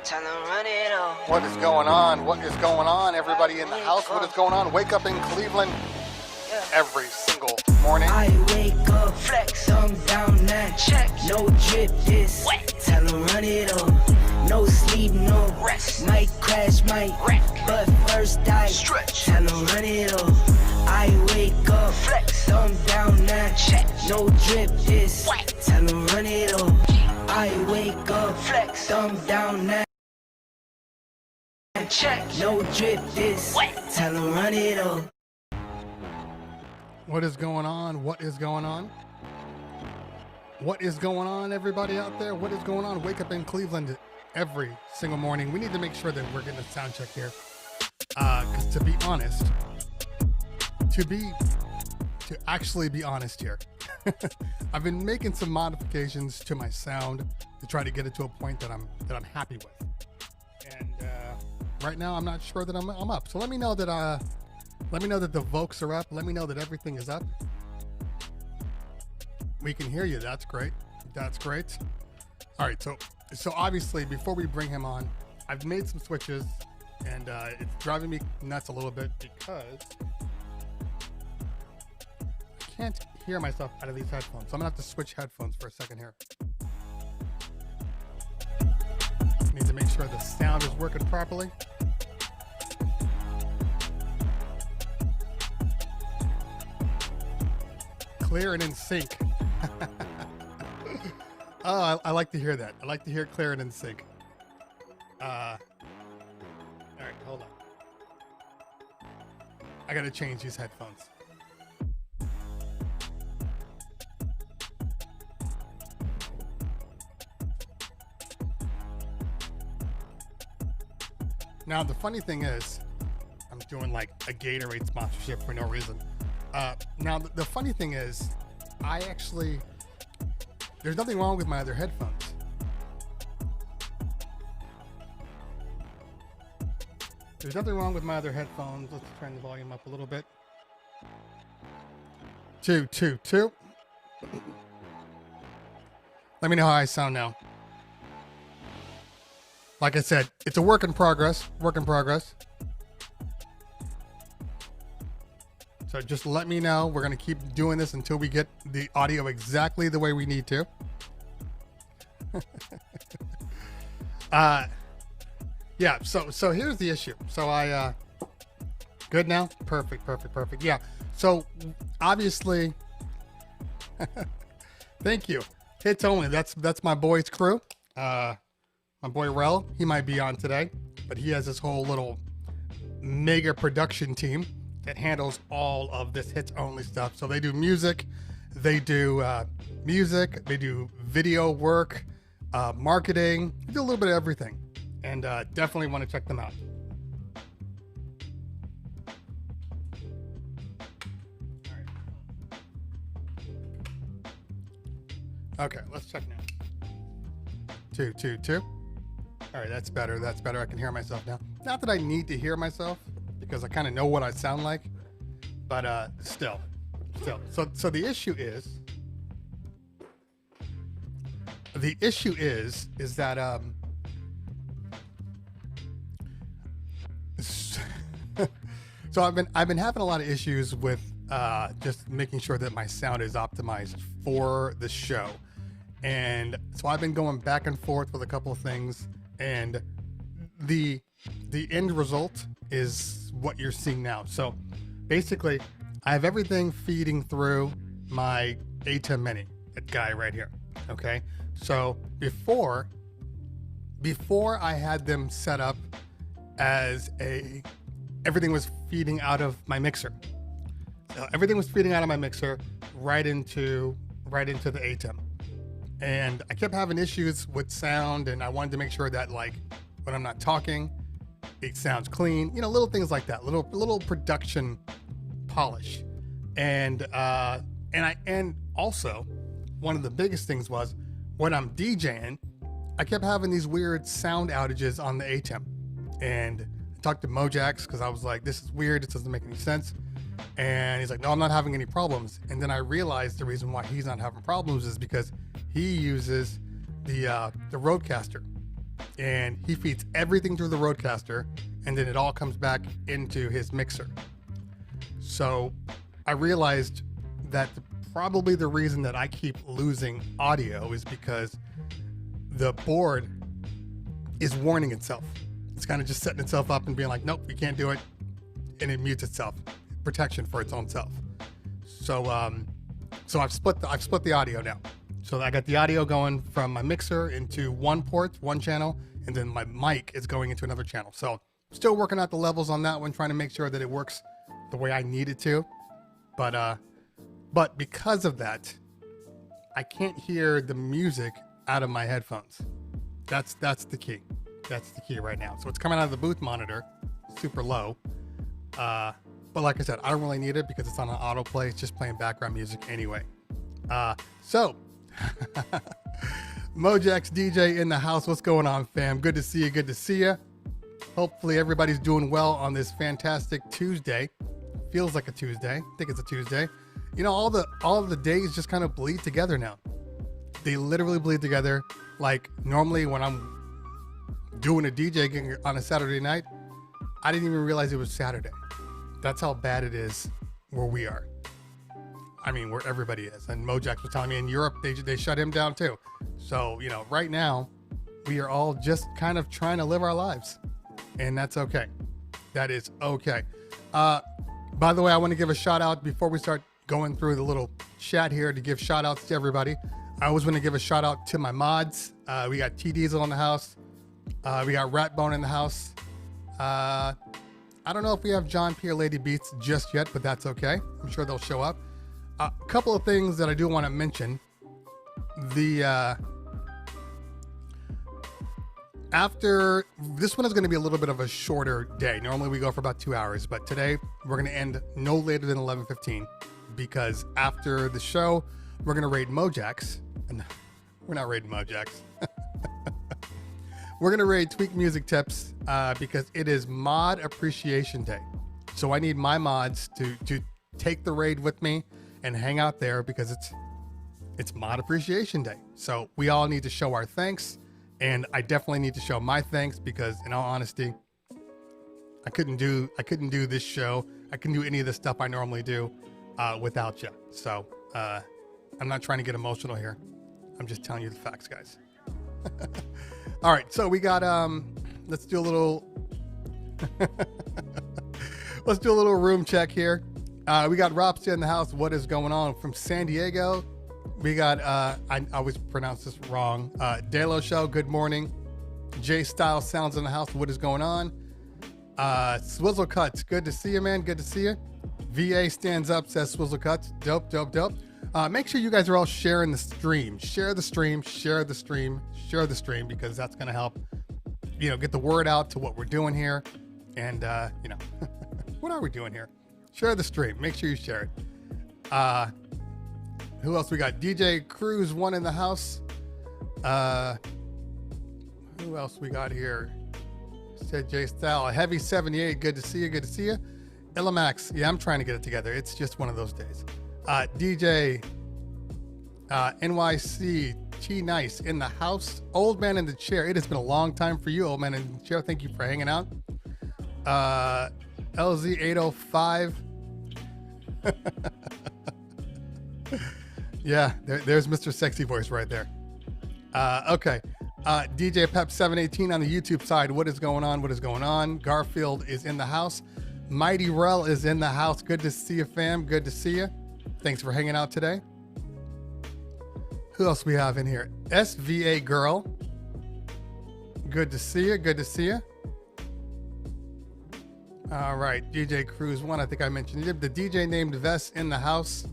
Tell them run it on. What is going on? What is going on? Everybody in the house, what is going on? Wake up in Cleveland every single morning. I wake up, flex, thumb down, now check. No drip, this wet. Tell them run it on. No sleep, no rest. Might crash, might wreck. But first I stretch. Tell them run it on. I wake up, flex, thumb down, now check. No drip, this wet. Tell them run it on. I wake up, flex, thumb down, now check. No drip, this wet. Tell them run it on. What is going on? What is going on? What is going on, everybody out there? What is going on? Wake up in Cleveland every single morning. We need to make sure that we're getting a sound check here. Because to be honest, to actually be honest here, I've been making some modifications to my sound to try to get it to a point that I'm happy with. And right now, I'm not sure that I'm up. So let me know that the Vokes are up. Let me know that everything is up. We can hear you. That's great. That's great. All right. So obviously, before we bring him on, I've made some switches, and it's driving me nuts a little bit because I can't hear myself out of these headphones. So I'm gonna have to switch headphones for a second here. Need to make sure the sound is working properly. Clear and in sync. Oh, I like to hear that. I like to hear clear and in sync. All right, hold on. I gotta change these headphones. Now, the funny thing is, I'm doing like a Gatorade sponsorship for no reason. Now, the funny thing is, there's nothing wrong with my other headphones. There's nothing wrong with my other headphones. Let's turn the volume up a little bit. 2, 2, 2. Let me know how I sound now. Like I said, it's a work in progress. So just let me know. We're going to keep doing this until we get the audio exactly the way we need to. Yeah, so here's the issue. So good now? Perfect. Yeah, so obviously, thank you. Hits only, that's my boy's crew. My boy Rel, he might be on today, but he has this whole little mega production team that handles all of this hits only stuff. So they do music, they do video work, marketing, they do a little bit of everything, and definitely want to check them out. All right. Okay, let's check now. 2, 2, 2. All right, that's better. I can hear myself now. Not that I need to hear myself, because I kind of know what I sound like, but still. So the issue is that so I've been having a lot of issues with just making sure that my sound is optimized for the show, and so I've been going back and forth with a couple of things, and the end result is what you're seeing now. So basically, I have everything feeding through my ATEM Mini, that guy right here. Okay, so before I had them set up as everything was feeding out of my mixer. So everything was feeding out of my mixer right into the ATEM, and I kept having issues with sound, and I wanted to make sure that, like, when I'm not talking, it sounds clean, little things like that, little production polish. And also one of the biggest things was when I'm DJing, I kept having these weird sound outages on the ATEM, and I talked to Mojax because I was like, this is weird, this doesn't make any sense. And he's like, no, I'm not having any problems. And then I realized the reason why he's not having problems is because he uses the Rodecaster. and he feeds everything through the Rodecaster, and then it all comes back into his mixer. So I realized that probably the reason that I keep losing audio is because the board is warning itself. It's kind of just setting itself up and being like, nope, we can't do it. And it mutes itself, protection for its own self. So, so I've split the audio now. So I got the audio going from my mixer into one port, one channel, and then my mic is going into another channel. So still working out the levels on that one, trying to make sure that it works the way I need it to. But because of that, I can't hear the music out of my headphones. That's the key. That's the key right now. So it's coming out of the booth monitor, super low. But like I said, I don't really need it because it's on an autoplay. It's just playing background music anyway. So Mojax DJ in the house. What's going on, fam? Good to see you. Good to see you. Hopefully everybody's doing well on this fantastic Tuesday. Feels like a Tuesday. I think it's a Tuesday. You know, all of the days just kind of bleed together now. They literally bleed together. Like normally when I'm doing a DJ gig on a Saturday night, I didn't even realize it was Saturday. That's how bad it is where we are. I mean, where everybody is. And Mojax was telling me in Europe, they shut him down too. So, you know, right now we are all just kind of trying to live our lives, and that's okay. That is okay. By the way, I want to give a shout out before we start going through the little chat here to give shout outs to everybody. I always want to give a shout out to my mods. We got T Diesel in the house. We got Ratbone in the house. I don't know if we have John P or Lady Beats just yet, but that's okay. I'm sure they'll show up. A couple of things that I do want to mention. After this one is going to be a little bit of a shorter day. Normally we go for about 2 hours, but today we're going to end no later than 11:15 because after the show we're going to raid Mojax. And we're not raiding Mojax. We're going to raid Tweak Music Tips because it is Mod Appreciation Day. So I need my mods to take the raid with me and hang out there because it's Mod Appreciation Day. So we all need to show our thanks, and I definitely need to show my thanks because in all honesty, I couldn't do this show. I couldn't do any of the stuff I normally do without you. So I'm not trying to get emotional here. I'm just telling you the facts, guys. All right, so we got let's do a little room check here. We got Robsy in the house. What is going on from San Diego? We got I always pronounce this wrong. Dalo Show, good morning. J Style Sounds in the house. What is going on? Swizzle Cuts, good to see you, man. Good to see you. VA stands up, says Swizzle Cuts. Dope, dope, dope. Make sure you guys are all sharing the stream. Share the stream, share the stream, share the stream, because that's going to help, you know, get the word out to what we're doing here. And, you know, what are we doing here? Share the stream. Make sure you share it. Who else we got? DJ Cruz 1 in the house. Who else we got here? Said J Style. Heavy 78. Good to see you. Good to see you. Illamax. Yeah, I'm trying to get it together. It's just one of those days. DJ NYC T Nice in the house. Old man in the chair. It has been a long time for you, old man in the chair. Thank you for hanging out. LZ 805. Yeah, there's Mr. Sexy Voice right there. Okay. DJ Pep 718 on the YouTube side. What is going on? What is going on? Garfield is in the house. Mighty Rel is in the house. Good to see you, fam. Good to see you. Thanks for hanging out today. Who else we have in here? SVA Girl. Good to see you. Good to see you. All right. DJ Cruz 1. I think I mentioned it. The DJ named Vess in the house.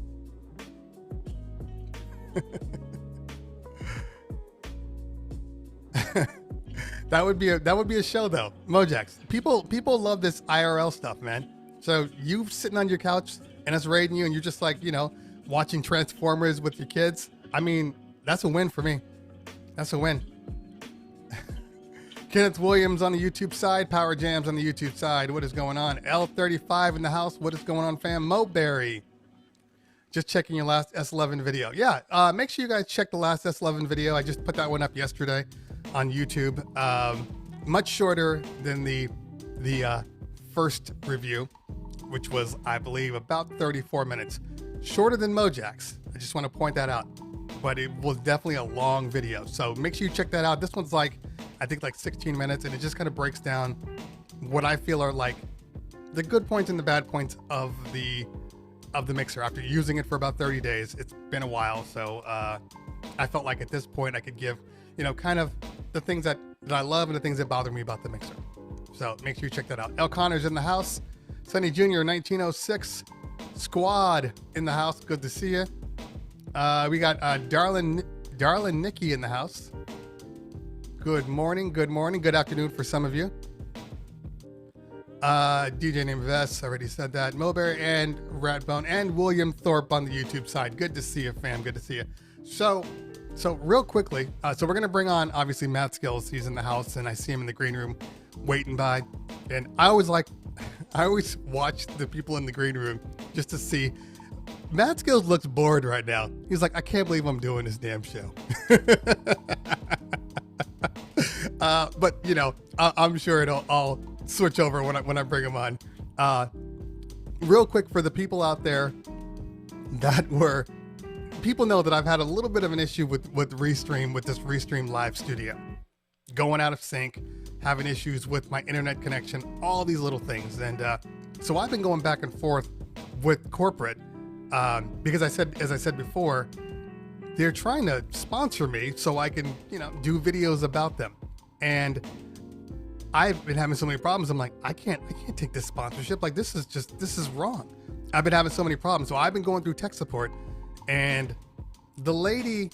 That would be a show though. Mojax. People love this IRL stuff, man. So you sitting on your couch and us raiding you and you're just like, you know, watching Transformers with your kids. I mean, that's a win for me. That's a win. Kenneth Williams on the YouTube side. Power Jams on the YouTube side. What is going on? L35 in the house. What is going on, fam? Moberry. Just checking your last S11 video. Yeah, make sure you guys check the last S11 video. I just put that one up yesterday. on YouTube. Much shorter than the first review, which was, I believe, about 34 minutes. Shorter than Mojack's. I just want to point that out. But it was definitely a long video. So make sure you check that out. This one's like, I think like 16 minutes, and it just kind of breaks down what I feel are like the good points and the bad points of the mixer. After using it for about 30 days, it's been a while. So I felt like at this point I could give, kind of the things that I love and the things that bother me about the mixer. So make sure you check that out. El Connor's in the house. Sonny Jr. 1906 Squad in the house. Good to see you. We got Darlin Nikki in the house. Good morning. Good morning. Good afternoon for some of you. DJ named Vess, already said that. Mulberry and Ratbone and William Thorpe on the YouTube side. Good to see you, fam. Good to see you. So real quickly, so we're gonna bring on obviously Matt Skillz. He's in the house, and I see him in the green room waiting by. And I always watch the people in the green room just to see. Matt Skillz looks bored right now. He's like, I can't believe I'm doing this damn show. But I'm sure I'll switch over when I bring him on. Real quick, for the people out there people know that I've had a little bit of an issue with Restream, with this Restream live studio. Going out of sync, having issues with my internet connection, all these little things. And so I've been going back and forth with corporate because as I said before, they're trying to sponsor me so I can, do videos about them. And I've been having so many problems. I'm like, I can't take this sponsorship. Like, this is wrong. I've been having so many problems. So I've been going through tech support, and the lady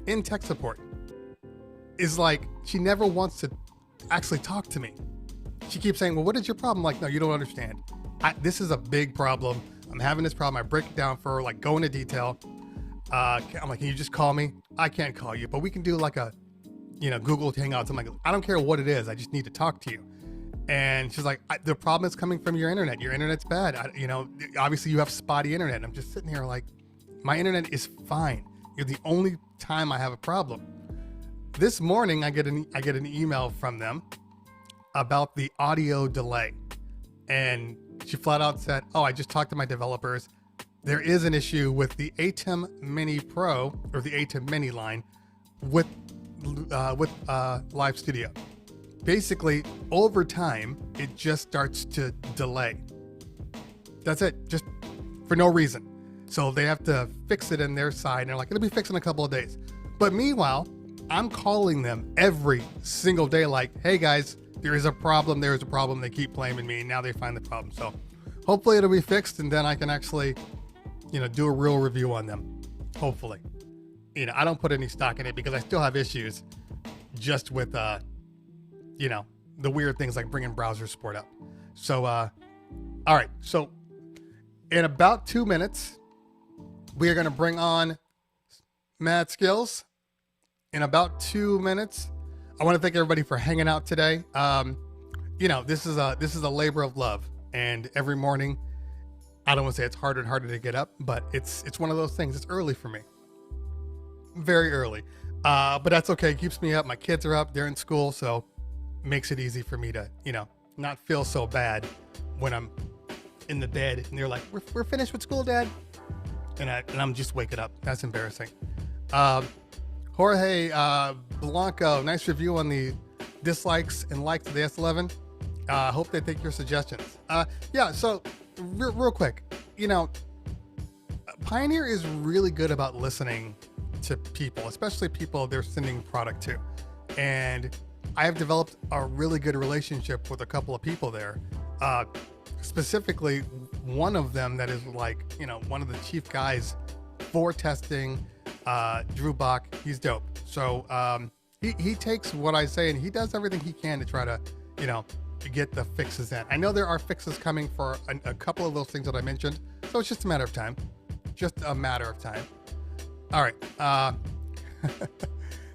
in tech support is like, she never wants to actually talk to me. She keeps saying, well, what is your problem? Like, no, you don't understand. This is a big problem. I'm having this problem. I break it down for her, like, go into detail. I'm like, can you just call me? I can't call you, but we can do like a, Google Hangouts. I'm like, I don't care what it is. I just need to talk to you. And she's like, the problem is coming from your internet. Your internet's bad. Obviously you have spotty internet. And I'm just sitting here like, my internet is fine. You're the only time I have a problem. This morning, I get an email from them about the audio delay. And she flat out said, oh, I just talked to my developers. There is an issue with the ATEM Mini Pro, or the ATEM Mini line, with Live Studio. Basically, over time, it just starts to delay. That's it, just for no reason. So they have to fix it in their side, and they're like, it'll be fixed in a couple of days. But meanwhile, I'm calling them every single day like, hey guys, there is a problem. They keep blaming me, and now they find the problem. So hopefully it'll be fixed, and then I can actually, do a real review on them. Hopefully. I don't put any stock in it because I still have issues just with, the weird things like bringing browser support up. So, all right. So in about 2 minutes, we are going to bring on Matt Skillz. In about 2 minutes, I want to thank everybody for hanging out today. This is a labor of love, and every morning, I don't want to say it's harder and harder to get up, but it's one of those things. It's early for me, very early, but that's okay. It keeps me up. My kids are up; they're in school, so it makes it easy for me to, not feel so bad when I'm in the bed and they're like, "We're finished with school, Dad," and I'm just waking up. That's embarrassing. Jorge Blanco, nice review on the dislikes and likes of the S11. Hope they take your suggestions. Yeah, so real quick, Pioneer is really good about listening to people, especially people they're sending product to. And I have developed a really good relationship with a couple of people there. Specifically, one of them that is like, one of the chief guys for testing, Drew Bach. He's dope. So he takes what I say and he does everything he can to try to, to get the fixes in. I know there are fixes coming for a couple of those things that I mentioned. So it's just a matter of time. All right.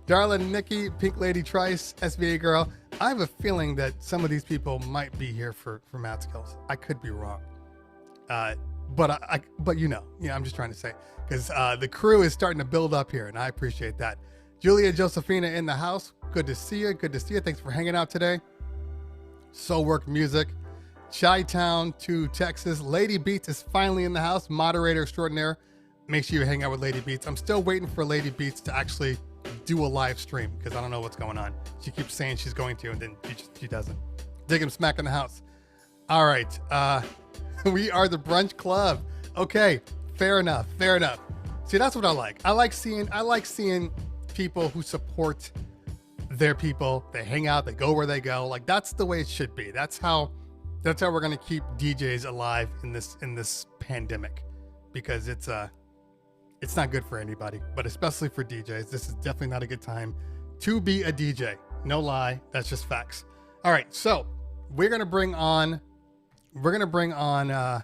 Darlin Nikki, Pink Lady Trice, SVA Girl. I have a feeling that some of these people might be here for Matt Skillz. I could be wrong. But I'm just trying to say, because the crew is starting to build up here, and I appreciate that. Julia Josephina in the house. Good to see you. Good to see you. Thanks for hanging out today. Soul Work Music, Chi-Town to Texas. Lady Beats is finally in the house. Moderator extraordinaire. Make sure you hang out with Lady Beats. I'm still waiting for Lady Beats to actually do a live stream because I don't know what's going on. She keeps saying she's going to, and then she doesn't. Dig him smack in the house. All right. We are the Brunch Club. Okay. Fair enough. Fair enough. See, that's what I like. I like seeing people who support their people. They hang out, they go where they go. Like, that's the way it should be. That's how we're going to keep DJs alive in this pandemic, because it's not good for anybody, but especially for DJs. This is definitely not a good time to be a DJ. No lie. That's just facts. All right. So we're going to bring on Matt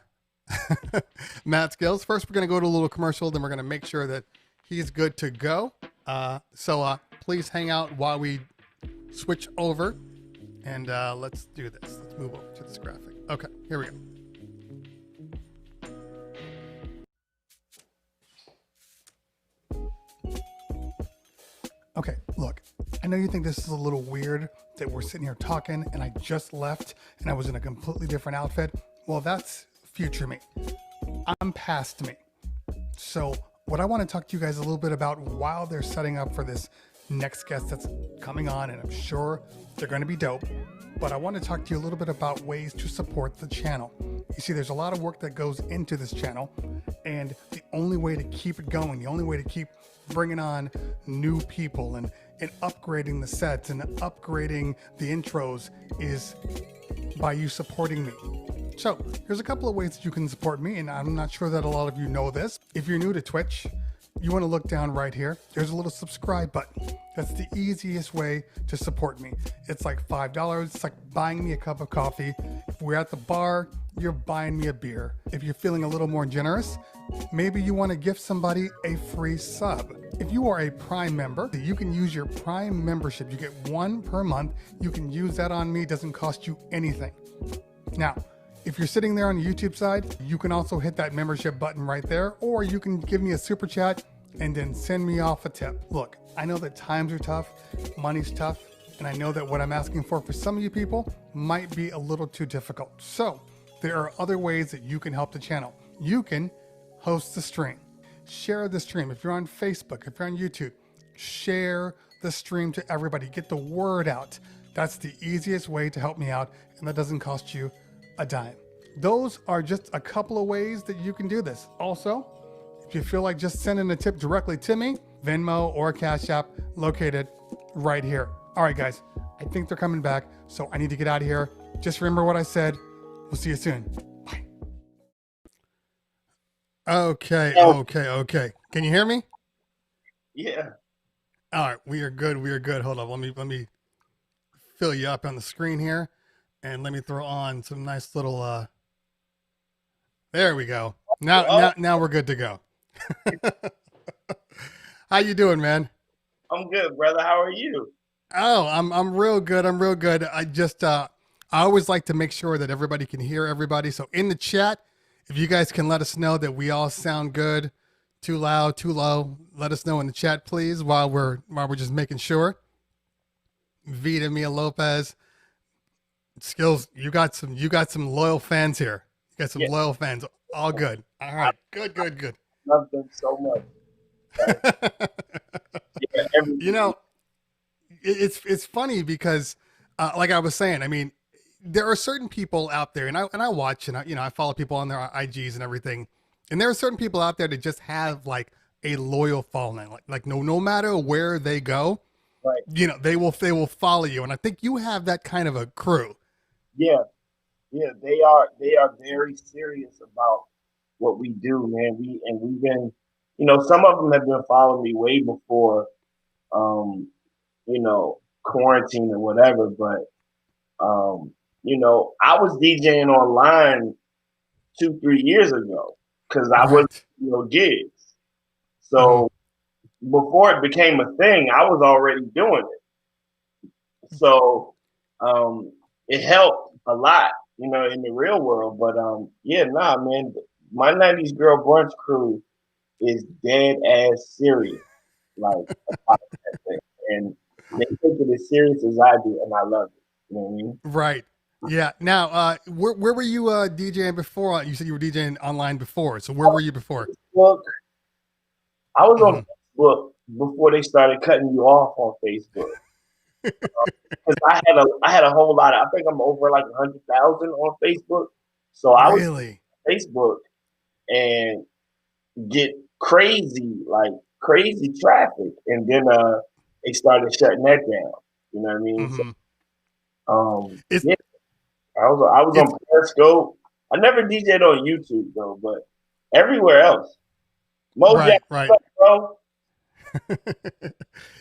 Skillz. First, we're going to go to a little commercial. Then we're going to make sure that he's good to go. So please hang out while we switch over, and let's do this. Let's move over to this graphic. Okay, here we go. Okay, look, I know you think this is a little weird that we're sitting here talking and I just left and I was in a completely different outfit. Well, that's future me. I'm past me. So what I want to talk to you guys a little bit about while they're setting up for this next guest that's coming on, and I'm sure they're going to be dope, but I want to talk to you a little bit about ways to support the channel. You see, there's a lot of work that goes into this channel, and the only way to keep it going, the only way to keep bringing on new people and upgrading the sets and upgrading the intros is by you supporting me. So there's a couple of ways that you can support me, and I'm not sure that a lot of you know this. If you're new to Twitch, you want to look down right here. There's a little subscribe button. That's the easiest way to support me. It's like $5. It's like buying me a cup of coffee. If we're at the bar, you're buying me a beer. If you're feeling a little more generous, maybe you want to gift somebody a free sub. If you are a Prime member, you can use your Prime membership. You get one per month. You can use that on me. It doesn't cost you anything. Now, if you're sitting there on the YouTube side, you can also hit that membership button right there, or you can give me a super chat and then send me off a tip. Look, I know that times are tough, money's tough, and I know that what I'm asking for some of you people might be a little too difficult. So there are other ways that you can help the channel. You can host the stream, share the stream. If you're on Facebook, if you're on YouTube, share the stream to everybody. Get the word out. That's the easiest way to help me out, and that doesn't cost you a dime. Those are just a couple of ways that you can do this. Also, if you feel like just sending a tip directly to me, Venmo or Cash App located right here. All right, guys, I think they're coming back, so I need to get out of here. Just remember what I said. We'll see you soon. Bye. Okay. Can you hear me? Yeah. All right, we are good. Hold on, let me fill you up on the screen here. And let me throw on some nice little, there we go. Now we're good to go. How you doing, man? I'm good, brother. How are you? Oh, I'm real good. I just, I always like to make sure that everybody can hear everybody. So in the chat, if you guys can let us know that we all sound good, too loud, too low, let us know in the chat, please, while we're just making sure. Vita Mia Lopez. Skillz, you got some loyal fans here. You got some loyal fans. All good. All right. Good. Love them so much. You know, it's funny because, like I was saying, I mean, there are certain people out there, and I watch, and I follow people on their IGs and everything, and there are certain people out there that just have like a loyal following, like no matter where they go, right? They will follow you, and I think you have that kind of a crew. Yeah, they are very serious about what we do, man. We've been, some of them have been following me way before, quarantine or whatever. But, I was DJing online 2-3 years ago because I was, gigs. So before it became a thing, I was already doing it. So, it helped a lot, in the real world. But man, my 90s Girl Brunch crew is dead ass serious, like about that thing. And They take it as serious as I do, and I love it. You know what I mean? Right. Yeah. Now, where were you DJing before? You said you were DJing online before. So where were you before? Look, I was Mhm. on Facebook before they started cutting you off on Facebook. Because I had a whole lot of, I think I'm over like 100,000 on Facebook. So I was Really? on Facebook and get crazy, like crazy traffic. And then they started shutting that down. You know what I mean? So Hmm. It's yeah, I was it's on Periscope. I never DJed on YouTube though, but everywhere else. Mojack, right, right. what's up, bro?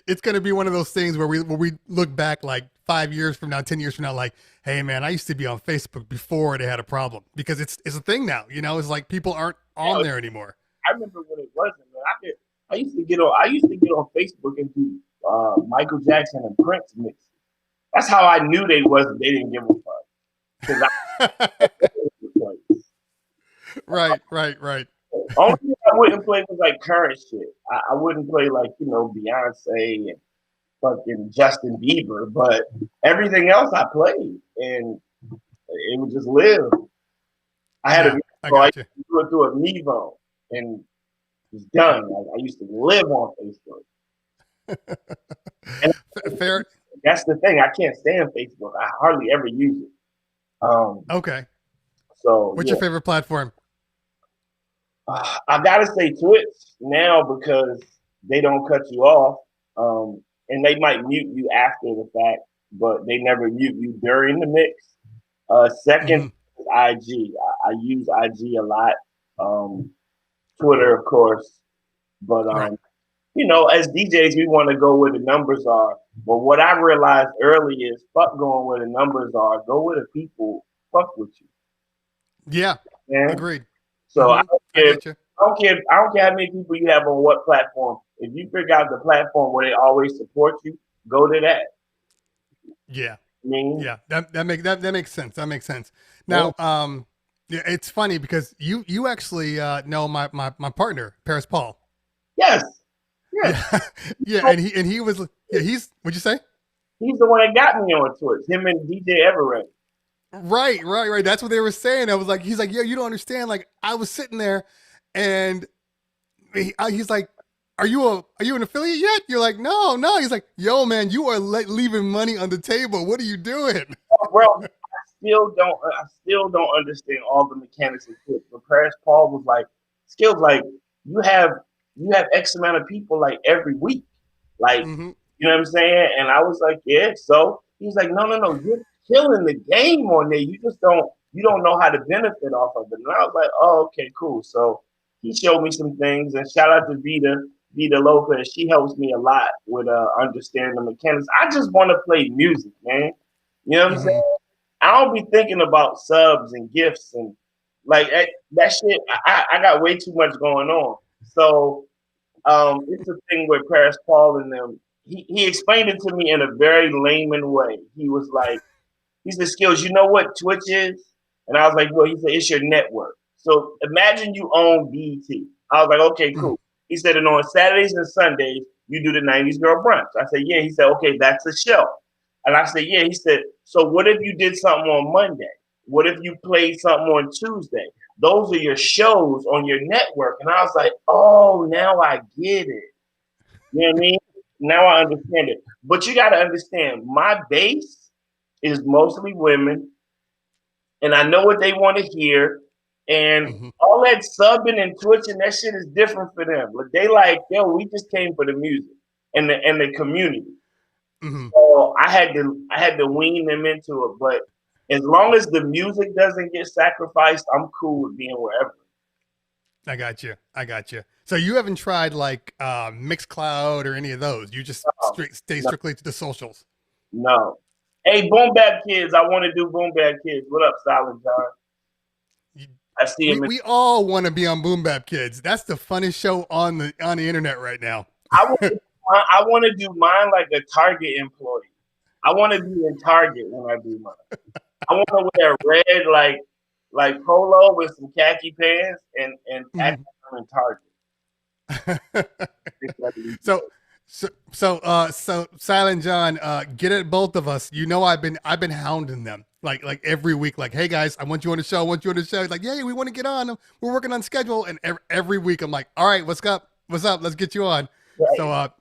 It's gonna be one of those things where we look back like 5 years from now, 10 years from now, like, hey man, I used to be on Facebook before they had a problem because it's a thing now. You know, it's like people aren't on Yeah, there anymore. I remember when it wasn't, man. I used to get on Facebook and do Michael Jackson and Prince mixes. That's how I knew they didn't give a fuck. Because Right, right, right. only thing I wouldn't play was like current shit. I wouldn't play like, Beyonce and fucking Justin Bieber, but everything else I played and it would just live. I had a Yeah, I so I used got you. to do it through a Mevo and it's done. Like I used to live on Facebook. And Fair. that's the thing. I can't stand Facebook. I hardly ever use it. Okay. So What's yeah, your favorite platform? I gotta say Twitch now because they don't cut you off, and they might mute you after the fact, but they never mute you during the mix. Second Hmm. is IG. I use IG a lot. Um, Twitter, of course, but Right. as DJs, we want to go where the numbers are. But what I realized early is fuck going where the numbers are. Go where the people fuck with you. Yeah. Man. Agreed. So Hmm. I get you. I don't care how many people you have on what platform. If you figure out the platform where they always support you, go to that. Yeah. I mean, Yeah. That makes sense. That makes sense. yeah. Now, yeah, it's funny because you actually know my partner, Paris Paul. Yes, yes. Yeah. Yeah, and he was yeah, what'd you say? He's the one that got me on Twitch. Him and DJ Everett. Right, right, right. That's what they were saying. I was like, he's like, yeah, you don't understand. Like, I was sitting there, and he's like, are you an affiliate yet? You're like, no, no. He's like, yo, man, you are leaving money on the table. What are you doing? Oh, bro, I still don't understand all the mechanics of Twitch. But Paris Paul was like, Skillz, like you have X amount of people like every week, like Hmm. you know what I'm saying? And I was like, yeah. So he's like, no, no, no, you're killing the game on there. You don't know how to benefit off of it. And I was like, oh, okay, cool. So he showed me some things, and shout out to Vita Lopez. She helps me a lot with understanding the mechanics. I just want to play music, man. You know what I'm saying? Hmm. I don't be thinking about subs and gifts and like that shit. I got way too much going on. So it's a thing with Paris Paul and them. He explained it to me in a very layman way. He was like, he said, Skillz, you know what Twitch is? And I was like, well, he said, it's your network. So imagine you own BT. I was like, okay, Hmm. cool. He said, and on Saturdays and Sundays, you do the 90s Girl Brunch. I said, yeah. He said, okay, that's a show. And I said, yeah. He said, so what if you did something on Monday? What if you played something on Tuesday? Those are your shows on your network. And I was like, oh, now I get it. You know what I mean? Now I understand it. But you got to understand, my base is mostly women, and I know what they want to hear. And Hmm. all that subbing and twitching, that shit is different for them. But they like, yo, we just came for the music and the community. Hmm. So I had to wean them into it. But as long as the music doesn't get sacrificed, I'm cool with being wherever. I got you. I got you. So you haven't tried like Mixcloud or any of those. You just No, stay no, strictly to the socials. no. Hey, Boom Bap Kids, I want to do Boom Bap Kids. What up, Silent John? You- I see him. we all want to be on Boom Bap Kids. That's the funnest show on the internet right now. I want to do mine like a Target employee. I want to be in Target when I do mine. I want to wear red like polo with some khaki pants and act Mhm. like I'm in Target. So So Silent John, get it, both of us. You know, I've been hounding them like every week. Like, hey guys, I want you on the show. I want you on the show. Like, yeah, we want to get on. We're working on schedule, and every week I'm like, all right, what's up? What's up? Let's get you on. Right. So,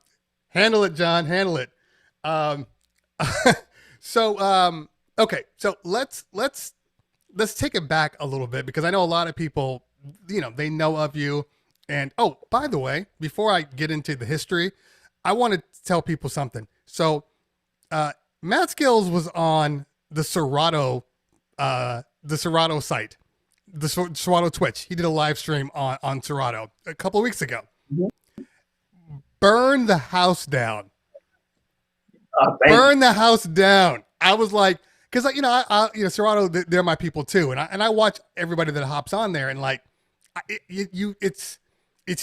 handle it, John. Handle it. Um, okay. So let's take it back a little bit because I know a lot of people, you know, they know of you. And oh, by the way, before I get into the history, I want to tell people something. So, Matt Skillz was on the Serato site, the Serato Twitch. He did a live stream on Serato a couple of weeks ago. Mhm. Burn the house down. Thank The house down. I was like, because you know, Serato, they're my people too, and I watch everybody that hops on there, and like, it's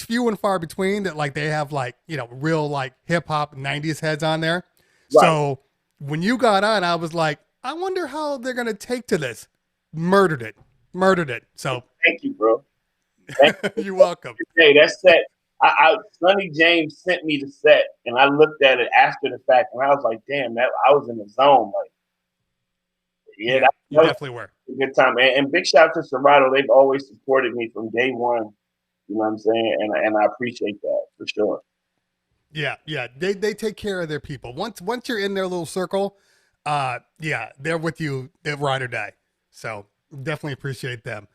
few and far between that like they have like, you know, real like hip hop 90s heads on there. Right. So when you got on, I was like, I wonder how they're gonna take to this. Murdered it. So Thank you, bro. Thank you. you're welcome. Hey, that set. Sonny James sent me the set, and I looked at it after the fact, and I was like, "Damn, that I was in the zone." Like, yeah, that You was definitely were. a good time. And big shout out to Serato. They've always supported me from day one. You know what I'm saying? And I appreciate that for sure. Yeah. They take care of their people. Once you're in their little circle, yeah, they're with you, they ride or die. So definitely appreciate them.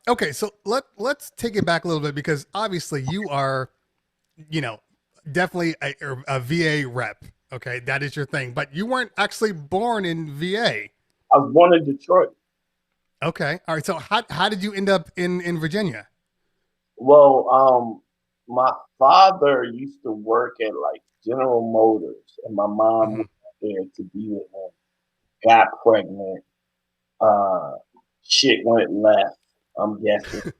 Okay, so let's take it back a little bit because obviously you are, you know, definitely a VA rep. Okay, that is your thing, but you weren't actually born in VA. I was born in Detroit. Okay, all right. So how did you end up in Virginia? Well, my father used to work at like General Motors, and my mom went there to be with him. Got pregnant. Uh, Shit went left. I'm guessing,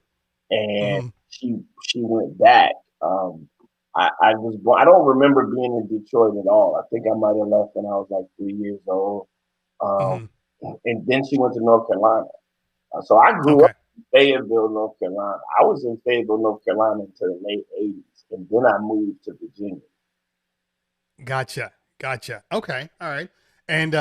and she went back. I was born. I don't remember being in Detroit at all. I think I might have left when I was like 3 years old. And then she went to North Carolina. So I grew up in Fayetteville, North Carolina. I was in Fayetteville, North Carolina until the late 80s, and then I moved to Virginia. Gotcha. Okay, all right. And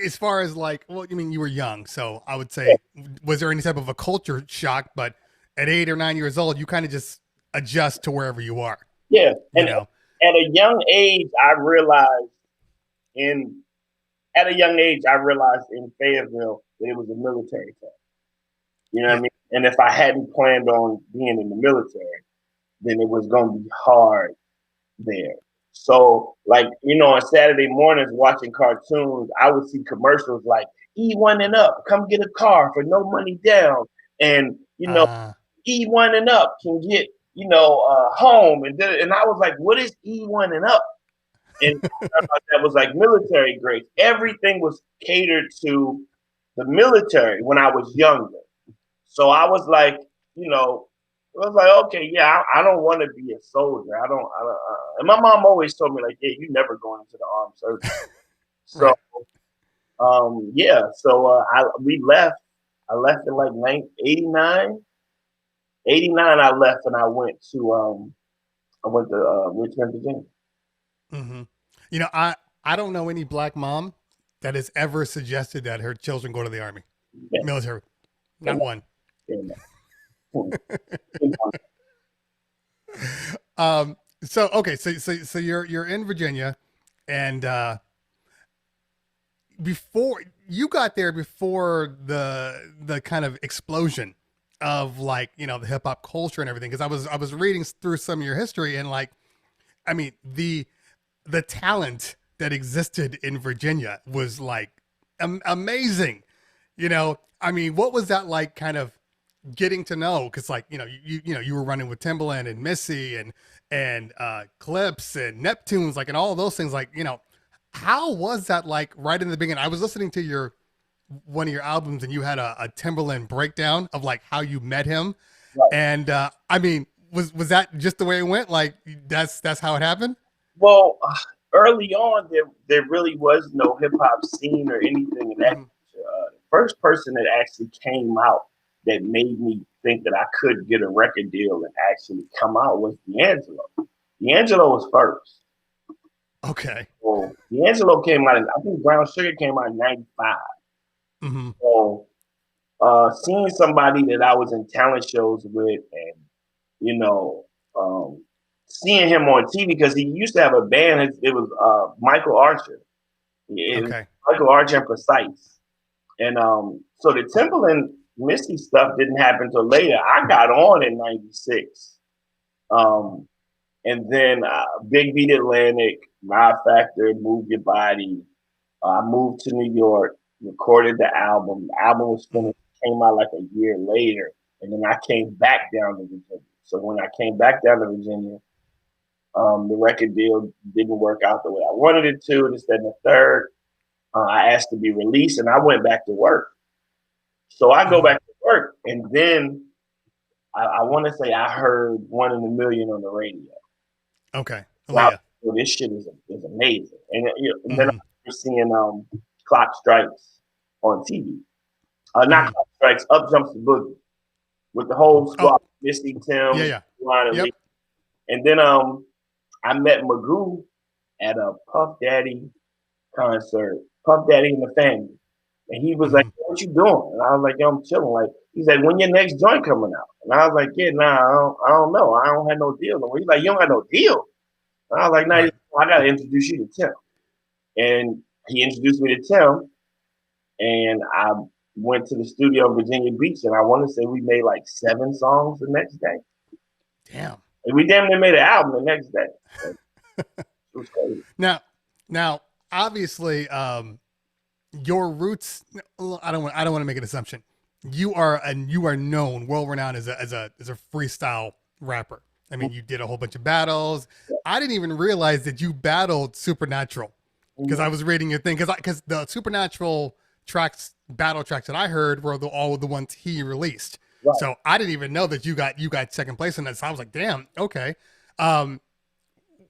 as far as like, well, you mean you were young, so I would say, was there any type of a culture shock? But at 8 or 9 years old, you kind of just adjust to wherever you are. Yeah, and You know? at a young age, I realized in Fayetteville that it was a military town. You know what I mean? And if I hadn't planned on being in the military, then it was going to be hard there. So, like, you know, on Saturday mornings watching cartoons, I would see commercials like E1 and up, come get a car for no money down. And, you know, E1 and up can get, you know, home. And I was like, what is E1 and up? And that was like military grade. Everything was catered to the military when I was younger. So I was like, you know, I was like, okay, yeah, I don't want to be a soldier. I don't. And my mom always told me like, yeah, you never going into the armed services. So, Right. yeah. So we left. I left in like 89. 89, I left and I went to Richmond, Virginia. Mm-hmm. You know, I don't know any black mom that has ever suggested that her children go to the army, military. Not one. So okay, so you're in Virginia, and before you got there, before the kind of explosion of like, you know, the hip hop culture and everything, because I was reading through some of your history, and like, I mean, the talent that existed in Virginia was like amazing. You know, I mean, what was that like, kind of getting to know? Because like, you know, you were running with Timbaland and Missy and Clips and Neptunes, like, and all of those things. Like, you know, how was that like right in the beginning? I was listening to one of your albums, and you had a Timbaland breakdown of like how you met him, Right. and I mean, was that just the way it went? Like that's how it happened? Well, early on, there really was no hip hop scene or anything in that. The first person that actually came out that made me think that I could get a record deal and actually come out was D'Angelo. D'Angelo was first. Okay. So D'Angelo came out, I think Brown Sugar came out in 95. Mm-hmm. So seeing somebody that I was in talent shows with and, you know, seeing him on TV, because he used to have a band, it was Michael Archer. It was Okay. Michael Archer and Precise. And so the Timberland Missy stuff didn't happen until later. I got on in 96. And then Big Beat Atlantic, My Factor, Move Your Body. I moved to New York, recorded the album. The album was finished, came out like a year later. And then I came back down to Virginia. So when I came back down to Virginia, the record deal didn't work out the way I wanted it to. This, that, and the third. I asked to be released, and I went back to work. So I go back to work, and then I want to say I heard One in a Million on the radio. Okay. Wow, well, this shit is amazing. And, then I was seeing Clock Strikes on TV. Not Clock Strikes, Up Jumps the Boogie with the whole squad, Misty, Tim, Ron, and Lee. And then I met Magoo at a Puff Daddy concert, Puff Daddy and the Family. And he was like, what you doing? And I was like, yo, I'm chilling. Like, he's like, when your next joint coming out? And I was like, yeah, nah, I don't know. I don't have no deal. He's like, you don't have no deal? And I was like, nah, I got to introduce you to Tim. And he introduced me to Tim. And I went to the studio in Virginia Beach. And I want to say we made like 7 songs the next day. Damn. And we damn near made an album the next day. It was crazy. Now, obviously, your roots. I don't want to make an assumption. You are known, world renowned as a freestyle rapper. I mean, you did a whole bunch of battles. I didn't even realize that you battled Supernatural because I was reading your thing because the Supernatural battle tracks that I heard were all the ones he released. Right. So I didn't even know that you got second place in that. So I was like, damn, okay.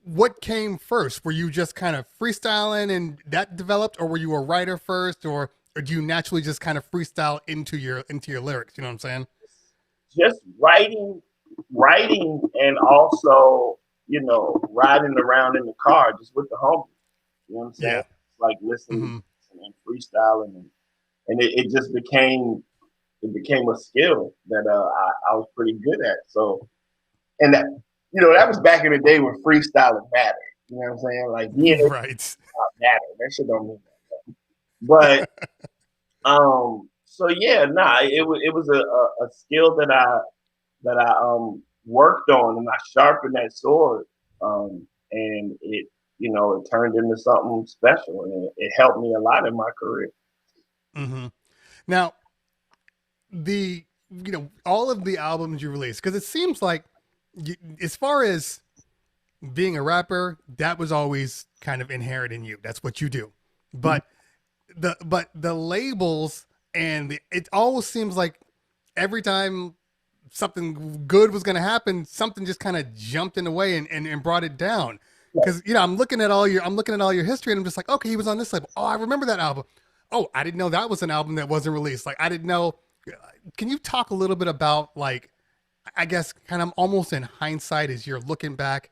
What came first? Were you just kind of freestyling and that developed, or were you a writer first, or do you naturally just kind of freestyle into your lyrics? You know what I'm saying? Just writing, and also, riding around in the car just with the homies. You know what I'm saying? Yeah. Like listening and freestyling, and it just became a skill that I was pretty good at. So, and that. That was back in the day when freestyling mattered. You know what I'm saying? Like, yeah, right. Matter. That shit don't mean that. But, so yeah, it was a skill that I worked on, and I sharpened that sword, and it turned into something special, and it helped me a lot in my career. Mm-hmm. Now, all of the albums you released, because it seems like, as far as being a rapper, that was always kind of inherent in you. That's what you do. But the labels and it always seems like every time something good was going to happen, something just kind of jumped in the way and brought it down. Because I'm looking at all your history, and I'm just like, okay, he was on this label. Oh, I remember that album. Oh, I didn't know that was an album that wasn't released. Like, I didn't know. Can you talk a little bit about, like, I guess kind of almost in hindsight, as you're looking back,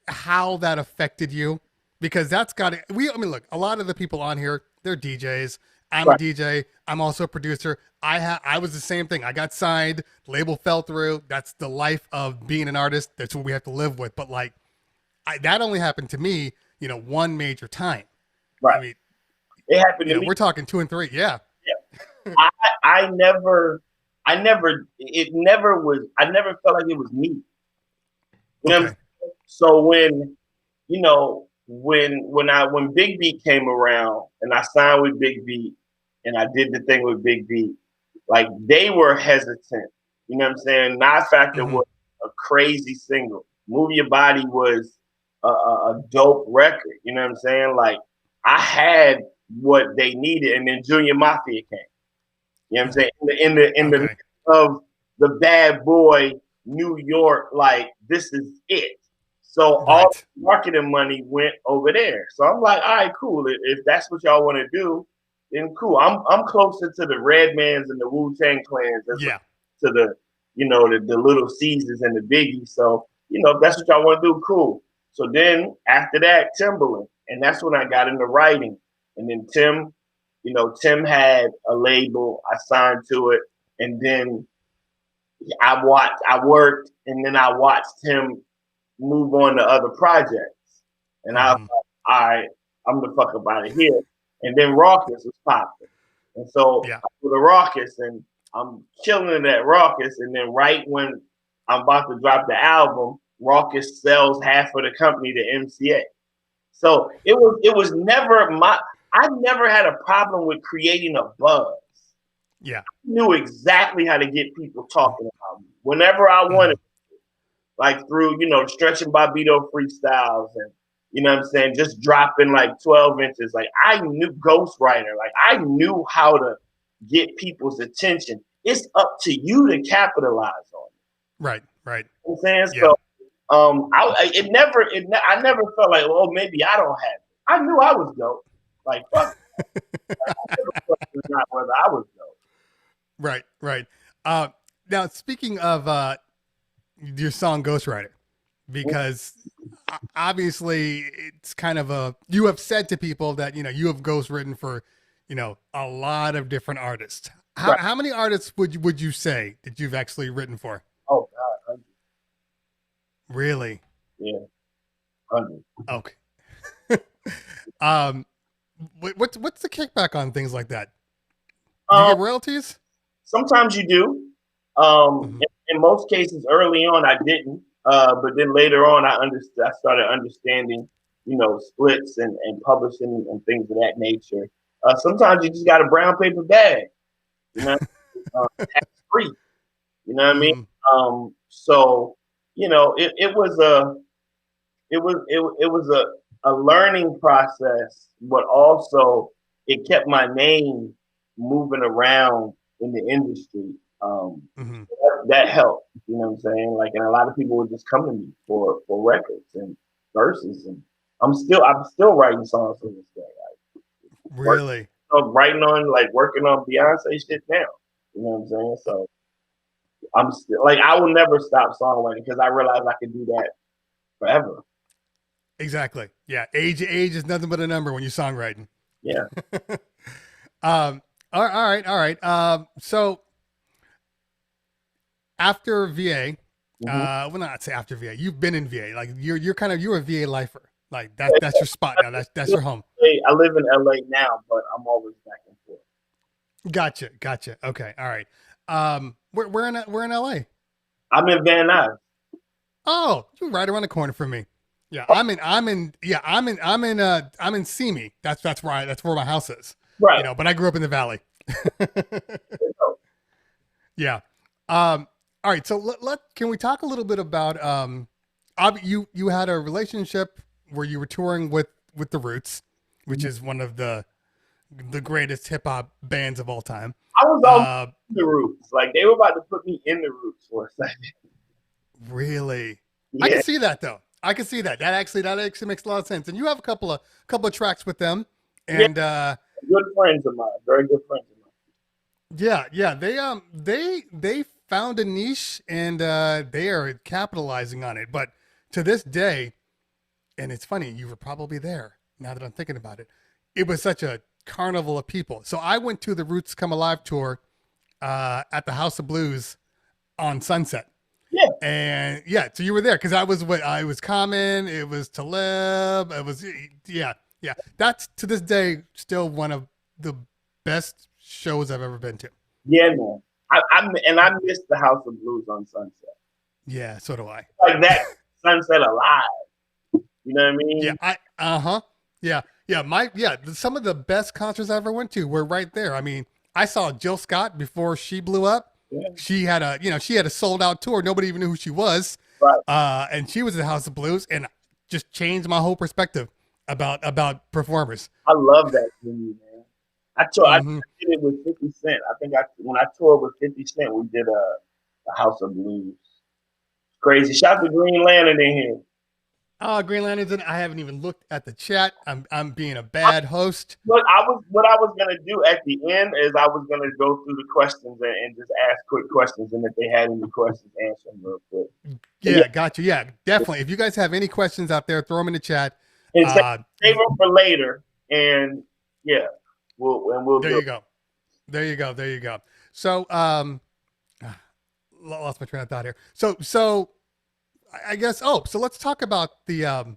how that affected you? Because that's got to, look, a lot of the people on here, they're DJs. I'm a DJ. I'm also a producer. I was the same thing. I got signed, label fell through. That's the life of being an artist. That's what we have to live with. But like, that only happened to me, one major time. Right. I mean, it happened to me. We're talking 2 and 3. Yeah. Yeah. I never felt like it was me. Okay. So when Big Beat came around and I signed with Big Beat and I did the thing with Big Beat, like, they were hesitant. You know what I'm saying? My Factor was a crazy single. Move Your Body was a dope record. You know what I'm saying? Like, I had what they needed, and then Junior Mafia came. You know what I'm saying? In the midst of the bad boy New York, like, this is it. So all the marketing money went over there. So I'm like, all right, cool. If that's what y'all want to do, then cool. I'm closer to the Redmans and the Wu-Tang Clans to the the Little Caesars and the Biggies. So if that's what y'all want to do, cool. So then after that, Timberland, and that's when I got into writing. And then Tim had a label. I signed to it, and then I worked, and then I watched him move on to other projects. And I was like, all right, I'm the fuck up out of here. And then Raucus was popping. And so I go to Raucus, and I'm killing it at Raucus. And then right when I'm about to drop the album, Raucus sells half of the company to MCA. So it was never I never had a problem with creating a buzz. Yeah. I knew exactly how to get people talking about me whenever I wanted, like through, stretching Bobbito freestyles and, you know what I'm saying, just dropping like 12 inches. Like I knew ghostwriter, like I knew how to get people's attention. It's up to you to capitalize on it. Right. You know what I'm saying? Yeah. So I never felt like, well, maybe I don't have it. I knew I was dope. Like, fuck. Not whether I was dope. Right. Now, speaking of your song Ghostwriter, because obviously it's kind of you have said to people that, you have ghostwritten for, a lot of different artists. How many artists would you say that you've actually written for? Oh, God. 100. Really? Yeah. 100. Okay. What's the kickback on things like that? Do you get royalties? Sometimes you do. In most cases, early on, I didn't. But then later on, I started understanding, splits and publishing and things of that nature. Sometimes you just got a brown paper bag, tax free. You know what I mean? So it was a learning process, but also it kept my name moving around in the industry. That helped, you know what I'm saying? Like, and a lot of people would just come to me for records and verses, and I'm still writing songs to this day. Like, really? Working on Beyonce shit now. You know what I'm saying? So I'm still I will never stop songwriting because I realized I could do that forever. Exactly. Yeah. Age is nothing but a number when you're songwriting. Yeah. All right. So after VA, well, not say after VA, you've been in VA. Like you're a VA lifer. Like that's your spot now. That's your home. I live in LA now, but I'm always back and forth. Gotcha. Okay. All right. We're in LA. I'm in Van Nuys. Oh, you're right around the corner from me. Yeah, I'm in Simi. That's where my house is. Right. But I grew up in the valley. Yeah. All right. So can we talk a little bit about you had a relationship where you were touring with the Roots, which is one of the greatest hip hop bands of all time. I was on the Roots. Like they were about to put me in the Roots for a second. Really? Yeah. I can see that though. I can see that. That actually makes a lot of sense. And you have a couple of tracks with them. And good friends of mine, very good friends of mine. Yeah. They found a niche and they are capitalizing on it. But to this day, and it's funny, you were probably there now that I'm thinking about it. It was such a carnival of people. So I went to the Roots Come Alive tour at the House of Blues on Sunset. Yeah. And so you were there because I was Common, it was Talib, it was yeah. That's to this day still one of the best shows I've ever been to. Yeah, man. I missed the House of Blues on Sunset. Yeah, so do I. Like that Sunset Alive. You know what I mean? Yeah. Some of the best concerts I ever went to were right there. I mean, I saw Jill Scott before she blew up. Yeah. She had a sold out tour. Nobody even knew who she was. Right. And she was at the House of Blues and just changed my whole perspective about performers. I love that venue, man. I did it with 50 Cent. I think when I toured with 50 Cent, we did a House of Blues. Crazy. Shout out to Green Lantern in here. Oh, Green Lanterns, I haven't even looked at the chat. I'm being a bad host. What I was gonna do at the end is I was gonna go through the questions and just ask quick questions, and if they had any questions, answer them real quick. Yeah, got you. Yeah, definitely. If you guys have any questions out there, throw them in the chat. And save them for later, and yeah, we'll there do. You go. There you go. So lost my train of thought here. So I guess so let's talk about the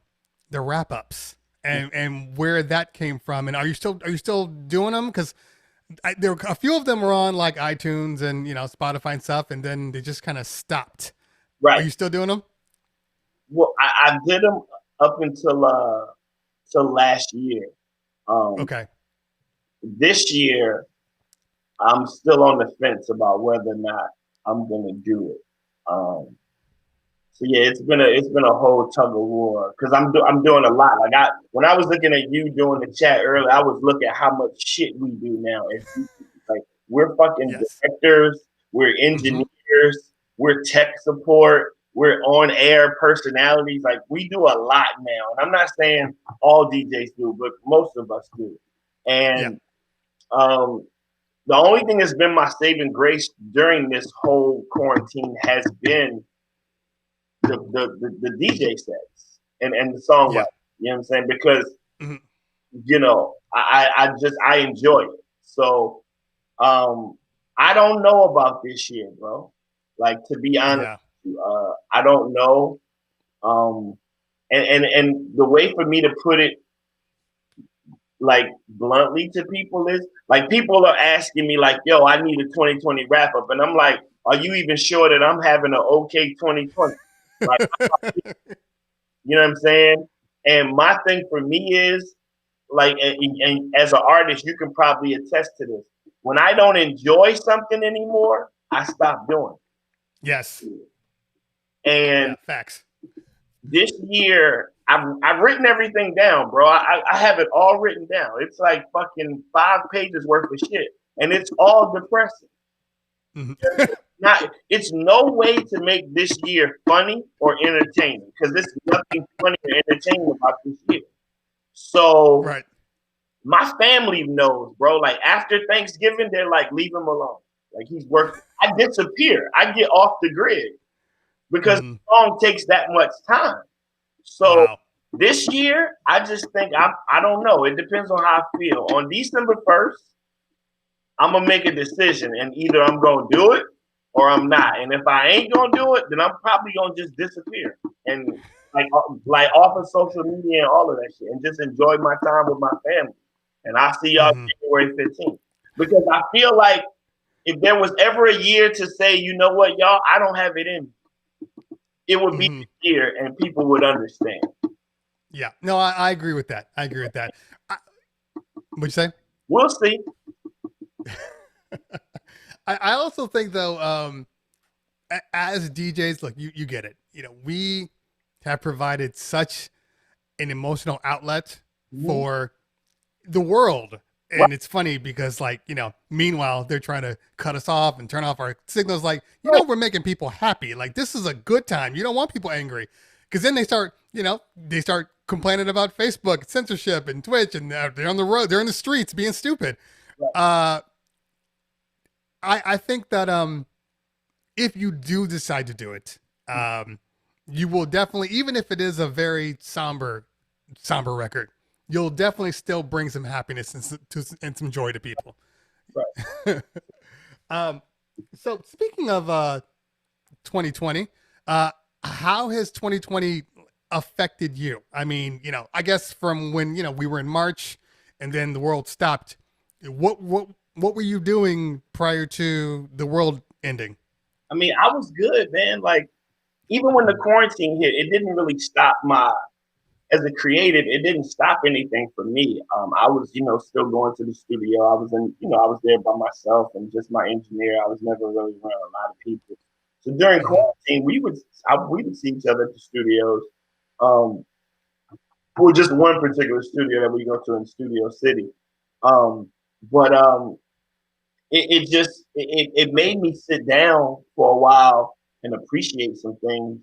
wrap ups and where that came from. And are you still doing them? Because there were a few of them were on like iTunes and Spotify and stuff, and then they just kind of stopped. Right. Are you still doing them? Well, I did them up until till last year. Okay. This year, I'm still on the fence about whether or not I'm gonna do it. So yeah, it's been a whole tug of war because I'm doing a lot. Like when I was looking at you doing the chat earlier, I was looking at how much shit we do now. Like we're fucking directors, we're engineers, we're tech support, we're on air personalities. Like we do a lot now, and I'm not saying all DJs do, but most of us do. And the only thing that's been my saving grace during this whole quarantine has been the DJ sets and the songwriting. You know what I'm saying? Because I enjoy it. So I don't know about this year, bro. Like to be honest, I don't know. And the way for me to put it like bluntly to people is like people are asking me like, yo, I need a 2020 wrap up. And I'm like, are you even sure that I'm having an okay 2020? Like, you know what I'm saying? And my thing for me is like, and as an artist, you can probably attest to this. When I don't enjoy something anymore, I stop doing it. Yes. And facts. This year, I've written everything down, bro. I have it all written down. It's like fucking 5 pages worth of shit, and it's all depressing. It's no way to make this year funny or entertaining because there's nothing funny or entertaining about this year. So, my family knows, bro. Like after Thanksgiving, they're like, leave him alone. Like he's working. I disappear. I get off the grid because the song takes that much time. So this year, I just think I don't know. It depends on how I feel. On December 1st, I'm gonna make a decision, and either I'm gonna do it or I'm not. And if I ain't gonna do it, then I'm probably gonna just disappear and like off of social media and all of that shit, and just enjoy my time with my family. And I'll see y'all January 15th. Because I feel like if there was ever a year to say, you know what, y'all, I don't have it in me, it would be this year, and people would understand. Yeah, no, I agree with that. What'd you say? We'll see. I also think though, as DJs, look, you get it. We have provided such an emotional outlet for the world. And it's funny because meanwhile, they're trying to cut us off and turn off our signals. Like, we're making people happy. Like, this is a good time. You don't want people angry because then they start complaining about Facebook censorship and Twitch, and they're on the road, they're in the streets being stupid. I think that if you do decide to do it, you will definitely, even if it is a very somber record, you'll definitely still bring some happiness and some joy to people. Right. So speaking of 2020, how has 2020 affected you? I mean, I guess from when we were in March and then the world stopped. What were you doing prior to the world ending? I mean, I was good, man. Like even when the quarantine hit, it didn't really stop as a creative, it didn't stop anything for me. I was, still going to the studio. I was I was there by myself and just my engineer. I was never really around a lot of people. So during quarantine, we would see each other at the studios. For just one particular studio that we go to in Studio City. It made me sit down for a while and appreciate some things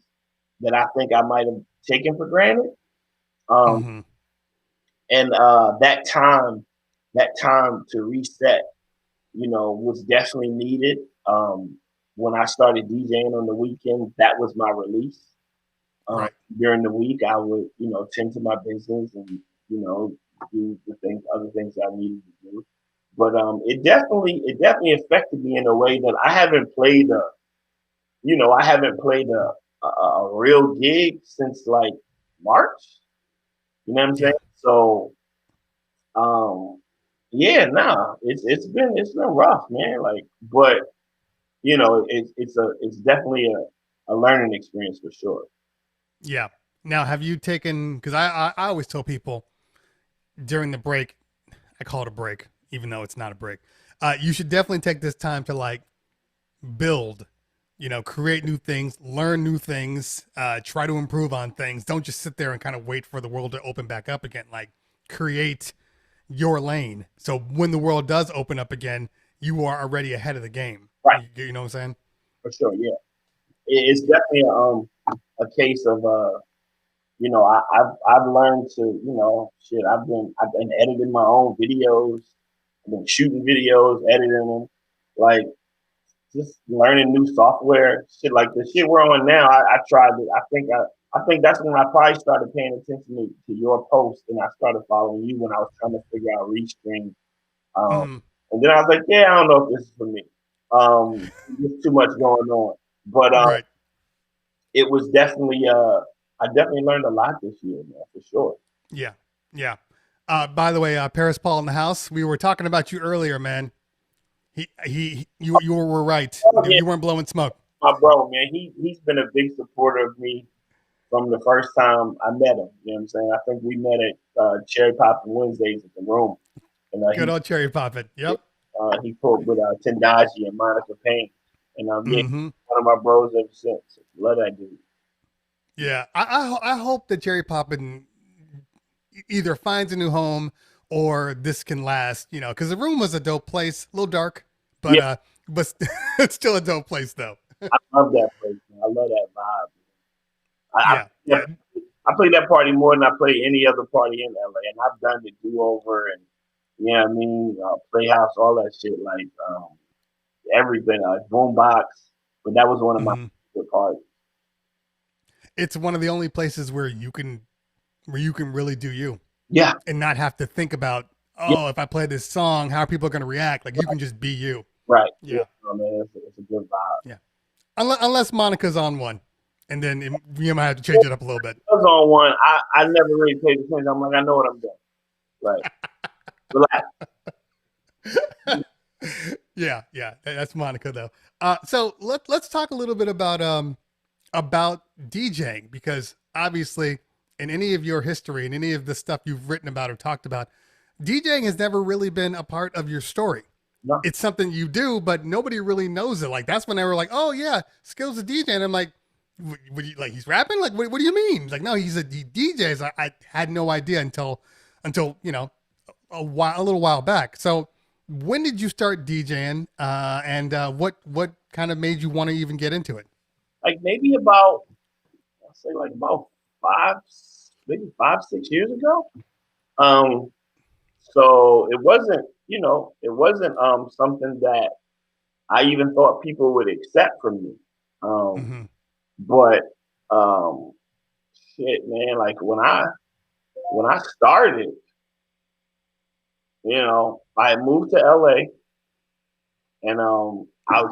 that I think I might have taken for granted. Mm-hmm. And that time to reset, was definitely needed. When I started DJing on the weekend, that was my release. Right. During the week, I would, tend to my business and, do other things that I needed to do. But it definitely affected me in a way that I haven't played a real gig since like March. You know what I'm saying? Yeah. So, yeah, nah, it's been rough, man. Like, but it's definitely a learning experience for sure. Yeah. Now, have you taken? Because I always tell people during the break, I call it a break, even though it's not a break. You should definitely take this time to like build, create new things, learn new things, try to improve on things. Don't just sit there and kind of wait for the world to open back up again. Like create your lane. So when the world does open up again, you are already ahead of the game. Right, You know what I'm saying? for sure. Yeah, it's definitely a case of I've learned to shit. I've been editing my own videos. I've been shooting videos, editing them, like just learning new software, shit like the shit we're on now. I tried it. I think that's when I probably started paying attention to your post, and I started following you when I was trying to figure out Restream. Um, Mm-hmm. and then I was like, yeah, I don't know if this is for me. There's too much going on, but Right. it was definitely I definitely learned a lot this year, man, for sure. Yeah. Yeah. By the way, Paris Paul in the house. We were talking about you earlier, man. You were right. Oh, yeah, You weren't blowing smoke. my bro, man, he's been a big supporter of me from the first time I met him. You know what I'm saying? I think we met at Cherry Pop and Wednesdays at the room, and Good old cherry poppin'. Yep. he pulled with Tendaji and Monica Payne, and yeah, Mm-hmm. one of my bros ever since. Love that dude. Yeah. I hope that cherry poppin' either finds a new home or this can last. Because the room was a dope place, a little dark, but Yeah, but it's still a dope place though. I love that place. Man. I love that vibe. Yeah. I, Yeah. I play that party more than I play any other party in LA, and I've done the do over and Playhouse, all that shit, like everything, Boombox. But that was one of my Mm-hmm. favorite parties. It's one of the only places where you can really do you Yeah, and not have to think about, yeah, oh, if I play this song, how are people going to react? Like you can just be you. right. Yeah, Yeah. man, it's a good vibe. Yeah. Unless Monica's on one, and then you might have to change it up a little bit. I was on one. I never really paid attention. I'm like, I know what I'm doing. Like, relax. Yeah, yeah, that's Monica though. So let's talk a little bit about DJing, because obviously in any of your history and any of the stuff you've written about or talked about, DJing has never really been a part of your story. No, It's something you do, but nobody really knows it. Like that's when they were like, "Oh yeah, Skillz a DJ," and I'm like, like he's rapping? Like what do you mean?" Like no, he DJs. I had no idea until a little while back. So when did you start DJing? And what kind of made you want to even get into it? like maybe about I'll say like about maybe 5, 6 years ago. Um, so it wasn't something that I even thought people would accept from me. Um, Mm-hmm. but shit, man, like when I started, I moved to LA and I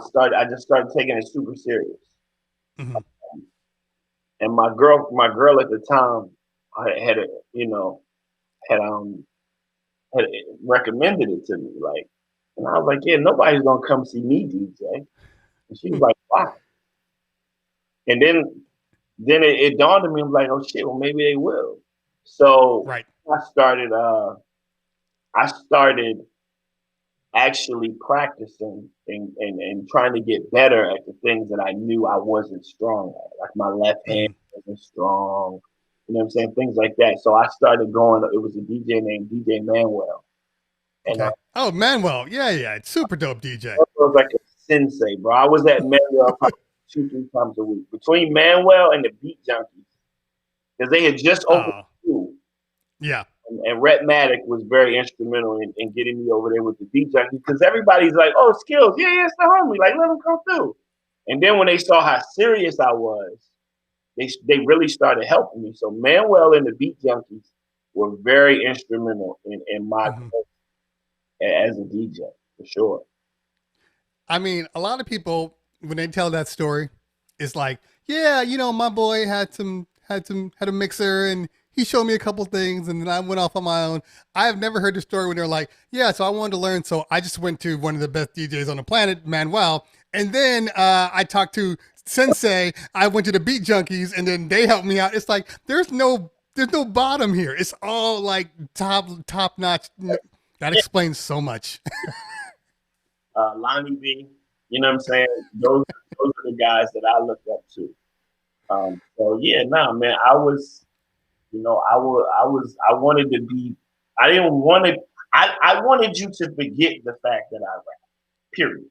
just started taking it super serious. Mm-hmm. And my girl at the time, I had had recommended it to me, like, and I was like, yeah, nobody's gonna come see me DJ. And she was like, why? And then it dawned on me, I'm like, oh shit, well maybe they will. So Right. I started actually practicing and trying to get better at the things that I knew I wasn't strong at. Like my left hand Mm-hmm. wasn't strong. You know what I'm saying? Things like that. So I started going, it was a DJ named DJ Manuel. And Okay. Oh, Manuel. Yeah, yeah. It's super dope DJ. I was like a sensei, bro. I was at Manuel 2-3 times a week between Manuel and the Beat Junkies, because they had just opened school. Yeah. And Rhett Maddock was very instrumental in getting me over there with the Beat Junkies, because everybody's like, "Oh, Skillz, yeah, it's the homie. Like, let him come through." And then when they saw how serious I was, they really started helping me. So Manuel and the Beat Junkies were very instrumental in my growth as a DJ, for sure. I mean, a lot of people, when they tell that story, it's like, yeah, you know, my boy had a mixer and he showed me a couple things and then I went off on my own. I have never heard the story when they're like, yeah, so I wanted to learn. So I just went to one of the best DJs on the planet, Manuel. And then I talked to Sensei. I went to the Beat Junkies and then they helped me out. It's like, there's no bottom here. It's all like top notch. That explains so much. Lonnie B, you know what I'm saying? Those are the guys that I look up to. So yeah, man, I was, you know, I wanted to be, I wanted you to forget the fact that I rap, period.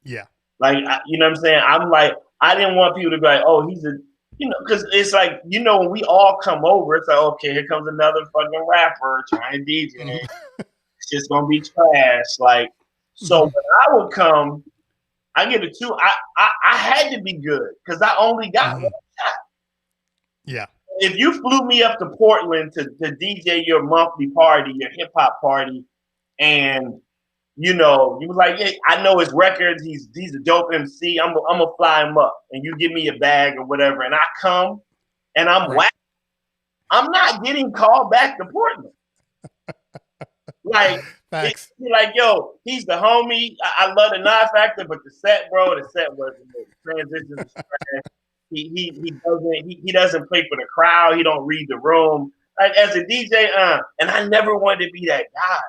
Yeah. Like, you know what I'm saying? I'm like, I didn't want people to be like, oh, he's a, you know, because it's like, you know, when we all come over, it's like, okay, here comes another fucking rapper trying to DJ. It's just going to be trash. Like, so when I would come, I get a 2. I had to be good because I only got one shot. Yeah. If you flew me up to Portland to DJ your monthly party, your hip hop party, and you know, you was like, yeah, I know his records, he's a dope MC, I'm gonna fly him up, and you give me a bag or whatever, and I come and I'm whack, I'm not getting called back to Portland. Like, facts. Like, yo, he's the homie. I love the nod factor, but the set wasn't the transitions was trash. He doesn't play for the crowd. He don't read the room. Like, as a DJ, and I never wanted to be that guy.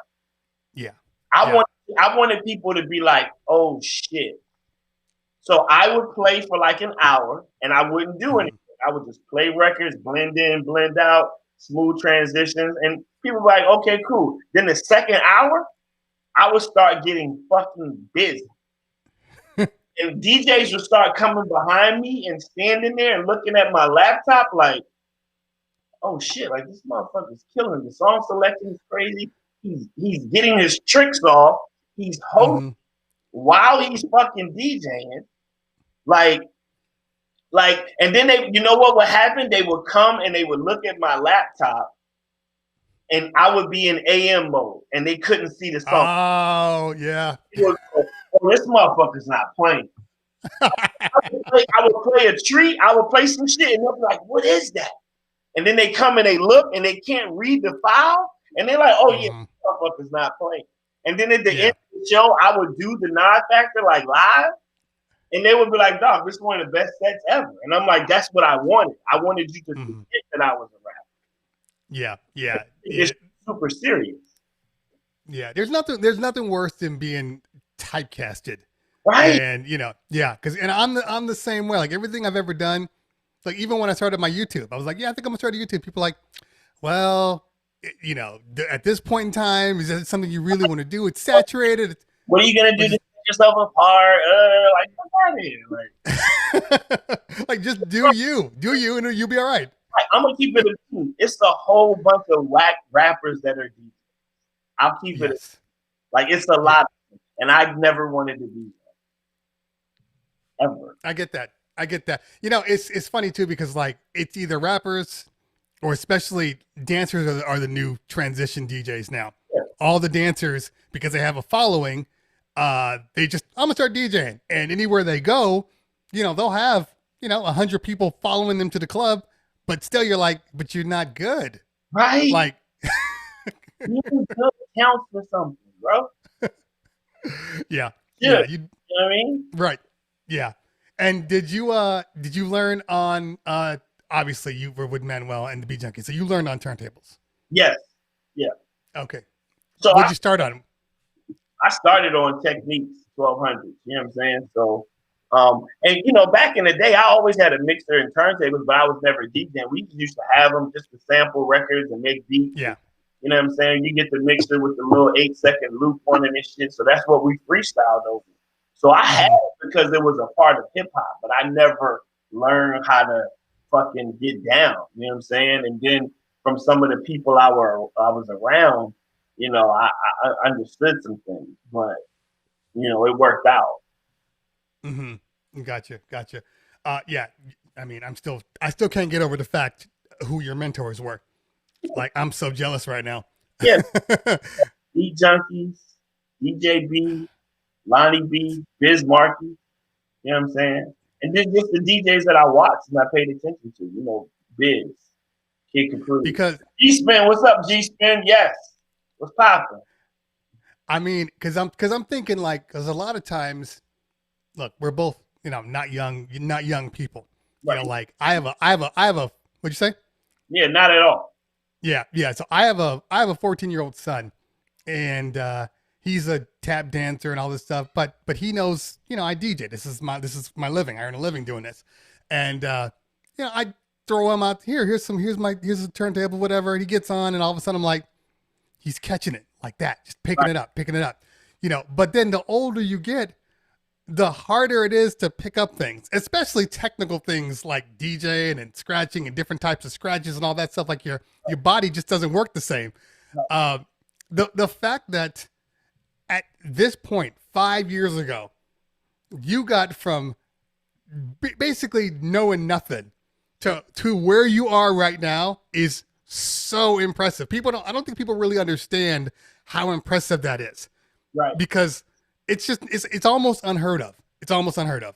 Yeah. I wanted people to be like, oh shit. So I would play for like an hour and I wouldn't do anything. I would just play records, blend in, blend out, smooth transitions, and people were like, okay, cool. Then the second hour, I would start getting fucking busy. And DJs would start coming behind me and standing there and looking at my laptop like, oh shit, like this motherfucker's killing. The song selection is crazy. He's getting his tricks off. He's hosting while he's fucking DJing. Like, and then they, you know what would happen? They would come and they would look at my laptop and I would be in AM mode and they couldn't see the song. Oh, yeah. Would go, oh, this motherfucker's not playing. I would play a treat. I would play some shit and they'll be like, what is that? And then they come and they look and they can't read the file. And they're like, oh, yeah, this motherfucker's not playing. And then at the end of the show, I would do the nod factor like live. And they would be like, dog, this is one of the best sets ever. And I'm like, that's what I wanted. I wanted you to forget that I was a rapper. Yeah, yeah. It's super serious. Yeah, there's nothing worse than being typecasted. Right. And you know, yeah, because I'm the same way. Like everything I've ever done, like even when I started my YouTube, I was like, yeah, I think I'm gonna start a YouTube. People are like, well, you know, at this point in time, is that something you really want to do? It's saturated. What are you gonna do to set yourself apart? Like, come on here. Like just do you, and you'll be all right. I'm gonna keep it. It's a whole bunch of whack rappers that are DJs. I'll keep it. Like it's a lot, and I never wanted to be that ever. I get that. You know, it's funny too because like it's either rappers or especially dancers are the new transition DJs now. Yeah. All the dancers, because they have a following, they just, I'm gonna start DJing, and anywhere they go, you know, they'll have 100 people following them to the club. But still, you're like, but you're not good, right? Like, you good counts for something, bro. Yeah. You know what I mean? Right. Yeah. And did you learn on obviously you were with Manuel and the Beat Junkies, so you learned on turntables? Yes. Yeah. Okay. So what'd you start on? I started on Techniques 1200. You know what I'm saying? So. And back in the day, I always had a mixer and turntables, but I was never DJing. We used to have them just to sample records and make beats. Yeah. You know what I'm saying? You get the mixer with the little 8-second loop on it and shit. So that's what we freestyled over. So I had because it was a part of hip hop, but I never learned how to fucking get down. You know what I'm saying? And then from some of the people I was around, you know, I understood some things, but you know, it worked out. Mm-hmm. Gotcha. Yeah. I mean, I still can't get over the fact who your mentors were. Like, I'm so jealous right now. Yeah. D Junkies, DJ B, Lonnie B, Biz Markie. You know what I'm saying? And then just the DJs that I watched and I paid attention to. You know, Biz, Kid Capri. Because G-Spin, what's up, G-Spin? Yes. What's poppin'? I mean, because I'm thinking, like, because a lot of times, look, we're both, you know, not young people. Right. You know, like I have a what'd you say? Yeah, not at all. Yeah. So I have a 14-year-old son, and he's a tap dancer and all this stuff. But he knows, you know, I DJ. This is my living. I earn a living doing this, and you know, I throw him out here. Here's a turntable, whatever. And he gets on, and all of a sudden I'm like, he's catching it like that, just picking it up, you know. But then the older you get, the harder it is to pick up things, especially technical things like DJing and scratching and different types of scratches and all that stuff. Like your body just doesn't work the same. The fact that at this point, 5 years ago, you got from basically knowing nothing to where you are right now is so impressive. I don't think people really understand how impressive that is. Right. Because it's almost unheard of. It's almost unheard of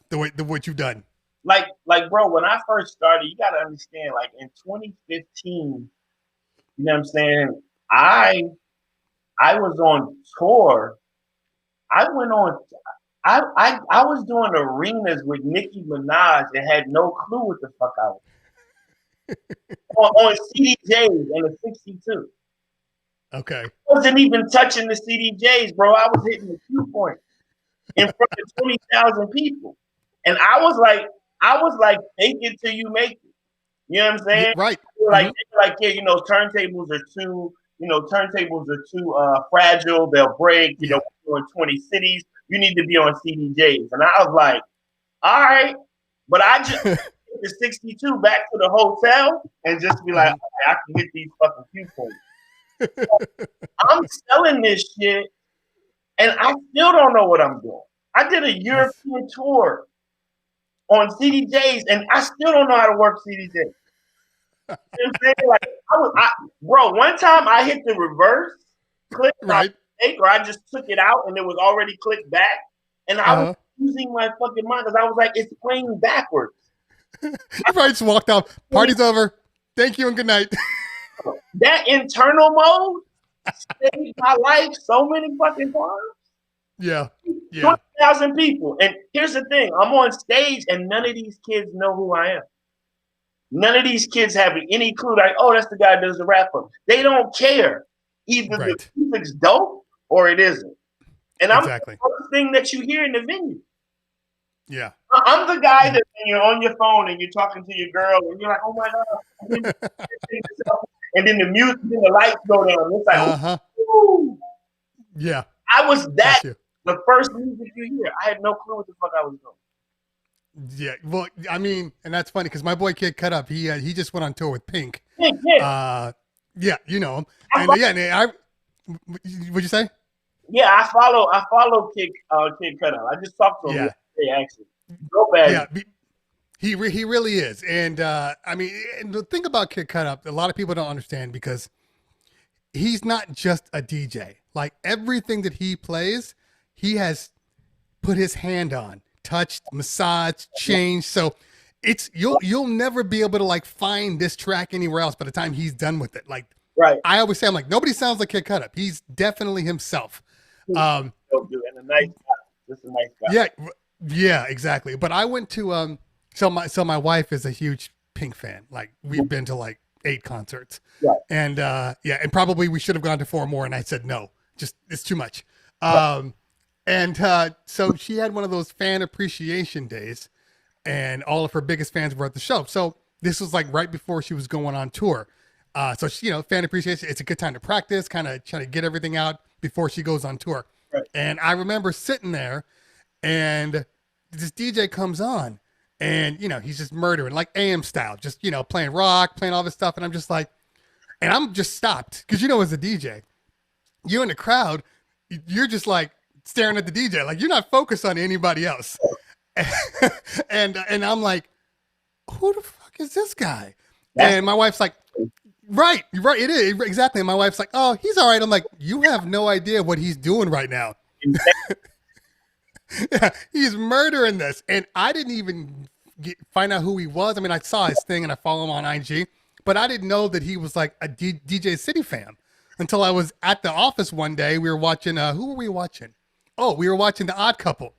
what you've done. Like, bro, when I first started, you got to understand, like in 2015, you know what I'm saying? I was on tour. I was doing arenas with Nicki Minaj and had no clue what the fuck I was. on CDJs and the 62. Okay. I wasn't even touching the CDJs, bro. I was hitting the cue point in front of 20,000 people. And I was like, fake it till you make it. You know what I'm saying? Right. Like, yeah, you know, turntables are too fragile. They'll break. You know, we're in 20 cities. You need to be on CDJs. And I was like, all right. But I just get the 62 back to the hotel and just be like, okay, I can get these fucking cue points. I'm selling this shit, and I still don't know what I'm doing. I did a European tour on CDJs, and I still don't know how to work CDJs. You know what I'm saying? Like, bro, one time I hit the reverse click, right, or I just took it out, and it was already clicked back, and I was losing my fucking mind because I was like, it's playing backwards. Right, just walked out. Party's over. Thank you and good night. That internal mode saved my life so many fucking times. Yeah. 20,000 people. And here's the thing. I'm on stage and none of these kids know who I am. None of these kids have any clue. Like, oh, that's the guy that does the rap for me. They don't care. Either the music's dope or it isn't. And I'm the first thing that you hear in the venue. Yeah. I'm the guy that when you're on your phone and you're talking to your girl and you're like, oh my God. And then the music, then the lights go down. It's like, ooh. Yeah. I was that. The first music you hear, I had no clue what the fuck I was doing. Yeah. Well, I mean, and that's funny because my boy Kid Cut Up, he just went on tour with Pink. Yeah. Yeah, you know him. And what'd you say? Yeah, I follow Kid Cut Up. I just talked to him yesterday, actually. Go bad. Yeah. He really is. And I mean, and the thing about Kid Cut Up, a lot of people don't understand because he's not just a DJ. Like everything that he plays, he has put his hand on, touched, massaged, changed. So it's you'll never be able to like find this track anywhere else by the time he's done with it. Like I always say, I'm like, nobody sounds like Kid Cut Up. He's definitely himself. And a nice guy. Just a nice guy. Yeah, exactly. But I went to so my wife is a huge Pink fan. Like we've been to like 8 concerts. Yeah. And and probably we should have gone to 4 more and I said no. Just it's too much. So she had one of those fan appreciation days and all of her biggest fans were at the show. So this was like right before she was going on tour. So she, fan appreciation, it's a good time to practice, kind of try to get everything out before she goes on tour. Right. And I remember sitting there and this DJ comes on, and he's just murdering like AM style, just playing rock, playing all this stuff, and I'm just like, and I'm just stopped because as a DJ, you in the crowd, you're just like staring at the DJ, like you're not focused on anybody else, and I'm like, who the fuck is this guy? And my wife's like, right, it is exactly. And my wife's like, oh, he's all right. I'm like, you have no idea what he's doing right now. Yeah, he's murdering this, and I didn't even find out who he was. I mean, I saw his thing and I follow him on IG, but I didn't know that he was like a DJ City fan until I was at the office one day. We were watching. Who were we watching? Oh, we were watching The Odd Couple.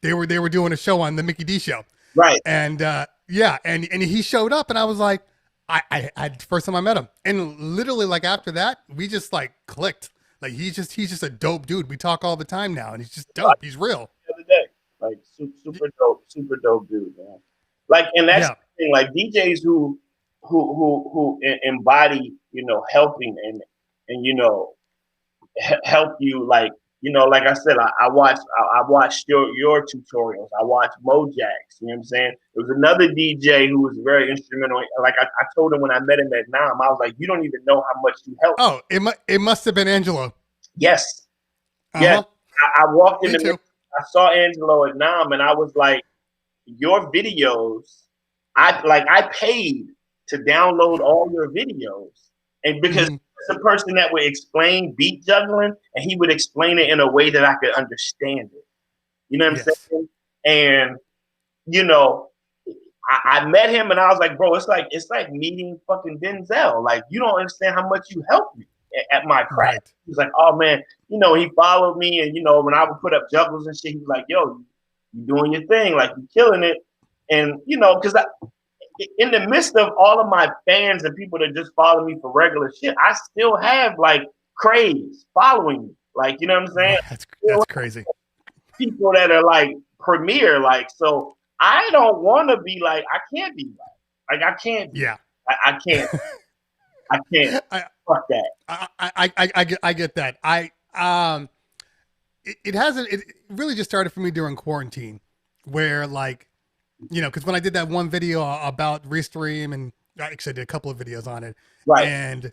They were doing a show on the Mickey D show, right? And yeah, and he showed up, and I was like, I first time I met him, and literally like after that, we just like clicked. Like he's just a dope dude. We talk all the time now, and he's just dope. He's real. The other day, like super dope dude, man. Like, and that's the thing. Like DJs who embody, helping and help you. Like, like I said, I watched your tutorials. I watched Mojax. You know what I'm saying? There was another DJ who was very instrumental. Like I told him when I met him at NAM, I was like, you don't even know how much you helped. Oh, it must have been Angelo. Yes. Uh-huh. Yes. I walked in Me too. I saw Angelo at NAM, and I was like, your videos, I paid to download all your videos. And because it's a person that would explain beat juggling, and he would explain it in a way that I could understand it. You know what I'm saying? And, I met him, and I was like, bro, it's like meeting fucking Denzel. Like, you don't understand how much you helped me at my craft. Right. He's like, oh man, he followed me, and when I would put up juggles and shit, he was like, yo, you doing your thing, like you killing it. And because in the midst of all of my fans and people that just follow me for regular shit, I still have like craze following me. Like, you know what I'm saying? That's crazy. People that are like premier, like, so I don't want to be like, I can't be like I can't be. Yeah. I can't. I can't. Fuck that. I get that. It really just started for me during quarantine, where like, because when I did that one video about Restream, and I actually did a couple of videos on it, right? And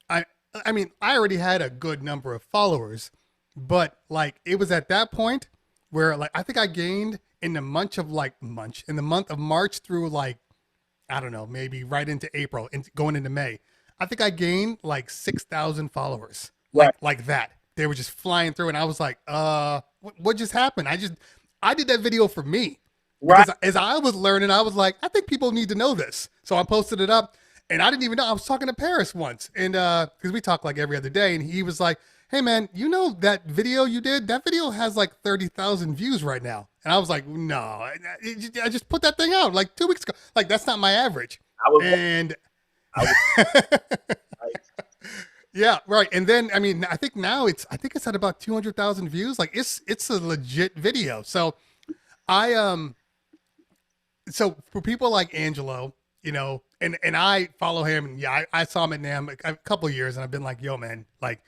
I mean, I already had a good number of followers, but like it was at that point where like I think I gained in the month of March through like, I don't know, maybe right into April and going into May. I think I gained like 6,000 followers, like that. They were just flying through, and I was like, what just happened? I did that video for me. Because as I was learning, I was like, I think people need to know this. So I posted it up, and I didn't even know. I was talking to Paris once, and because we talk like every other day, and he was like, hey man, that video you did? That video has like 30,000 views right now. And I was like, no, I just put that thing out like 2 weeks ago. Like, that's not my average. Yeah, right. And then, I mean, I think now it's at about 200,000 views. Like it's a legit video. So so for people like Angelo, and I follow him, and yeah, I saw him at NAMM a couple of years, and I've been like, yo man, like,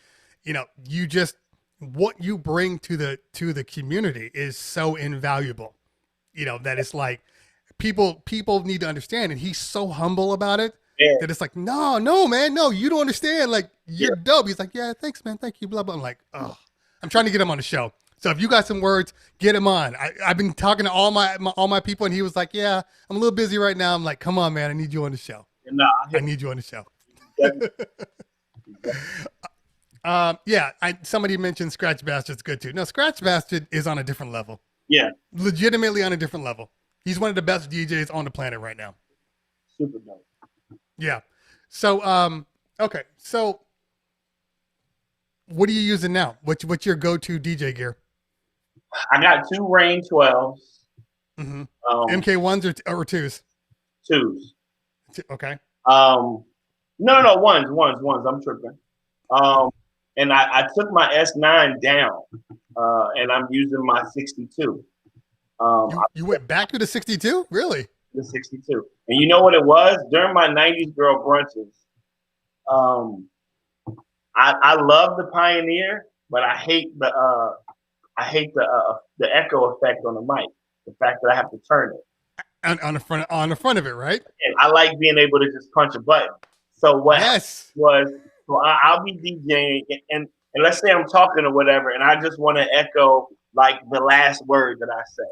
what you bring to the community is so invaluable, that it's like people need to understand. And he's so humble about it. Yeah. That it's like, no, man, no, you don't understand. Like, you're dope. He's like, yeah, thanks, man. Thank you. Blah, blah. I'm like, oh, I'm trying to get him on the show. So if you got some words, get him on. I've been talking to all my people, and he was like, yeah, I'm a little busy right now. I'm like, come on, man. I need you on the show. No, I need you on the show. Somebody mentioned Scratch Bastard's good too. No, Scratch Bastard is on a different level. Yeah. Legitimately on a different level. He's one of the best DJs on the planet right now. Super dope. Yeah. So, okay. So what are you using now? What's your go-to DJ gear? I got 2 Rain 12s. Mm-hmm. MK1s or 2s? 2s. Okay. No, ones. I'm tripping. And I took my S9 down, and I'm using my 62. You went back to the 62? Really? The 62. And you know what it was? During my 90s girl brunches, I love the Pioneer, but I hate the echo effect on the mic. The fact that I have to turn it. On the front of it, right? And I like being able to just punch a button. So what Yes. was, so I'll be DJing and let's say I'm talking or whatever, and I just want to echo like the last word that I say.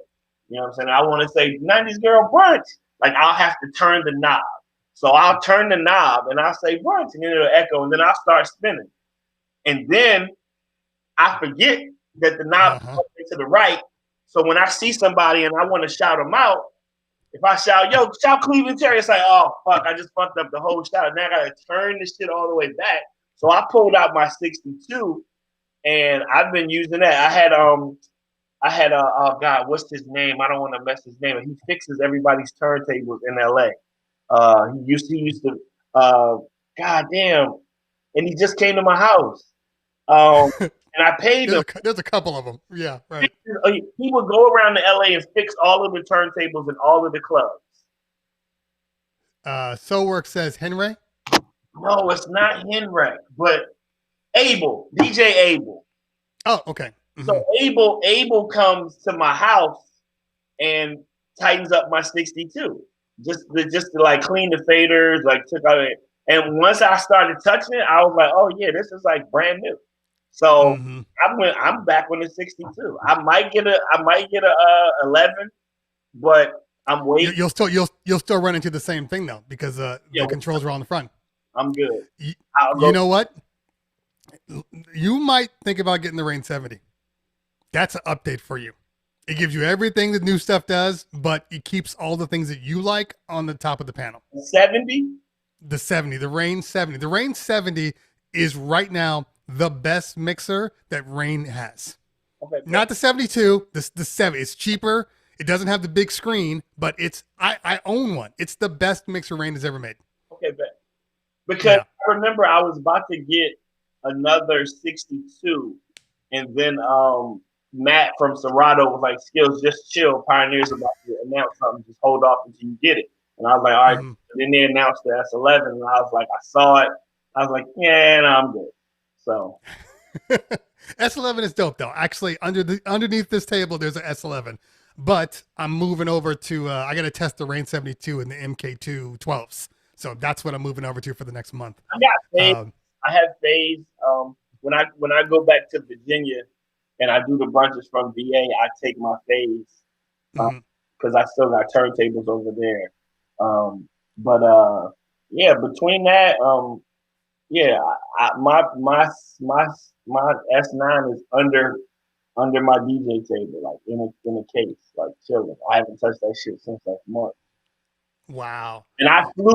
You know what I'm saying? I want to say 90s girl brunch. Like I'll have to turn the knob. So I'll turn the knob and I'll say brunch and then it'll echo and then I'll start spinning. And then I forget that the knob is to the right. So when I see somebody and I want to shout them out, if I shout, yo, shout Cleveland Terry, it's like, oh, fuck, I just fucked up the whole shout. Now I got to turn this shit all the way back. So I pulled out my 62 and I've been using that. I had oh God, what's his name? I don't want to mess his name. He fixes everybody's turntables in LA. He used to, God damn. And he just came to my house. And I paid him. There's a couple of them. Yeah, right. He would go around to LA and fix all of the turntables in all of the clubs. So Work says Henry. No, it's not Henry, but Abel, DJ Abel. Oh, okay. Mm-hmm. So Abel comes to my house and tightens up my 62. Just to like clean the faders, like took out it. And once I started touching it, I was like, oh yeah, this is like brand new. So I'm back on the 62. I might get a 11, but I'm waiting. You'll still run into the same thing though because the controls are on the front. I'm good. You know what? You might think about getting the Rain 70. That's an update for you. It gives you everything the new stuff does, but it keeps all the things that you like on the top of the panel. 70? The 70, the Rain 70. The Rain 70 is right now the best mixer that Rain has. Okay, not the 72, the 70. It's cheaper. It doesn't have the big screen, but I own one. It's the best mixer Rain has ever made. Okay, bet. Because I remember I was about to get another 62, and then Matt from Serato was like, Skillz, just chill. Pioneer's about to announce something. Just hold off until you get it. And I was like, all right. And then they announced the S11, and I was like, I saw it. I was like, yeah, no, I'm good. So S11 is dope though. Actually, underneath this table, there's an S11. But I'm moving over to I got to test the Rain 72 and the MK2 12s. So that's what I'm moving over to for the next month. I got phase. I have phase. When I go back to Virginia and I do the brunches from VA, I take my phase because I still got turntables over there. Between that, my S9 is under my DJ table, like in a case, like chilling. I haven't touched that shit since last month. Wow. And I flew.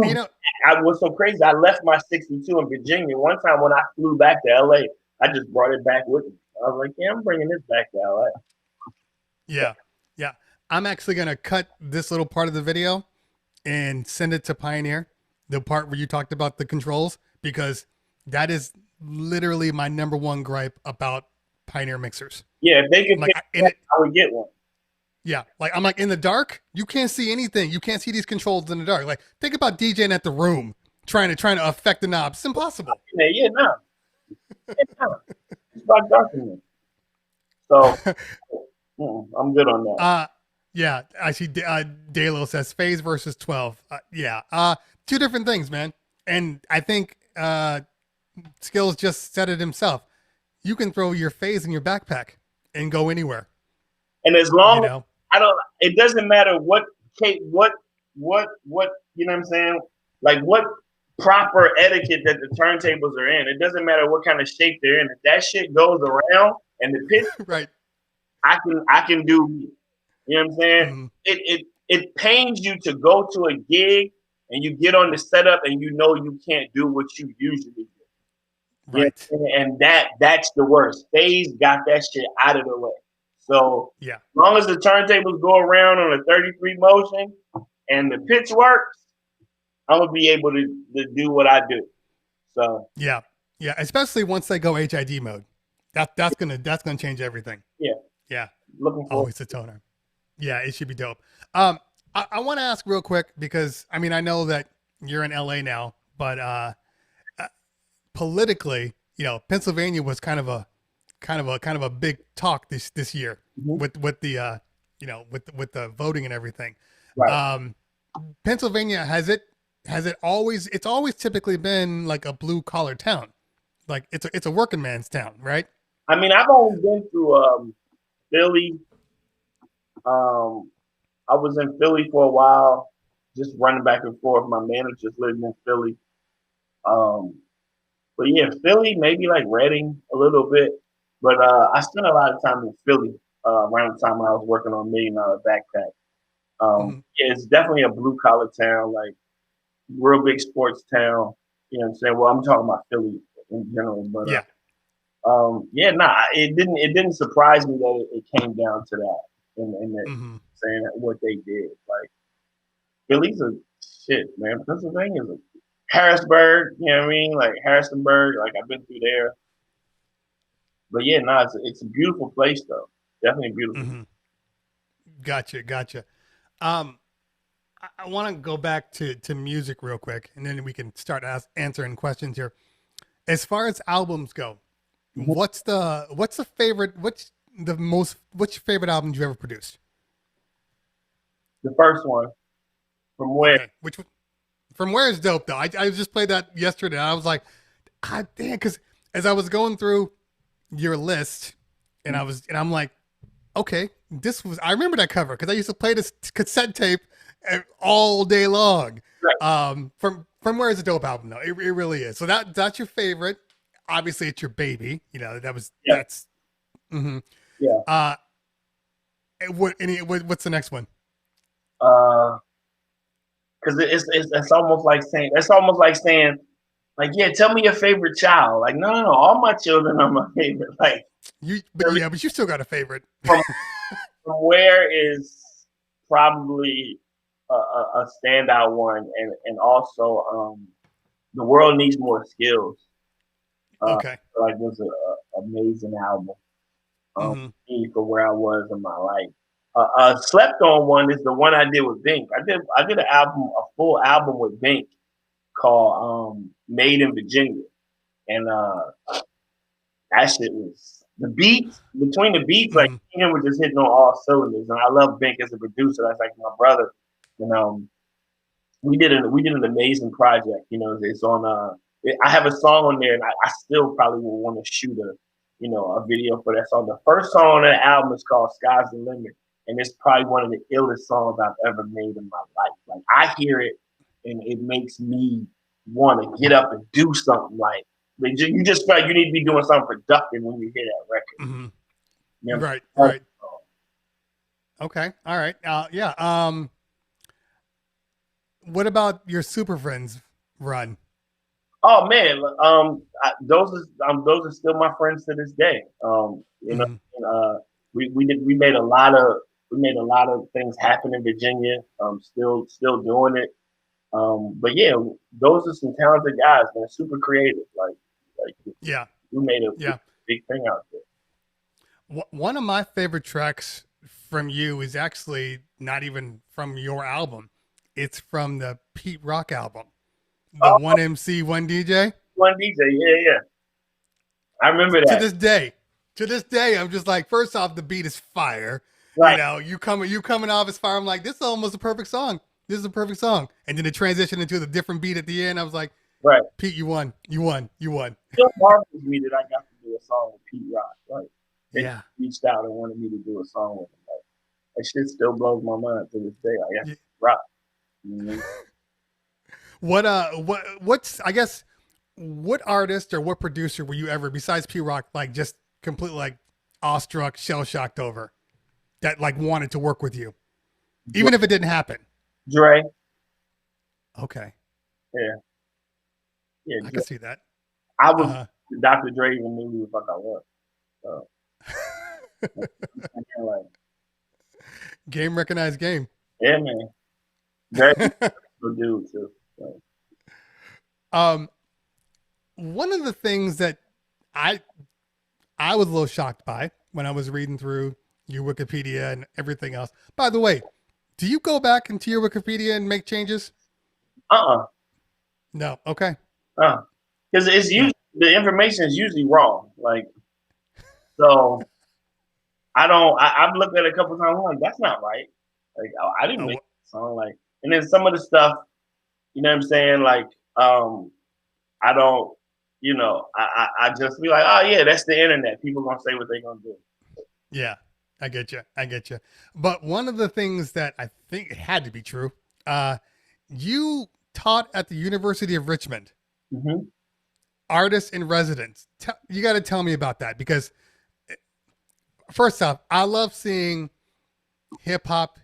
I was so crazy. I left my 62 in Virginia. One time when I flew back to LA, I just brought it back with me. I was like, yeah, I'm bringing this back to LA. Yeah. Yeah. I'm actually going to cut this little part of the video and send it to Pioneer, the part where you talked about the controls, because that is literally my number one gripe about Pioneer mixers. Yeah, if they could pick I would get one. Yeah, like I'm like in the dark, you can't see anything. You can't see these controls in the dark. Like think about DJing at the room, trying to affect the knobs. It's impossible. No. It's about dark in there. So I'm good on that. Yeah, I see. Dalo says phase versus 12. Two different things, man. And I think Skillz just said it himself. You can throw your phase in your backpack and go anywhere. And as long it doesn't matter what you know what I'm saying? Like what proper etiquette that the turntables are in. It doesn't matter what kind of shape they're in. If that shit goes around and the pitch, right? I can do. You know what I'm saying? It pains you to go to a gig and you get on the setup and you know you can't do what you usually do. Right. And that's the worst. Phase got that shit out of the way. So yeah, as long as the turntables go around on a 33 motion and the pitch works, I'm gonna be able to do what I do. So yeah, especially once they go HID mode, that's gonna change everything. Yeah. Looking forward. Always a toner. Yeah, it should be dope. I want to ask real quick because I mean I know that you're in LA now, but politically, you know, Pennsylvania was kind of a big talk this year with the you know, with the voting and everything. Right. Pennsylvania, it's always typically been like a blue collar town. Like it's a working man's town, right? I mean, I've only been through Philly. Um, I was in Philly for a while, just running back and forth. My managers lived in Philly. Um, but yeah, Philly, maybe like Reading a little bit. But I spent a lot of time in Philly around the time when I was working on $1 Million Backpack. Mm-hmm. Yeah, it's definitely a blue collar town, like real big sports town. You know what I'm saying? Well, I'm talking about Philly in general, but Yeah. yeah, nah, it didn't surprise me that it came down to that, and that Mm-hmm. saying what they did. Like Philly's a shit, man. Pennsylvania's a Harrisburg, you know what I mean? Like Harrisonburg, like I've been through there. But yeah, no, it's a beautiful place though. Definitely beautiful. Mm-hmm. Gotcha. Um, I want to go back to music real quick, and then we can start answering questions here. As far as albums go, what's the favorite? What's your favorite album you ever produced? The first one from where Okay, from where is dope though. I just played that yesterday. And I was like, ah, damn, because as I was going through your list, and I'm like, okay, I remember that cover because I used to play this cassette tape all day long. right. From where is a dope album though? It really is. So that's your favorite. Obviously, it's your baby. You know Yeah, that's. Mm-hmm. yeah. Uh, what's the next one? Because it's almost like saying like, yeah, tell me your favorite child. Like, no, all my children are my favorite. Like, But you still got a favorite. from from where is probably a standout one, and also the world needs more skills. Okay. Like was an amazing album. Mm-hmm. For where I was in my life. Slept on one is the one I did with Bink. I did a full album with Bink called Made in Virginia, and that shit was the beats between the beats like Mm-hmm. him was just hitting on all cylinders. And I love Bink as a producer. That's like my brother. And we did an amazing project. You know, it's on I have a song on there, and I still probably will want to shoot a video for that song. The first song on that album is called "Sky's the Limit," and it's probably one of the illest songs I've ever made in my life. Like I hear it, and it makes me want to get up and do something. Like you just feel like you need to be doing something productive when you hear that record. Mm-hmm. You know Right. Okay. All right. Yeah. What about your Super Friends run? Oh man, those are still my friends to this day. Mm-hmm. And, we made a lot of things happen in Virginia. Still doing it. But yeah, those are some talented guys, man. Super creative. Like Yeah. we made a Yeah. big thing out there. One of my favorite tracks from you is actually not even from your album. It's from the Pete Rock album, the Oh, One MC, One DJ. one DJ, yeah. I remember To that. this day, I'm just like, first off, the beat is fire. Right, You know, you coming off as fire. I'm like, this is almost a perfect song. This is a perfect song. And then it transitioned into the different beat at the end. I was like, right. Pete, you won. It still marvels me that I got to do a song with Pete Rock. Like they Yeah. reached out and wanted me to do a song with him. Like that shit still blows my mind to this day. Like Yeah. that's Rock. Mm-hmm. What artist or what producer were you ever, besides P Rock, like just completely like awestruck, shell shocked over that like wanted to work with you, even if it didn't happen? Dre. Okay. Yeah. Yeah. I Dre. can see that. I was Dr. Dre even knew who the fuck I was. Like, Game recognized game. yeah, man. Dre good dude too. So. One of the things that I was a little shocked by when I was reading through your Wikipedia and everything else. By the way, do you go back into your Wikipedia and make changes? No. Okay. Because it's usually the information is usually wrong. Like so I've looked at it a couple of times. I'm like, that's not right. Like, I didn't make the song. Like, and then some of the stuff, you know what I'm saying? Like, I don't, I just be like, oh yeah, that's the internet. People gonna say what they gonna do. Yeah, I get you. I get you. But one of the things that I think it had to be true, you taught at the University of Richmond, Mm-hmm. artist in residence. You got to tell me about that because, first off, I love seeing hip hop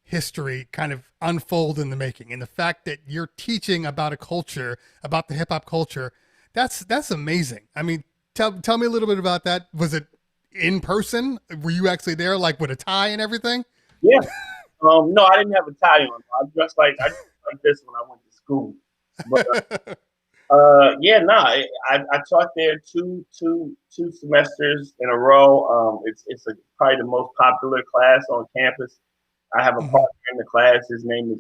history kind of unfold in the making, and the fact that you're teaching about a culture, about the hip hop culture, that's amazing. I mean, tell me a little bit about that. Was it in person? Were you actually there, like with a tie and everything? Yeah. No, I didn't have a tie on. I dressed like this when I went to school. But yeah, no, I taught there two semesters in a row. It's probably the most popular class on campus. I have a Mhm. partner in the class. His name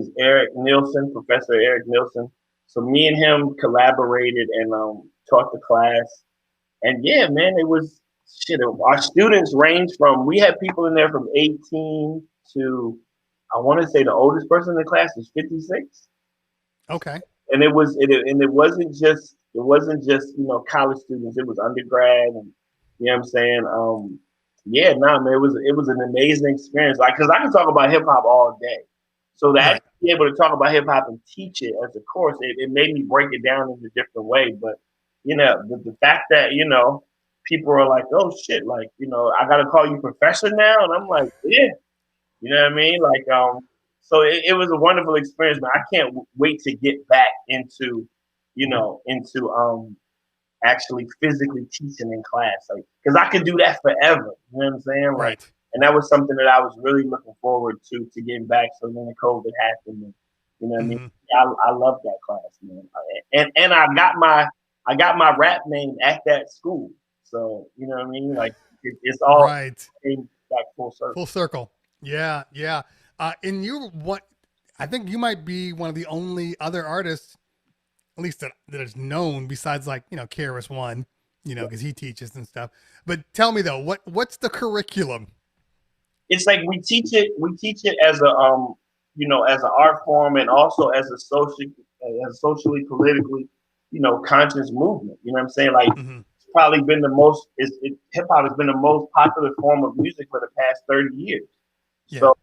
is Eric Nielsen, Professor Eric Nielsen. So me and him collaborated and taught the class. And yeah, man, it was shit. Our students range from, we had people in there from 18 to, I want to say the oldest person in the class is 56. Okay. And it wasn't just college students. It was undergrad, and you know what I'm saying. Yeah, nah, man, it was an amazing experience. Like, cause I can talk about hip hop all day. So to Right. actually be able to talk about hip hop and teach it as a course, it made me break it down in a different way. But the fact that people are like, oh shit, like I gotta call you professor now, and I'm like, yeah, you know what I mean, like So it was a wonderful experience, man. I can't wait to get back into actually physically teaching in class, like because I could do that forever. You know what I'm saying? Like, Right. and that was something that I was really looking forward to getting back. So then the COVID happened, and you know what I mean. Hmm. I love that class, man. And I got my rap name at that school. So you know what I mean. Like it's all Right. came back full circle. Full circle. Yeah. Yeah. And I think you might be one of the only other artists, at least that is known besides like, KRS One, because he teaches and stuff. But tell me though, what's the curriculum? It's like we teach it as as an art form, and also as socially politically conscious movement. You know what I'm saying? Like, Hmm. it's probably been the most hip hop has been the most popular form of music for the past 30 years. Yeah. So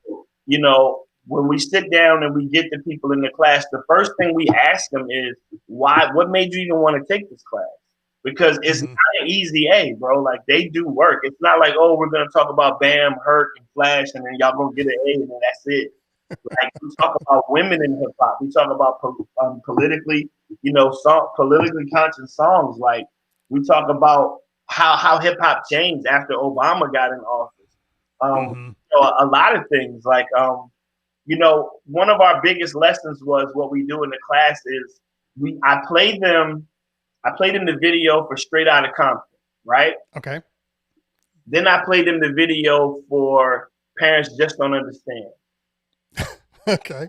when we sit down and we get the people in the class, the first thing we ask them is, why, what made you even want to take this class? Because it's Hmm. not an easy A, bro. Like, they do work. It's not like, oh, we're gonna talk about Bam, Hurt, and Flash, and then y'all gonna get an A, and then that's it. Like, we talk about women in hip hop. We talk about politically conscious songs. Like, we talk about how hip hop changed after Obama got in office. Hmm. A lot of things. Like, one of our biggest lessons was, what we do in the class is I played them the video for Straight Outta Compton, right? Okay. Then I played them the video for Parents Just Don't Understand. Okay.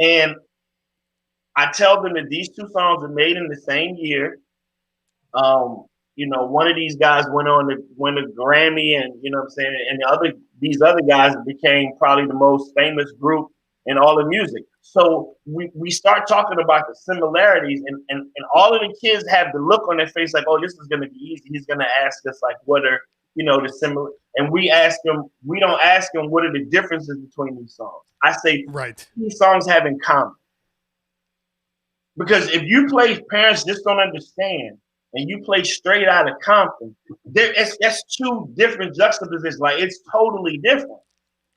And I tell them that these two songs are made in the same year. One of these guys went on to win a Grammy, and you know what I'm saying, and these other guys became probably the most famous group in all of music. So we start talking about the similarities, and all of the kids have the look on their face like, oh, this is gonna be easy. He's gonna ask us like, what are the similar, and we don't ask them what are the differences between these songs. I say, Right. these songs have in common. Because if you play Parents Just Don't Understand and you play Straight Outta Compton, that's two different juxtapositions. Like, it's totally different.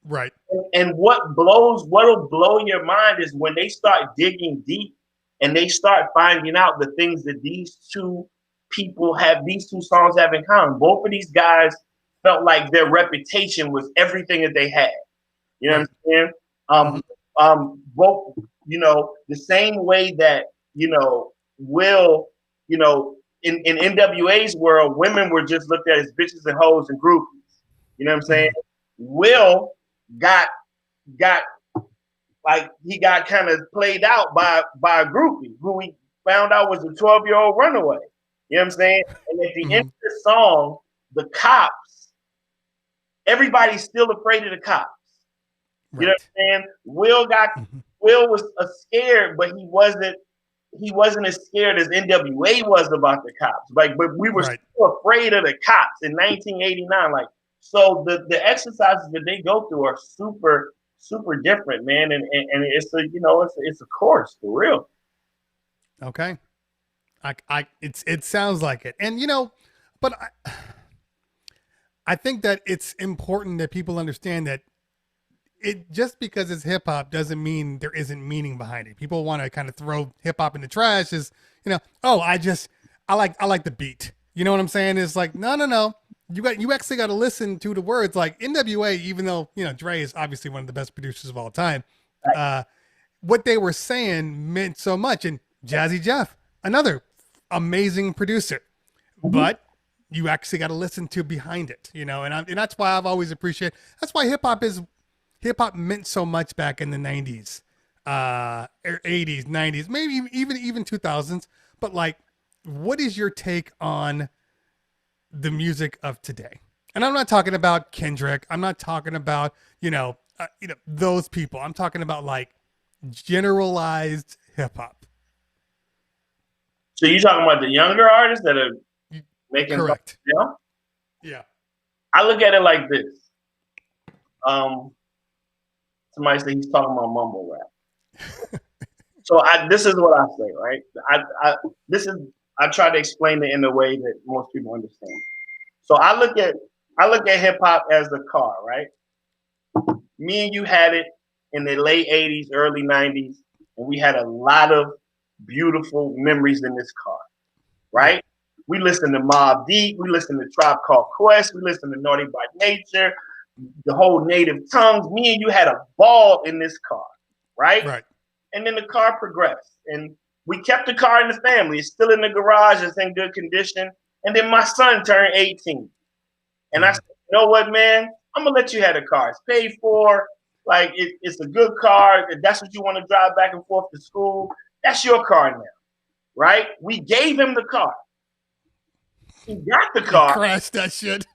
Right. And what'll blow your mind is when they start digging deep and they start finding out the things that these two songs have in common. Both of these guys felt like their reputation was everything that they had. You know Right. what I'm saying? Hmm. Both, the same way that, Will, in NWA's world, women were just looked at as bitches and hoes and groupies. You know what I'm saying? Hmm. Will got like, he got kind of played out by a groupie who we found out was a 12-year-old runaway. You know what I'm saying? And at the end Hmm. of the song, the cops, everybody's still afraid of the cops. Right. You know what I'm saying? Will was scared, but he wasn't as scared as NWA was about the cops. Like, but we were still afraid of the cops in 1989. Like, so the exercises that they go through are super, super different, man. And it's a, you know, it's a course for real. Okay. It sounds like it. And, you know, but I think that it's important that people understand that it just because it's hip hop doesn't mean there isn't meaning behind it. People want to kind of throw hip hop in the trash as, you know, oh, I like the beat. You know what I'm saying? It's like, no. You actually got to listen to the words. Like NWA, even though, you know, Dre is obviously one of the best producers of all time. What they were saying meant so much. And Jazzy Jeff, another amazing producer, but you actually got to listen to behind it, you know, and that's why I've always appreciated. That's why hip hop meant so much back in the 90s, 80s, 90s, maybe even 2000s. But like, what is your take on the music of today? And I'm not talking about Kendrick. I'm not talking about, those people. I'm talking about like generalized hip hop. So you're talking about the younger artists that are making correct? You know? Yeah. I look at it like this. Somebody said he's talking about mumble rap. So this is what I say, right? I try to explain it in a way that most people understand. So I look at hip hop as a car, right? Me and you had it in the late 80s, early 90s, and we had a lot of beautiful memories in this car, right? We listened to Mobb Deep, we listened to Tribe Called Quest, we listened to Naughty by Nature, the whole Native Tongues. Me and you had a ball in this car, right? Right. And then the car progressed, and we kept the car in the family. It's still in the garage. It's in good condition. And then my son turned 18, and I said, you know what, man? I'm gonna let you have the car. It's paid for. Like it's a good car. If that's what you want to drive back and forth to school, that's your car now, right? We gave him the car. He got the car. Crashed that shit.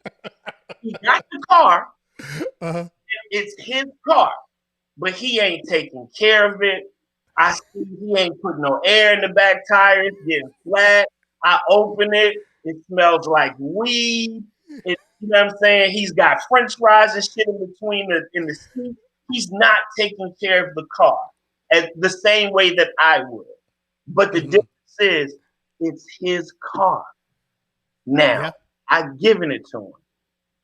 He got the car. It's his car, but he ain't taking care of it. I see he ain't putting no air in the back tire. It's getting flat. I open it. It smells like weed. You know what I'm saying? He's got French fries and shit in between in the seat. He's not taking care of the car as the same way that I would. But the difference is it's his car. Now, I've given it to him.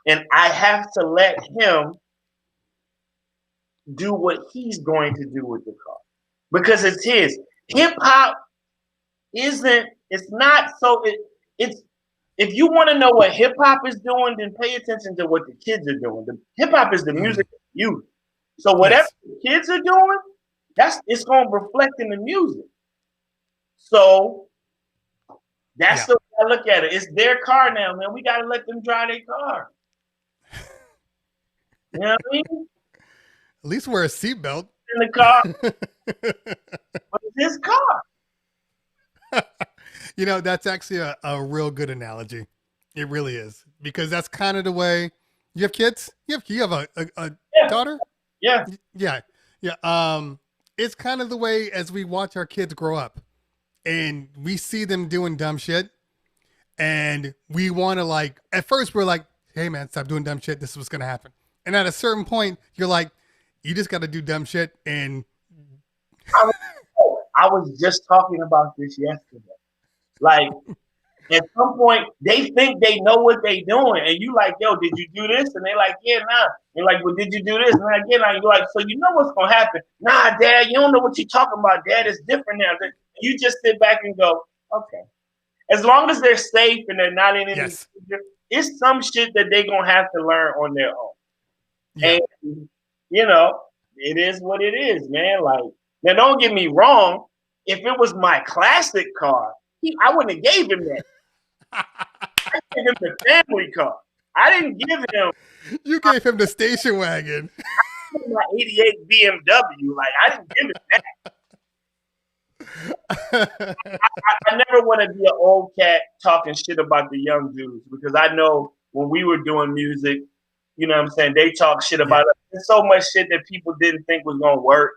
And I have to let him do what he's going to do with the car. Because it's his. Hip hop it's if you want to know what hip hop is doing, then pay attention to what the kids are doing. The hip hop is the music of youth. So whatever the kids are doing, it's going to reflect in the music. So that's the way I look at it. It's their car now, man. We got to let them drive their car. You know what I mean? At least wear a seatbelt. In the car. But it's his car. You know, that's actually a real good analogy. It really is. Because that's kind of the way. You have kids? You have a daughter? Yeah. Yeah. It's kind of the way as we watch our kids grow up and we see them doing dumb shit. And we want to like, at first we're like, hey man, stop doing dumb shit. This is what's going to happen. And at a certain point, you're like, you just got to do dumb shit. And I was just talking about this yesterday. Like, at some point, they think they know what they doing. And you like, yo, did you do this? And they like, yeah, nah. And like, well, did you do this? And like, yeah, nah. You're like, so you know what's going to happen. Nah, Dad, you don't know what you're talking about, Dad. It's different now. You just sit back and go, okay. As long as they're safe and they're not in any danger, it's some shit that they're going to have to learn on their own. Yeah. And, you know, it is what it is, man. Like, now don't get me wrong. If it was my classic car, I wouldn't have gave him that. I gave him the family car. I didn't give him. You gave him the station wagon. I gave him my '88 BMW. Like, I didn't give him that. I never want to be an old cat talking shit about the young dudes because I know when we were doing music. You know what I'm saying? They talk shit about us. There's so much shit that people didn't think was gonna work.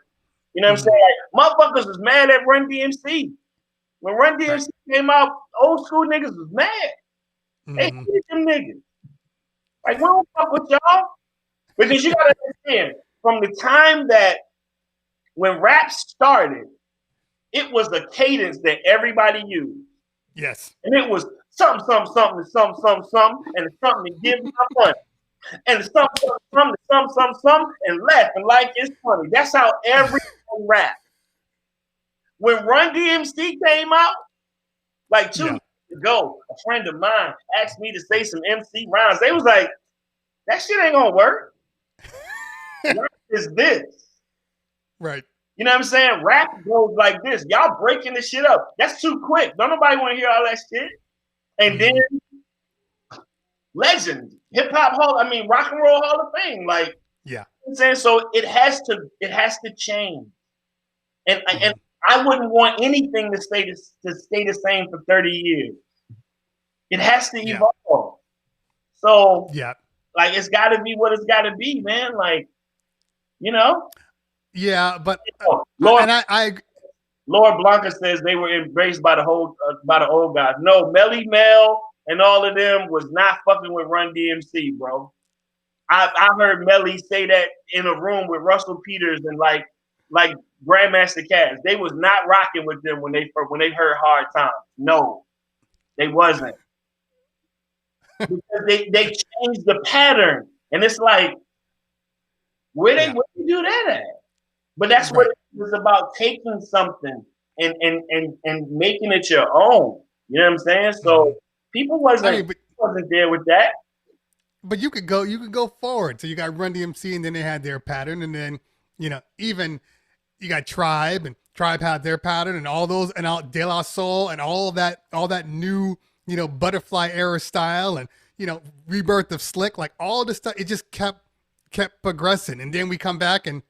You know what I'm saying? Like, motherfuckers was mad at Run DMC. When Run DMC came out, old school niggas was mad. They hated them niggas. Like, we don't fuck with y'all. Because you gotta understand, from the time that when rap started, it was a cadence that everybody used. Yes. And it was something, something, something, something, something, something, and something to give my money. And something, something, something, something, something, and laughing like it's funny. That's how everyone rap. When Run DMC came out, like 2 years ago, a friend of mine asked me to say some MC rhymes. They was like, that shit ain't gonna work. What is this? Right. You know what I'm saying? Rap goes like this. Y'all breaking this shit up. That's too quick. Don't nobody want to hear all that shit. And then legend, hip hop rock and roll hall of fame. Like, you know what I'm saying? So it has to change. And I wouldn't want anything to stay the same for 30 years. It has to evolve. So like, it's got to be what it's got to be, man. Like, you know. Yeah, but Lord, and I Lord Blanca says they were embraced by the old guys. No, Melly Mel and all of them was not fucking with Run DMC, bro. I heard Melly say that in a room with Russell Peters and like Grandmaster Caz. They was not rocking with them when they heard Hard Times. No, they wasn't. Because they changed the pattern. And it's like, where they do that at? But that's what it was about, taking something and making it your own. You know what I'm saying? So people wasn't there with that. But you could go forward. So you got Run DMC, and then they had their pattern, and then even you got Tribe, and Tribe had their pattern, and all those, and all De La Soul, and all that new Butterfly era style, and rebirth of Slick, like all this stuff. It just kept progressing, and then we come back and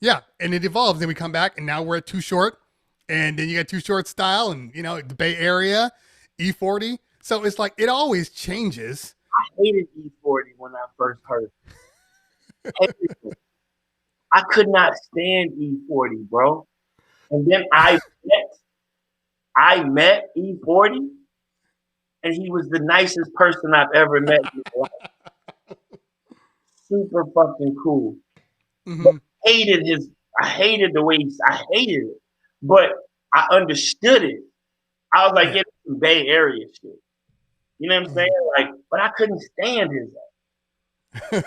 it evolves. Then we come back, and now we're at Too Short, and then you got Too Short style, and the Bay Area, E40. So it's like it always changes. I hated E40 when I first heard it. I could not stand E40, bro. And then I met E40, and he was the nicest person I've ever met in my life. Super fucking cool. But I hated the way I hated it, but I understood it. I was like, it's some Bay Area shit. You know what I'm saying? Like, but I couldn't stand his ass.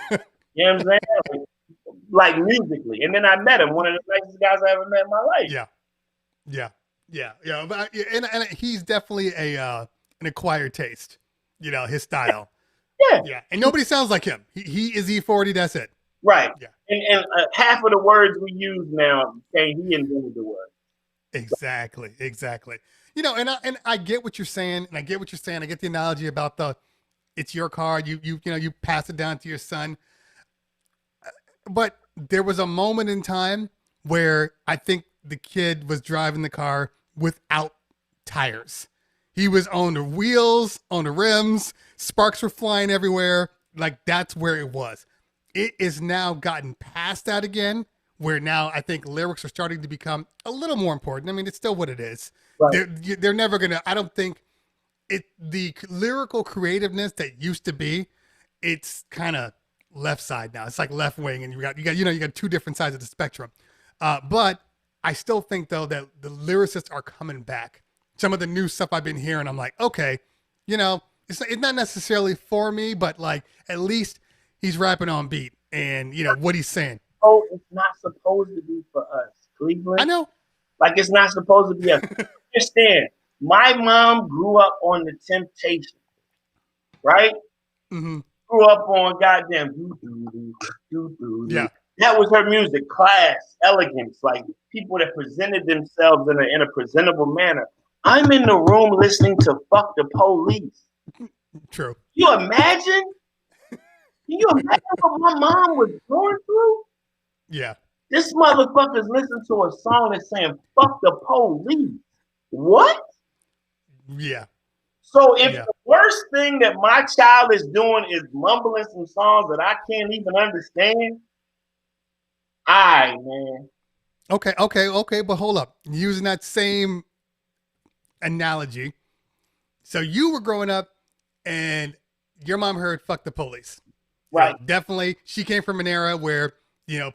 You know what I'm saying? Like musically. And then I met him, one of the nicest guys I ever met in my life. Yeah. But and he's definitely an acquired taste. His style. Yeah. And nobody sounds like him. He is E40. That's it. Right. Yeah. And half of the words we use now, he invented the word. Exactly. And I get what you're saying, I get the analogy about it's your car, you pass it down to your son. But there was a moment in time where I think the kid was driving the car without tires. He was on the wheels, on the rims, sparks were flying everywhere. Like, that's where it was. It is now gotten past that again, where now I think lyrics are starting to become a little more important. I mean, it's still what it is. Right. They're never going to, I don't think the lyrical creativeness that used to be, it's kind of left side now. It's like left wing, and you got two different sides of the spectrum. But I still think though that the lyricists are coming back. Some of the new stuff I've been hearing, I'm like, okay, it's not necessarily for me, but like at least he's rapping on beat, and what he's saying. Oh, it's not supposed to be for us, Cleveland. I know. Like, it's not supposed to be us. Understand? My mom grew up on the Temptations, right? Mm-hmm. Grew up on goddamn Yeah. That was her music, class, elegance, like people that presented themselves in a presentable manner. I'm in the room listening to "Fuck the Police." True. You imagine? Can you imagine what my mom was going through? Yeah. This motherfucker's listening to a song that's saying "fuck the police." What? Yeah. So if the words first thing that my child is doing is mumbling some songs that I can't even understand, man. Okay, but hold up. Using that same analogy. So you were growing up and your mom heard "fuck the police." Right. Definitely. She came from an era where,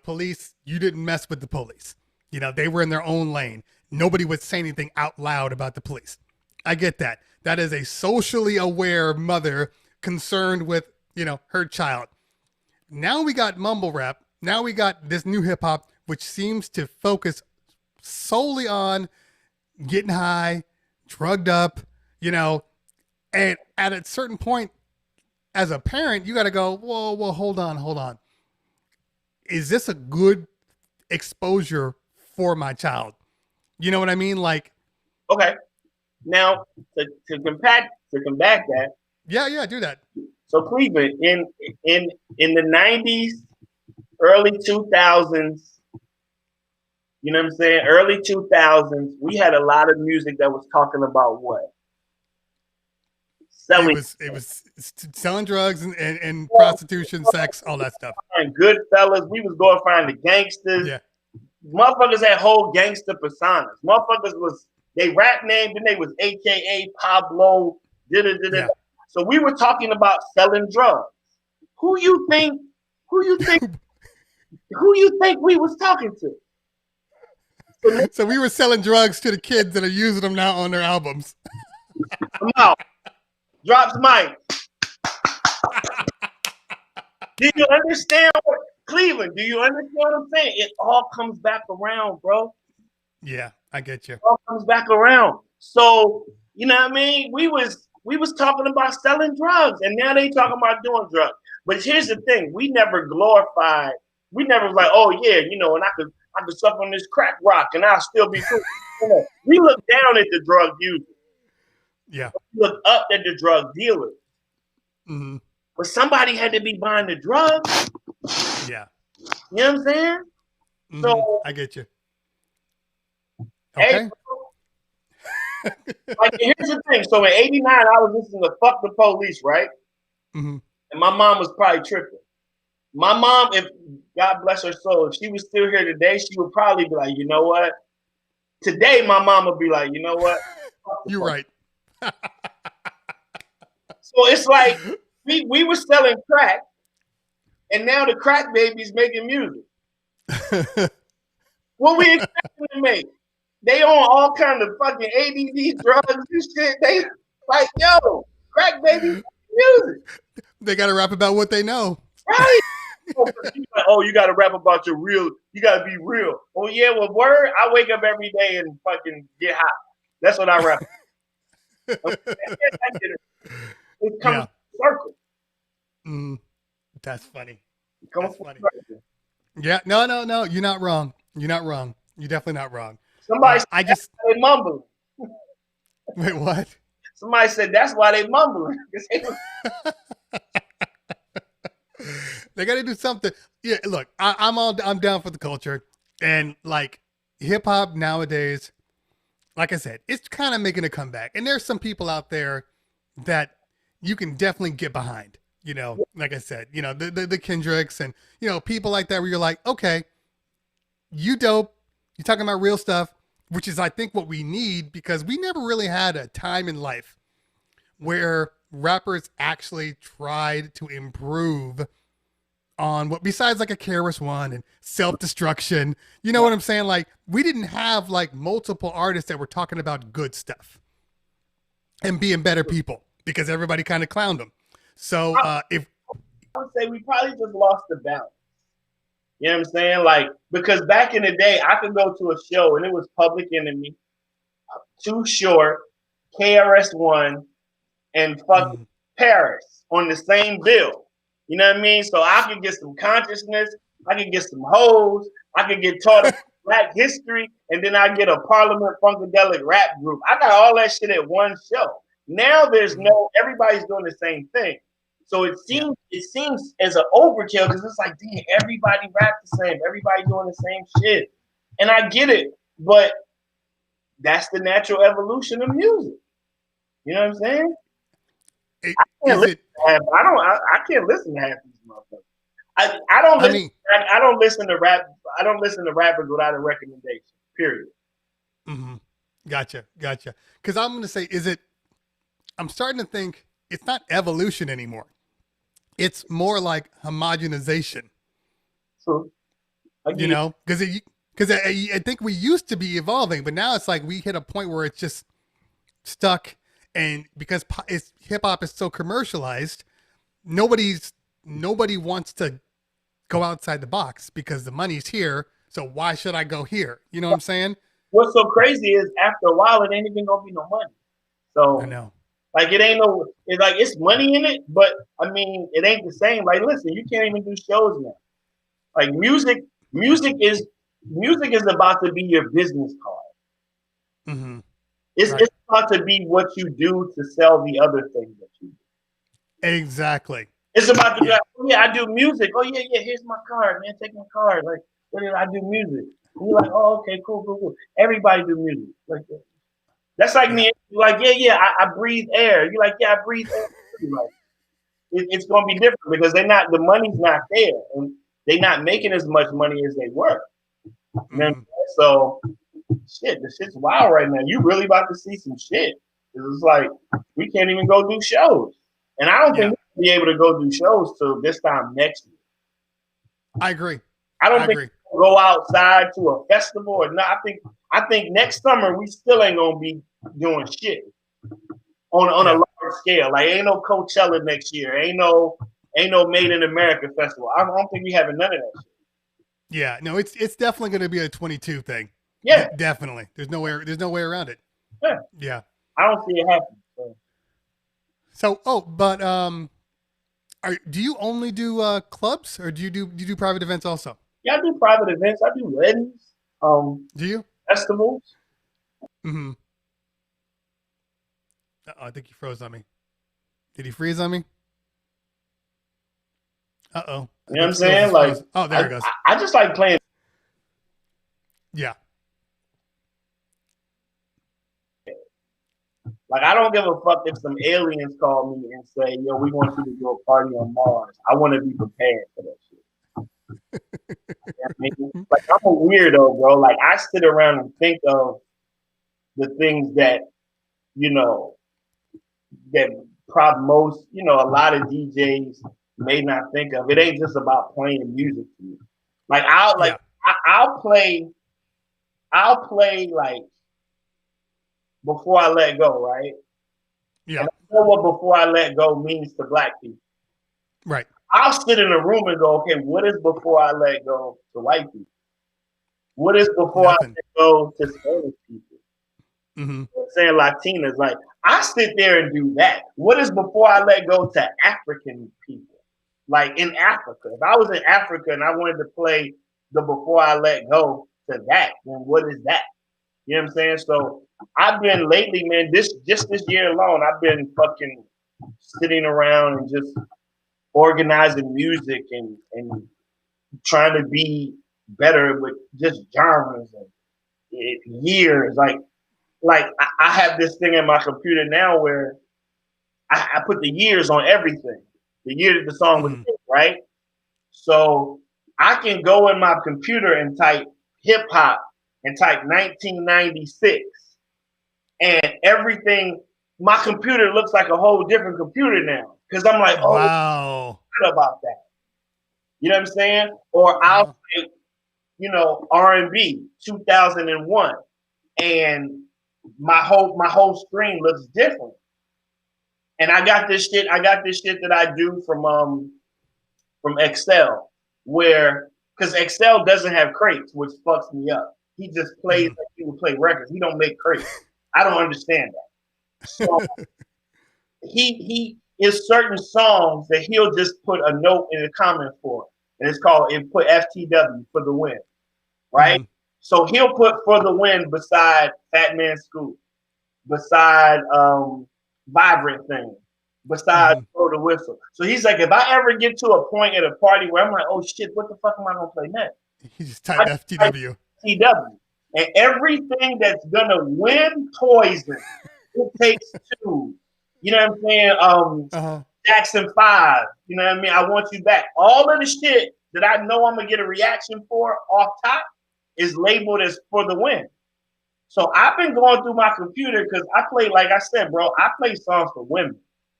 police, you didn't mess with the police. They were in their own lane. Nobody would say anything out loud about the police. I get that. That is a socially aware mother concerned with, her child. Now we got mumble rap. Now we got this new hip hop, which seems to focus solely on getting high, drugged up, and at a certain point, as a parent, you got to go, whoa, hold on. Is this a good exposure for my child? You know what I mean? Like, okay. Now to combat that. Yeah, do that. So Cleveland in the 90s, early 2000s, you know what I'm saying? Early 2000s, we had a lot of music that was talking about what? Selling. It was selling drugs and prostitution, sex, all that stuff. And good fellas, we was going to find the gangsters. Yeah. Motherfuckers had whole gangster personas. Motherfuckers was they rap name, then they was AKA Pablo. Yeah. So we were talking about selling drugs. Who you think we was talking to? So we were selling drugs to the kids that are using them now on their albums. Come out. Drops mic. Do you understand Cleveland? Do you understand what I'm saying? It all comes back around, bro. Yeah, I get you. It all comes back around. So, you know what I mean? We was talking about selling drugs, and now they talking about doing drugs. But here's the thing: we never glorified. We never was like, oh yeah, and I could suck on this crack rock, and I'll still be cool. We look down at the drug users. Yeah. We look up at the drug dealers. Mm-hmm. But somebody had to be buying the drugs. Yeah. You know what I'm saying? Mm-hmm. So I get you. Okay. Hey, like here's the thing. So in '89, I was listening to "Fuck the Police," right? Mm-hmm. And my mom was probably tripping. My mom, if God bless her soul, if she was still here today, she would probably be like, you know what? Today, my mom would be like, you know what? You're right. So it's like we were selling crack, and now the crack baby's making music. What we expect them to make? They own all kind of fucking ADD drugs and shit. They like, yo, crack baby music. They got to rap about what they know. Right. Oh, you got to rap about your real. You got to be real. Oh yeah, well, word. I wake up every day and fucking get high. That's what I rap. It comes circle. That's funny. That's funny. Yeah, no. You're not wrong. You're definitely not wrong. Somebody said they mumbling. Wait, what? Somebody said that's why they mumbling. They got to do something. Yeah, look, I'm down for the culture, and like hip hop nowadays. Like I said, it's kind of making a comeback, and there's some people out there that you can definitely get behind. Like I said, the Kendricks and people like that, where you're like, okay, you dope. You're talking about real stuff, which is, I think, what we need, because we never really had a time in life where rappers actually tried to improve on what, besides like a KRS-One and self-destruction. You know what I'm saying? Like, we didn't have like multiple artists that were talking about good stuff and being better people, because everybody kind of clowned them. So if I would say we probably just lost the balance. You know what I'm saying? Like, because back in the day, I could go to a show and it was Public Enemy, Too Short, KRS-One, and fucking Paris on the same bill. You know what I mean? So I could get some consciousness, I could get some hoes, I could get taught about Black history, and then I get a Parliament Funkadelic rap group. I got all that shit at one show. Now there's everybody's doing the same thing. So it seems as an overkill, because it's like, damn, everybody rap the same, everybody doing the same shit. And I get it, but that's the natural evolution of music. You know what I'm saying? is it? I can't listen to half these motherfuckers. I don't I listen. mean, I don't listen to rap. I don't listen to rappers without a recommendation. Period. mm-hmm. Gotcha. Because I'm gonna say, is it? I'm starting to think it's not evolution anymore. It's more like homogenization. So, You know, because I think we used to be evolving, but now it's like we hit a point where it's just stuck, and because hip hop is so commercialized, nobody wants to go outside the box because the money's here. So why should I go here? You know what I'm saying? what's so crazy is after a while, it ain't even gonna be no money. So I know. like it ain't no. It's like it's money in it, but I mean it ain't the same. Like listen, you can't even do shows now. Like music is about to be your business card. Mm-hmm. It's about to be what you do to sell the other things that you do. Exactly. It's about to be like, oh yeah, I do music. Oh yeah, here's my card, man. Take my card. Like, I do music. And you're like, oh, okay, cool. Everybody do music. Like that's like me. Like, I breathe air. You're like, yeah, I breathe air. Like, it's gonna be different because the money's not there, and they're not making as much money as they were. Mm-hmm. So shit, the shit's wild right now. You really about to see some shit. It's like we can't even go do shows. And I don't think we'll be able to go do shows till this time next year. I agree. I don't think we'll go outside to a festival or not. I think next summer we still ain't gonna be doing shit on a large scale. Like ain't no Coachella next year. Ain't no Made in America festival. I don't think we having none of that shit. Yeah, no, it's definitely gonna be a 22 thing. Yeah. Definitely. There's no way around it. Yeah. I don't see it happening. So, do you only do clubs, or do you do private events also? Yeah, I do private events. I do weddings. Do you? Festivals. Mm-hmm. I think he froze on me. Did he freeze on me? Uh-oh. You know what I'm saying? Like, oh, there it goes. I just like playing. Yeah. Like, I don't give a fuck if some aliens call me and say, yo, we want you to do a party on Mars. I want to be prepared for that shit. You know I mean? Like, I'm a weirdo, bro. Like, I sit around and think of the things that, that probably most, a lot of DJs may not think of. It ain't just about playing music to me. Like, I'll play like Before I Let Go, right? Yeah. And I know what Before I Let Go means to black people. Right. I'll sit in a room and go, okay, what is Before I Let Go to white people? What is Before I Let Go to Spanish people? Mm-hmm. Saying Latinas, like I sit there and do that. What is Before I Let Go to African people? Like in Africa. If I was in Africa and I wanted to play the Before I Let Go to that, then what is that? You know what I'm saying? So I've been lately, man, this year alone, I've been fucking sitting around and just organizing music and trying to be better with just genres and years. Like I have this thing in my computer now where I put the years on everything. The year that the song was hit, right? So I can go in my computer and type hip hop and type 1996 and everything, my computer looks like a whole different computer now. Cause I'm like, oh, wow, what about that? You know what I'm saying? Or I'll say, R&B 2001 and my whole screen looks different. And I got this shit that I do from Excel where, cause Excel doesn't have crates, which fucks me up. He just plays like he would play records. He don't make crates. I don't understand that. So he is certain songs that he'll just put a note in the comment for. And it's called, put FTW for the win. Right? Mm-hmm. So he'll put For the Win beside Fat Man Scoop, beside Vibrant Thing, beside Blow the Whistle. So he's like, if I ever get to a point at a party where I'm like, oh shit, what the fuck am I gonna play next? He just type FTW. FTW. And everything that's gonna win Poison, it takes two. You know what I'm saying? Jackson 5. You know what I mean? I want you back. All of the shit that I know I'm gonna get a reaction for off top is labeled as for the win. So I've been going through my computer because I play, like I said, bro, I play songs for women.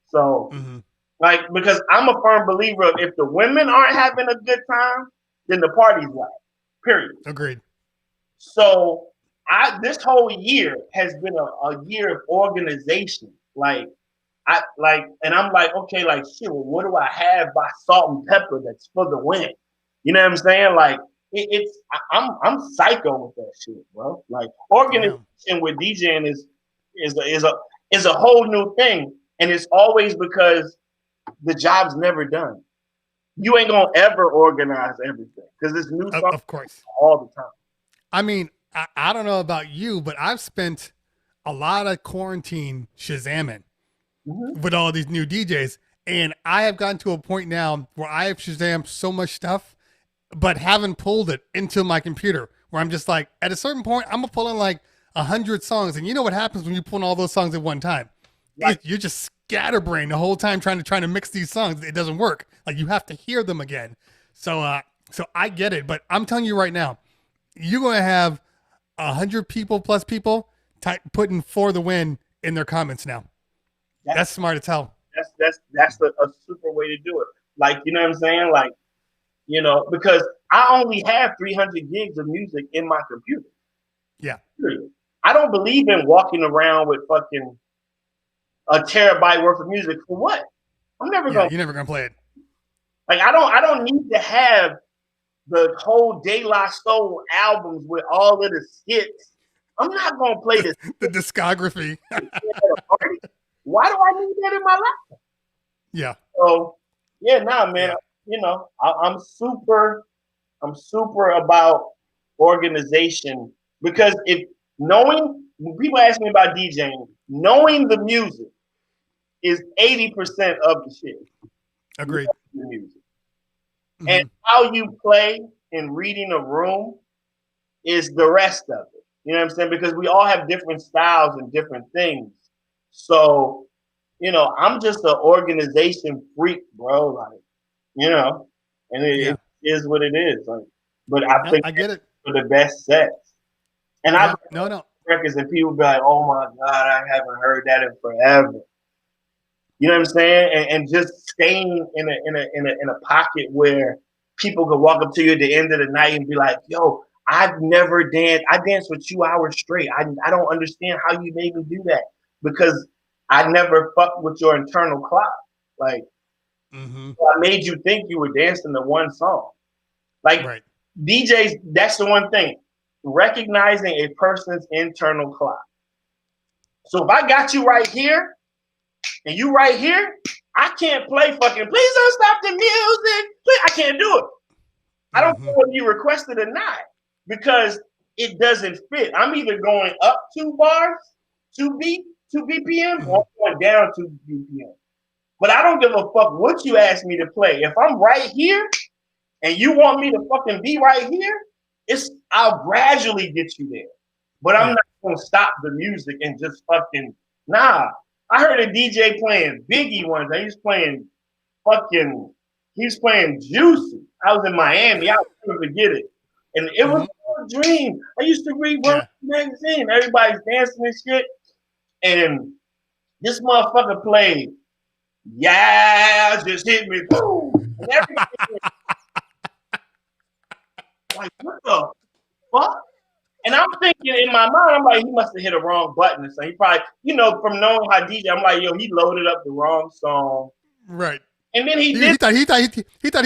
So like, because I'm a firm believer of if the women aren't having a good time, then the party's whack. Period. Agreed. So this whole year has been a year of organization. Like and I'm like, okay, like shit, well, what do I have by Salt and Pepper that's for the win? You know what I'm saying? Like I'm psycho with that shit, bro. Like organization with DJing is a whole new thing, and it's always because the job's never done. You ain't gonna ever organize everything because it's new songs, of course, all the time. I mean, I don't know about you, but I've spent a lot of quarantine Shazamming with all these new DJs. And I have gotten to a point now where I have Shazammed so much stuff, but haven't pulled it into my computer, where I'm just like, at a certain point, I'm going to pull in like 100 songs. And you know what happens when you pull in all those songs at one time? Right. You're just scatterbrained the whole time trying to mix these songs. It doesn't work. Like, you have to hear them again. So I get it. But I'm telling you right now, you're going to have 100 plus people putting for the win in their comments now. That's smart as hell. That's a super way to do it. Like, you know what I'm saying? Like, you know, because I only have 300 gigs of music in my computer. Yeah. I don't believe in walking around with fucking a terabyte worth of music for what? I'm never gonna. You're never gonna play it. Like, I don't need to have the whole De La Soul albums with all of the skits. I'm not gonna play this. The discography. Why do I need that in my life? Yeah. So yeah, man. Yeah. You know, I'm super about organization, because when people ask me about DJing, knowing the music is 80% of the shit. Agreed. The music. And how you play and reading a room is the rest of it. You know what I'm saying? Because we all have different styles and different things. So, you know, I'm just an organization freak, bro. Like, you know, and it is what it is. Like, but I think I get it for the best sets. And I records and people be like, "Oh my God, I haven't heard that in forever." You know what I'm saying? And just staying in a pocket where people could walk up to you at the end of the night and be like, "Yo, I've never danced. I danced for 2 hours straight. I don't understand how you made me do that, because I never fucked with your internal clock. Like, I made you think you were dancing to one song." Like, DJs, that's the one thing. Recognizing a person's internal clock. So if I got you right here and you right here, I can't play fucking "Please Don't Stop the Music." I can't do it. I don't know whether you requested or not, because it doesn't fit. I'm either going up 2 bars, 2 BPM, or going down 2 BPM. But I don't give a fuck what you ask me to play. If I'm right here and you want me to fucking be right here, I'll gradually get you there. But I'm not gonna stop the music and just fucking nah. I heard a DJ playing Biggie once. He was playing Juicy. I was in Miami. I'll never forget it. And it was a dream. I used to read one magazine. Everybody's dancing and shit. And this motherfucker played, "Yeah, just hit me." Boom. And everything. Like, what the fuck? And I'm thinking in my mind, I'm like, he must have hit a wrong button. So he probably, you know, from knowing how DJ, I'm like, yo, he loaded up the wrong song. Right. And then he thought he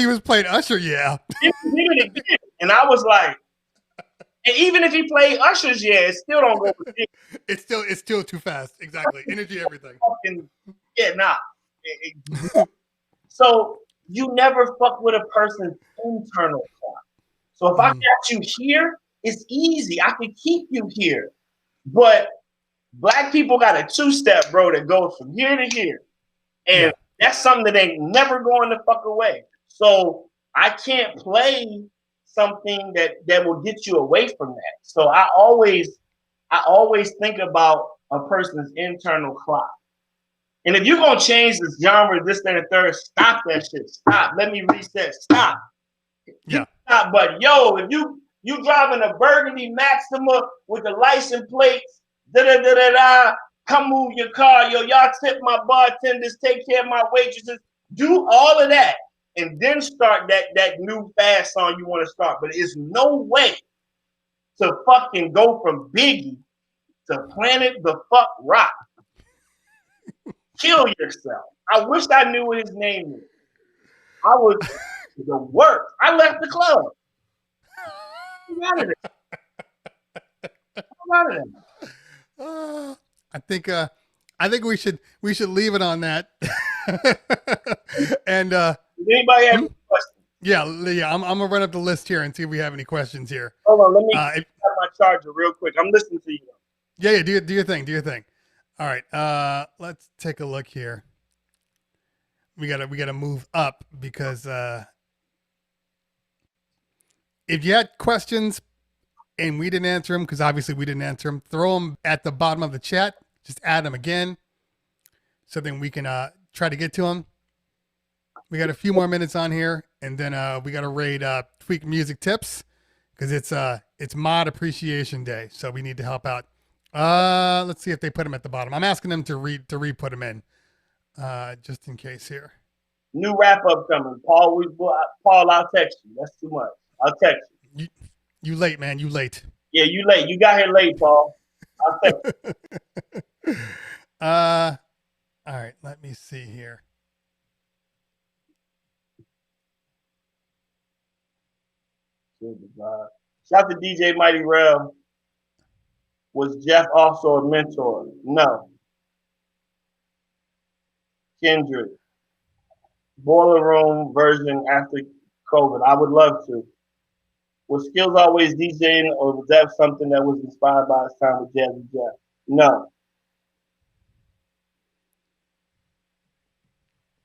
was playing Usher, He did it again. And I was like, and even if he played Usher's, it still don't go with it. It's still too fast. Exactly. Energy, everything. So you never fuck with a person's internal clock. So if I got you here, it's easy. I can keep you here. But black people got a 2-step, bro, that goes from here to here. And that's something that ain't never going to fuck away. So I can't play something that will get you away from that. So I always think about a person's internal clock. And if you're gonna change this genre, this, that, and the third, stop that shit. Stop. Let me reset. Stop. Yeah. Stop. But yo, if you driving a Burgundy Maxima with the license plates, da da da da da, come move your car, yo, y'all tip my bartenders, take care of my waitresses, do all of that, and then start that new fast song you want to start. But it's no way to fucking go from Biggie to Planet the Fuck Rock. Kill yourself. I wish I knew what his name was. I was the worst. I left the club. I'm out of there. I'm out of there. I think we should leave it on that. And Does anybody have any questions? yeah, I'm gonna run up the list here and see if we have any questions here. Hold on, let me have my charger real quick. I'm listening to you. Yeah, do your thing. All right, let's take a look here. We gotta move up because if you had questions and we didn't answer them, because obviously we didn't answer them, throw them at the bottom of the chat. Just add them again, so then we can try to get to them. We got a few more minutes on here, and then we got to raid Tweak Music Tips because it's Mod Appreciation Day, so we need to help out. Let's see if they put them at the bottom. I'm asking them to re-put them in, just in case here. New wrap up coming, Paul. Paul, I'll text you. That's too much. I'll text you. You late, man. You late. Yeah, you late. You got here late, Paul. I'll text you. All right. Let me see here. Shout out to DJ Mighty Rel. Was Jeff also a mentor? No. Kendrick. Boiler Room version after COVID. I would love to. Was Skillz always DJing, or was that something that was inspired by his time with Jazzy Jeff? No.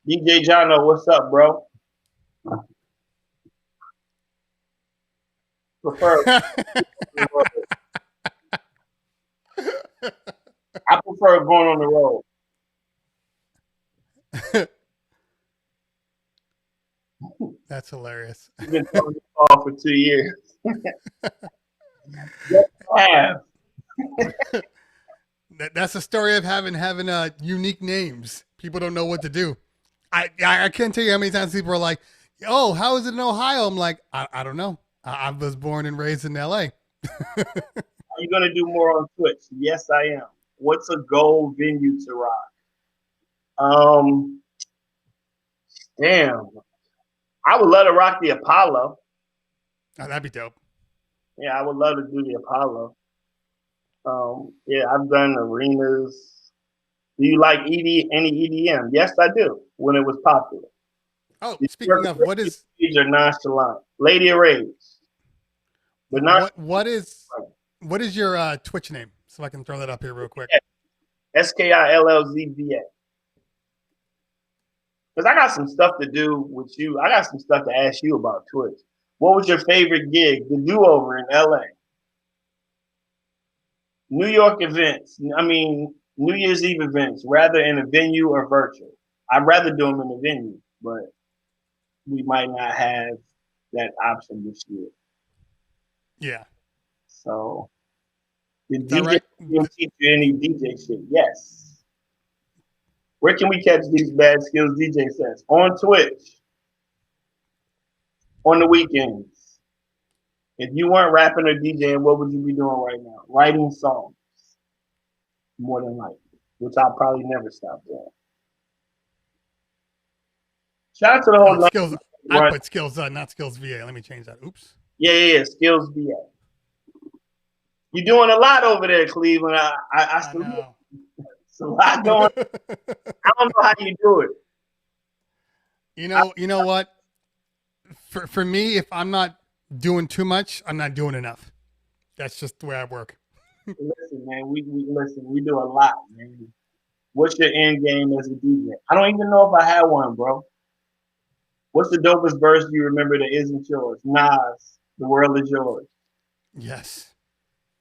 DJ Jono, what's up, bro? I prefer going on the road. That's hilarious. You've been telling me all for 2 years. Yes, I have. That's the story of having unique names. People don't know what to do. I can't tell you how many times people are like, "Oh, how is it in Ohio?" I'm like, I don't know. I was born and raised in LA. Are you gonna do more on Twitch? Yes, I am. What's a goal venue to rock? Damn. I would love to rock the Apollo. Oh, that'd be dope. Yeah, I would love to do the Apollo. Yeah, I've done arenas. Do you like any EDM? Yes, I do. When it was popular. Oh, speaking of, what is are nonchalant? Lady of Rage. What is your Twitch name? So I can throw that up here real quick. SKILLZVA. Because I got some stuff to do with you. I got some stuff to ask you about Twitch. What was your favorite gig to do over in LA? New York events. I mean, New Year's Eve events, rather in a venue or virtual. I'd rather do them in a venue, but we might not have that option this year. Yeah. So, did DJ right? teach you any DJ shit? Yes. Where can we catch these Bad Skillz DJ sets? On Twitch. On the weekends. If you weren't rapping or DJing, what would you be doing right now? Writing songs. More than likely. Which I'll probably never stop doing. Shout out to the whole Skillz. I put Skillz, not Skillz VA. Let me change that. Oops. Yeah. Skillz VA. You're doing a lot over there, Cleveland. I know. It's a lot going. I don't know how you do it. You know what? For me, if I'm not doing too much, I'm not doing enough. That's just the way I work. Listen, man, we do a lot, man. What's your end game as a DJ? I don't even know if I had one, bro. What's the dopest verse you remember that isn't yours? Nas, The World Is Yours. Yes.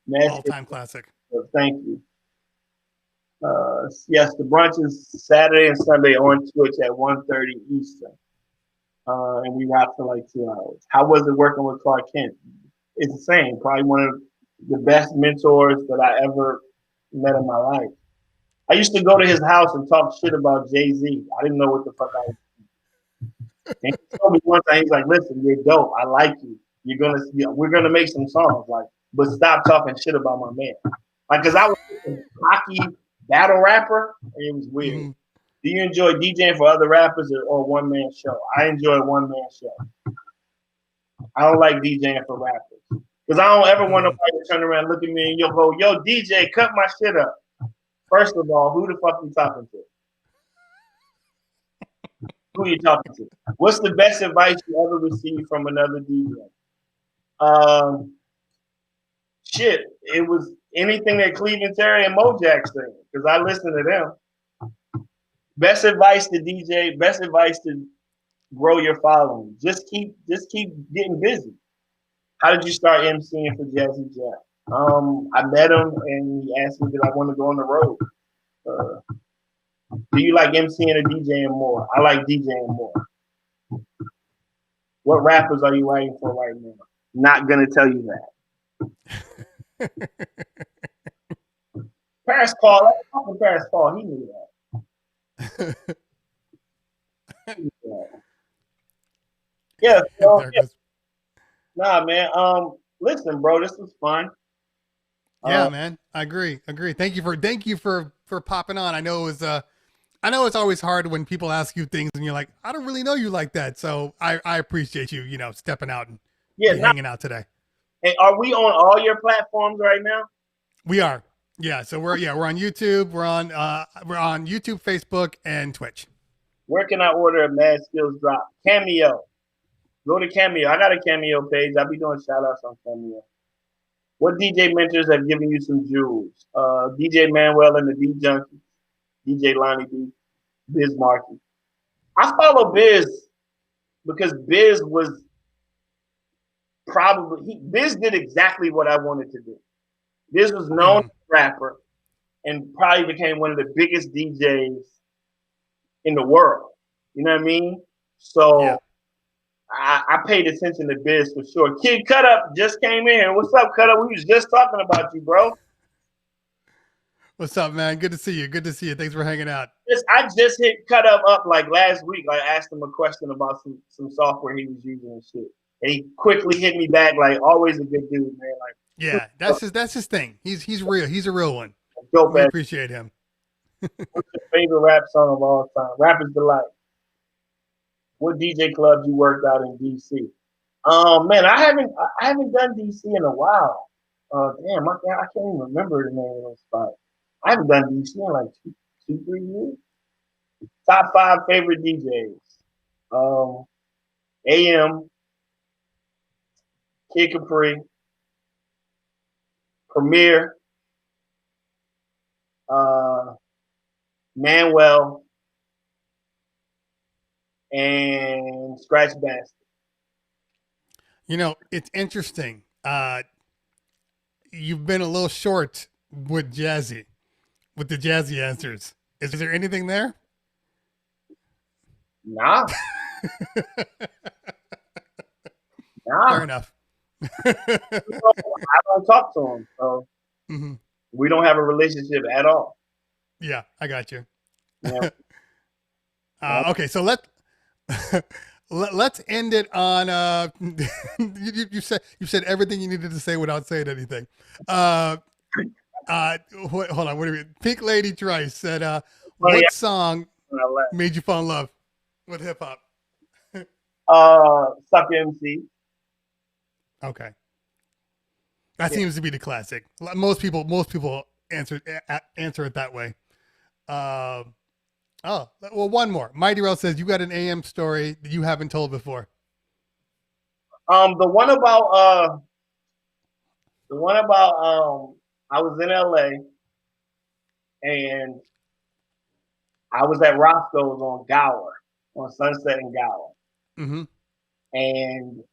Nasty. All-time classic. Thank you. Yes, the brunch is Saturday and Sunday on Twitch at 1:30 Eastern. And we rock for like 2 hours. How was it working with Clark Kent? It's the same. Probably one of the best mentors that I ever met in my life. I used to go to his house and talk shit about Jay-Z. I didn't know what the fuck I was doing. And he told me one time, he's like, listen, you're dope. I like you. We're gonna make some songs. Like, but stop talking shit about my man. Like, cause I was a hockey battle rapper, and it was weird. Mm-hmm. Do you enjoy DJing for other rappers or one man show? I enjoy one man show. I don't like DJing for rappers. Because I don't ever want nobody to turn around and look at me and you'll go, yo, DJ, cut my shit up. First of all, who the fuck you talking to? Who you talking to? What's the best advice you ever received from another DJ? Shit, it was anything that Cleveland Terry and Mojack said, because I listen to them. Best advice to DJ, best advice to grow your following. Just keep getting busy. How did you start emceeing for Jazzy Jeff? I met him and he asked me did I want to go on the road. Do you like emceeing or DJing more? I like DJing more. What rappers are you writing for right now? Not gonna tell you that. Paris Paul, let's talk to Paris Paul. He knew that. Yeah. So, yeah. Nah, man. Listen, bro, this was fun. Yeah, man. I agree. Thank you for popping on. I know it's always hard when people ask you things and you're like, I don't really know you like that. So I appreciate you, stepping out and hanging out today. And are we on all your platforms right now? We are. Yeah. So we're on YouTube. We're on YouTube, Facebook, and Twitch. Where can I order a Mad Skillz drop? Cameo. Go to Cameo. I got a Cameo page. I'll be doing shout outs on Cameo. What DJ mentors have given you some jewels? DJ Manuel and the D Junkies, DJ Lonnie D, Biz Markie. I follow Biz because Biz was Biz did exactly what I wanted to do. Biz was known as a rapper and probably became one of the biggest DJs in the world. You know what I mean? So yeah. I paid attention to Biz for sure. Kid Cut Up just came in. What's up, Cut Up? We was just talking about you, bro. What's up, man? Good to see you. Thanks for hanging out. I just hit Cut Up like last week. I asked him a question about some software he was using and shit. And he quickly hit me back, like always a good dude, man. Like, yeah, that's his thing. He's real. He's a real one. Dope, we appreciate him. What's your favorite rap song of all time? Rapper's Delight. What DJ clubs you worked out in DC? Man, I haven't done DC in a while. Damn, I can't even remember the name of those spots. I haven't done DC in like 2-3 years. Top 5 favorite DJs. AM, Kid Capri, Premier, Manuel, and Scratch Bastard. It's interesting. You've been a little short with the Jazzy answers. Is there anything there? Nah. Fair enough. I don't talk to him, so we don't have a relationship at all. Yeah, I got you. Yeah. Okay, so let's end it on. You said everything you needed to say without saying anything. Hold on. What do you mean? Pink Lady Trice said, "What song made you fall in love with hip hop?" Sucker MC. Okay, that seems to be the classic. Most people answer it that way. Oh, well, one more. Mighty Rel says you got an AM story that you haven't told before. The one about I was in LA and I was at Roscoe's on Gower, on Sunset and Gower. Mm-hmm. And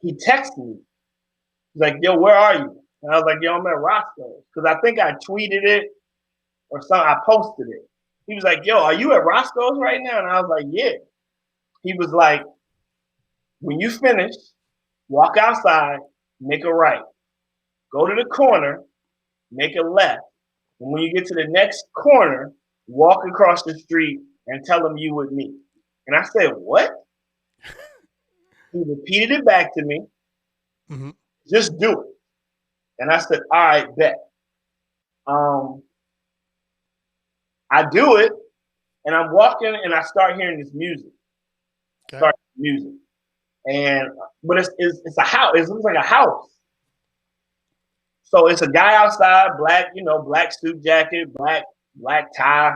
he texted me. He's like, yo, where are you? And I was like, yo, I'm at Roscoe's. Because I think I tweeted it or something. I posted it. He was like, yo, are you at Roscoe's right now? And I was like, yeah. He was like, when you finish, walk outside, make a right. Go to the corner, make a left. And when you get to the next corner, walk across the street and tell them you with me. And I said, what? He repeated it back to me. Mm-hmm. Just do it. And I said, all right, bet. I do it, and I'm walking, and I start hearing this music. Okay. But it's a house. It looks like a house. So it's a guy outside, black suit jacket, black tie.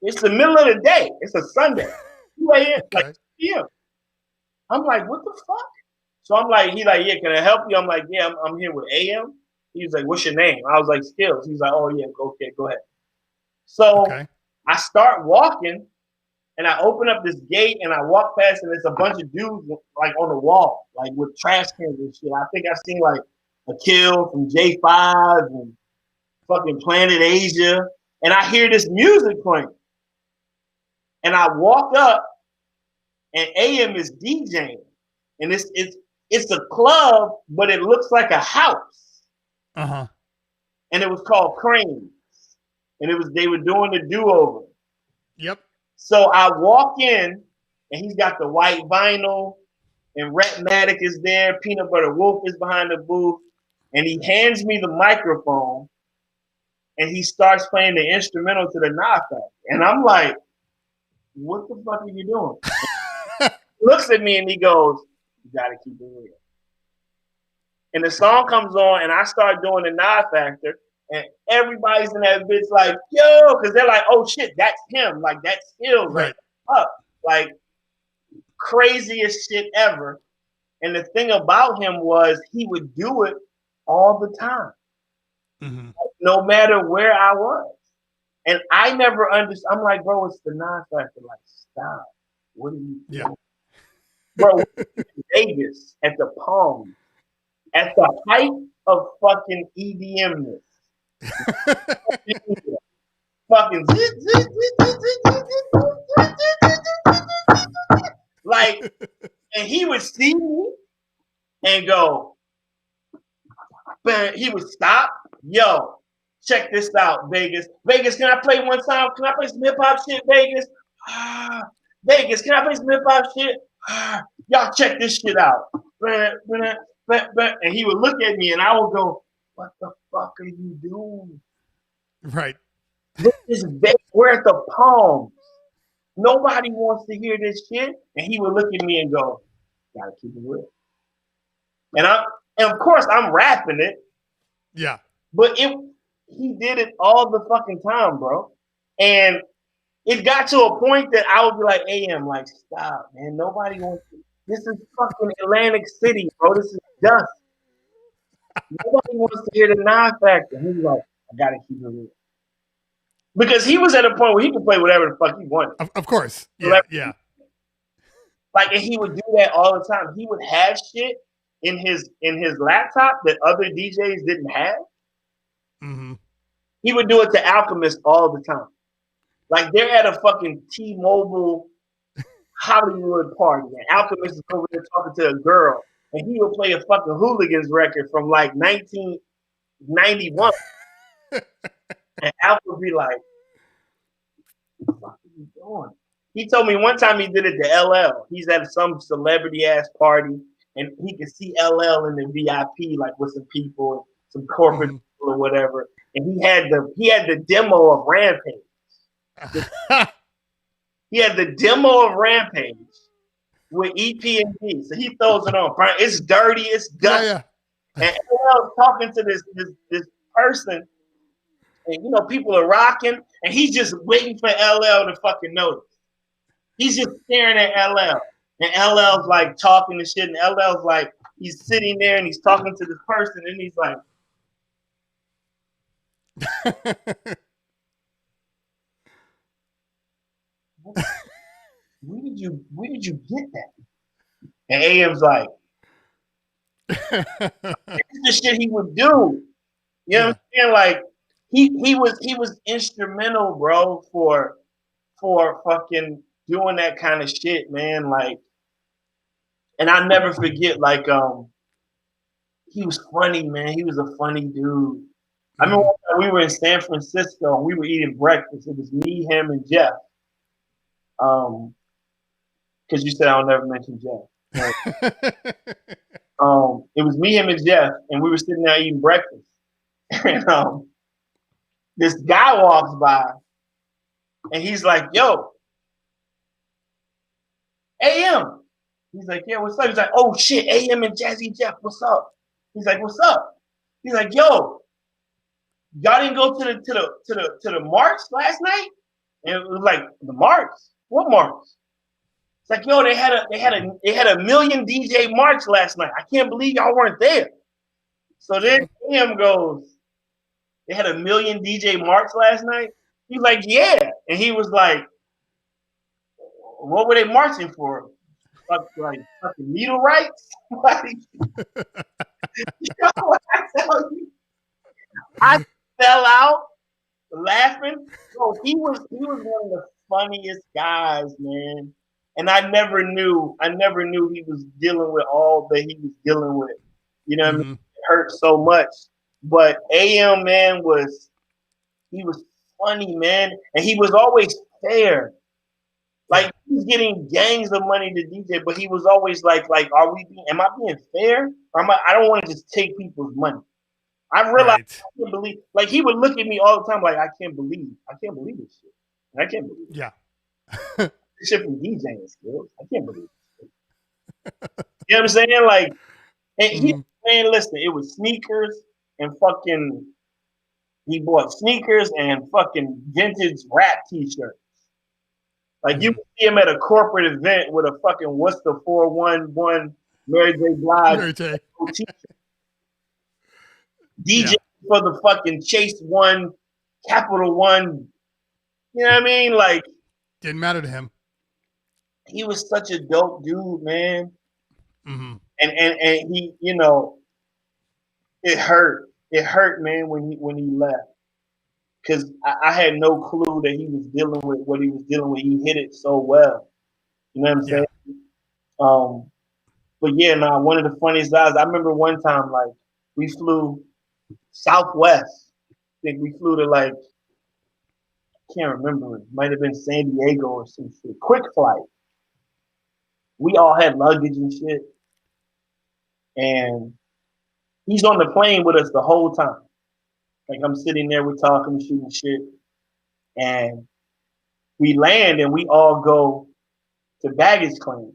It's the middle of the day. It's a Sunday. 2 a.m. Okay. Like 2 p.m. I'm like, what the fuck? So I'm like, he's like, yeah, can I help you? I'm like, yeah, I'm here with AM. He's like, what's your name? I was like, Skillz. He's like, oh yeah, okay, go ahead. So I start walking, and I open up this gate, and I walk past, and there's a bunch of dudes like on the wall, like with trash cans and shit. I think I've seen like a Kill from J5 and fucking Planet Asia, and I hear this music playing, and I walk up, and AM is DJing, and it's a club, but it looks like a house. Uh-huh. And it was called Cranes, and they were doing the do-over. Yep. So I walk in, and he's got the white vinyl, and Rhett is there. Peanut Butter Wolf is behind the booth, and he hands me the microphone, and he starts playing the instrumental to the Nas Factor. And I'm like, what the fuck are you doing? He looks at me, and he goes, you got to keep it real. And the song comes on, and I start doing the Nas Factor, and everybody's in that bitch like, yo, because they're like, oh shit, that's him. Like, that's Skillz. Right. Up. Like, craziest shit ever. And the thing about him was he would do it all the time, Mm-hmm. no matter where I was. And I never understood. I'm like, bro, it's the Nas Factor. Like, stop. What are you doing? Yeah. Bro, Vegas at the Palm, at the height of fucking EDMness. Fucking like, and he would see me and go, but he would stop. Yo, check this out, Vegas. Vegas, can I play one time? Can I play some hip hop shit, Vegas? Vegas, can I play some hip hop shit? Y'all check this shit out. And he would look at me, and I would go, what the fuck are you doing? Right. We're at the Palm. Nobody wants to hear this shit. And he would look at me and go, gotta keep it real. And of course I'm rapping it. Yeah. But he did it all the fucking time, bro. And it got to a point that I would be like, AM, like, stop, man. Nobody wants to. This is fucking Atlantic City, bro. This is dust. Nobody wants to hear the Nas Factor. He's like, I gotta keep it real. Because he was at a point where he could play whatever the fuck he wanted. Of course. Yeah. Yeah. Like, and he would do that all the time. He would have shit in his laptop that other DJs didn't have. Mm-hmm. He would do it to Alchemist all the time. Like, they're at a fucking T-Mobile Hollywood party, and Alchemist is over there talking to a girl, and he would play a fucking Hooligans record from like 1991. And Alpha would be like, what the fuck are you doing? He told me one time he did it to LL. He's at some celebrity ass party, and he could see LL in the VIP, like with some people, some corporate people or whatever. And he had the demo of Rampage. He had the demo of Rampage with EP&D. So he throws it on. It's dirty, it's dusty. Yeah. And LL's talking to this person, and you know, people are rocking, and he's just waiting for LL to fucking notice. He's just staring at LL. And LL's like talking to shit, and LL's like, he's sitting there and he's talking to this person, and he's like, where did you get that? And AM's like, It's the shit he would do. You know what I'm saying? Like he was instrumental, bro, for fucking doing that kind of shit, man. Like, and I never forget, like, he was funny, man. He was a funny dude. I remember one time we were in San Francisco and we were eating breakfast. It was me, him, and Jeff. Because you said I'll never mention Jeff. Right? It was me, him, and Jeff, and we were sitting there eating breakfast. And this guy walks by, and he's like, "Yo, AM." He's like, "Yeah, what's up?" He's like, "Oh shit, AM and Jazzy Jeff, what's up?" He's like, "What's up?" He's like, "Yo, y'all didn't go to the march last night?" And it was like, "The march? What march?" It's like, "Yo, they had a million DJ march last night. I can't believe y'all weren't there." So then AM goes, "They had a million DJ march last night?" He's like, "Yeah." And he was like, "What were they marching for? Like fucking needle rights?" Like, yo, I tell you, I fell out laughing. Bro, he was one of the funniest guys, man. And I never knew he was dealing with all that he was dealing with. You know what I mean? It hurt so much. But AM, man, he was funny, man. And he was always fair. Like, he was getting gangs of money to DJ, but he was always like, am I being fair? Or I don't want to just take people's money. I realized I can't believe, like, he would look at me all the time like, I can't believe this shit. I can't believe it. Yeah. This shit from DJing Skillz. I can't believe it. You know what I'm saying? Like, and he, man, listen, it was sneakers and fucking, he bought sneakers and fucking vintage rap t-shirts. Like, you would see him at a corporate event with a fucking what's the 411 Mary J. Blige t-shirt. DJ for the fucking Chase One, Capital One. You know what I mean? Like, didn't matter to him. He was such a dope dude, man. And he, you know, it hurt. It hurt, man, when he left. Because I had no clue that he was dealing with what he was dealing with. He hit it so well. You know what I'm saying? But yeah, one of the funniest guys. I remember one time, like, we flew Southwest. I think we flew to, like, I can't remember. It might have been San Diego or some shit. Quick flight. We all had luggage and shit. And he's on the plane with us the whole time. Like, I'm sitting there, we're talking, shooting shit. And we land and we all go to baggage claim.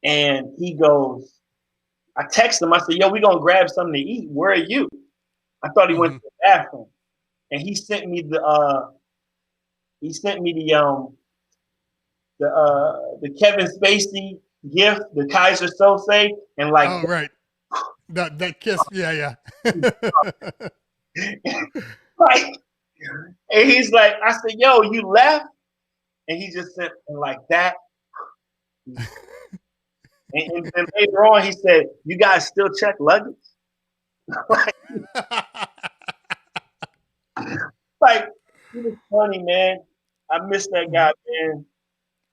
And he goes, I text him, I said, "Yo, we gonna grab something to eat. Where are you?" I thought he went to the bathroom. And he sent me the Kevin Spacey gift, the Kaiser Sose, and like, oh right, that kiss, yeah. Like, and he's like, I said, "Yo, you left?" And he just said, and like that. And then later on, he said, "You guys still check luggage?" Like, he was funny, man. I miss that guy, man.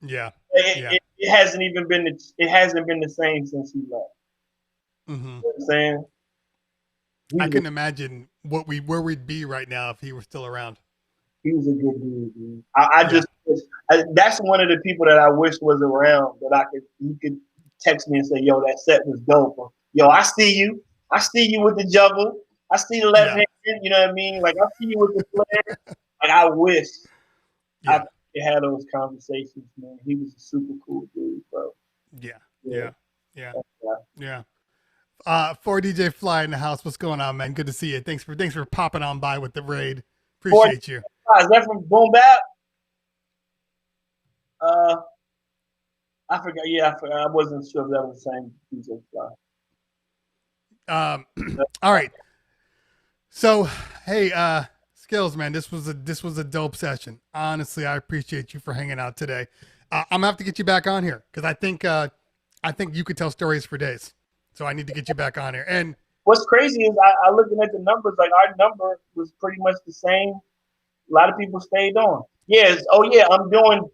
Yeah. It hasn't even been the same since he left. You know what I'm saying? I couldn't imagine where we'd be right now if he were still around. He was a good dude, man. I just that's one of the people that I wish was around, that he could text me and say, "Yo, that set was dope." Or, "Yo, I see you with the juggle. I see the left hand." You know what I mean? Like, I see you with the flare. Like, I wish I could have those conversations, man. He was a super cool dude, bro. Yeah. 4DJ Fly in the house. What's going on, man? Good to see you. Thanks for popping on by with the raid. Appreciate you. Is that from Boom Bap? I forgot. Yeah, I forgot. I wasn't sure if that was the same DJ Fly. All right. So, hey, Skillz, man, this was a dope session. Honestly, I appreciate you for hanging out today. I'm gonna have to get you back on here because I think you could tell stories for days. So I need to get you back on here. And what's crazy is I looking at the numbers, like our number was pretty much the same. A lot of people stayed on. Yes. Oh yeah, I'm doing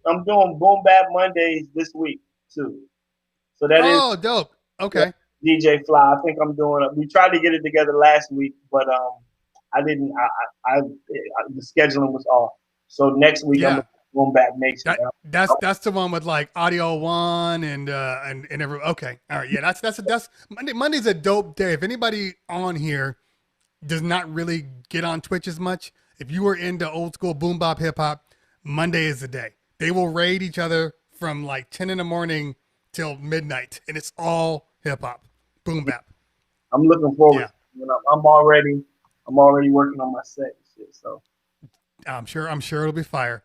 Boom Bap Mondays this week too. So that is dope. Okay. DJ Fly. I think I'm doing. We tried to get it together last week, but I didn't. The scheduling was off. So next week I'm Boom Bap Nation. That's the one with like Audio One and every. Okay. All right. Yeah. That's Monday's a dope day. If anybody on here does not really get on Twitch as much, if you were into old school boom bop hip hop, Monday is the day. They will raid each other from like 10 in the morning till midnight, and it's all hip hop, boom bap. I'm looking forward. Yeah. You know, I'm already working on my set and shit. So I'm sure it'll be fire.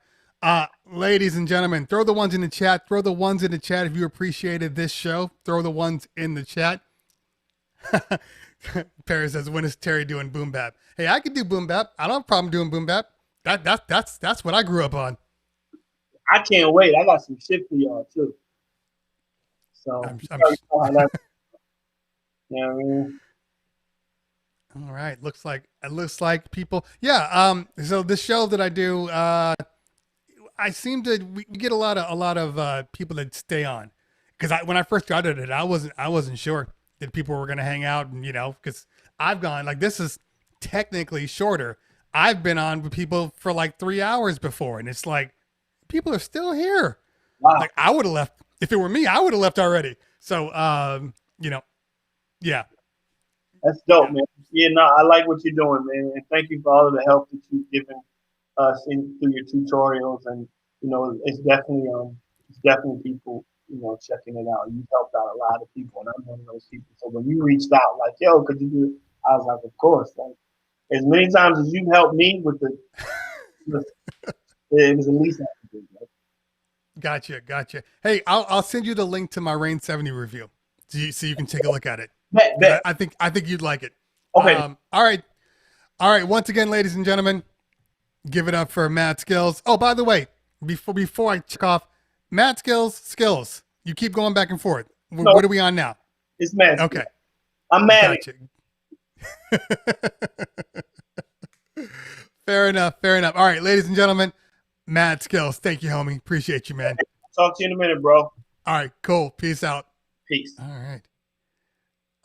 Ladies and gentlemen, throw the ones in the chat. Throw the ones in the chat if you appreciated this show. Throw the ones in the chat. Perry says, when is Terry doing boom bap? Hey, I can do boom bap. I don't have a problem doing boom bap. That's what I grew up on. I can't wait. I got some shit for y'all too. So I'm you know what I mean? All right. It looks like people. Yeah. So the show that I do, we get a lot of people that stay on, because when I first started it, I wasn't sure that people were going to hang out, and because I've gone like, this is technically shorter. I've been on with people for like 3 hours before, and it's like, people are still here. Wow. Like, I would have left. If it were me, I would have left already. So, yeah. That's dope, man. Yeah, no, I like what you're doing, man. And thank you for all of the help that you've given us through your tutorials. And, it's definitely people, checking it out. You've helped out a lot of people, and I'm one of those people. So when you reached out, like, yo, could you do it? I was like, of course. Like, as many times as you've helped me with it was the least I could do. Right? Gotcha. Hey, I'll send you the link to my Rain 70 review, so you can take a look at it. Bet. I think you'd like it. Okay. All right. Once again, ladies and gentlemen, give it up for Matt Skillz. Oh, by the way, before I check off, Matt Skillz. You keep going back and forth. No, what are we on now? It's Matt. Okay. I'm mad. Gotcha. Fair enough. All right, ladies and gentlemen, Matt Skillz. Thank you, homie. Appreciate you, man. Talk to you in a minute, bro. All right, cool. Peace out. Peace.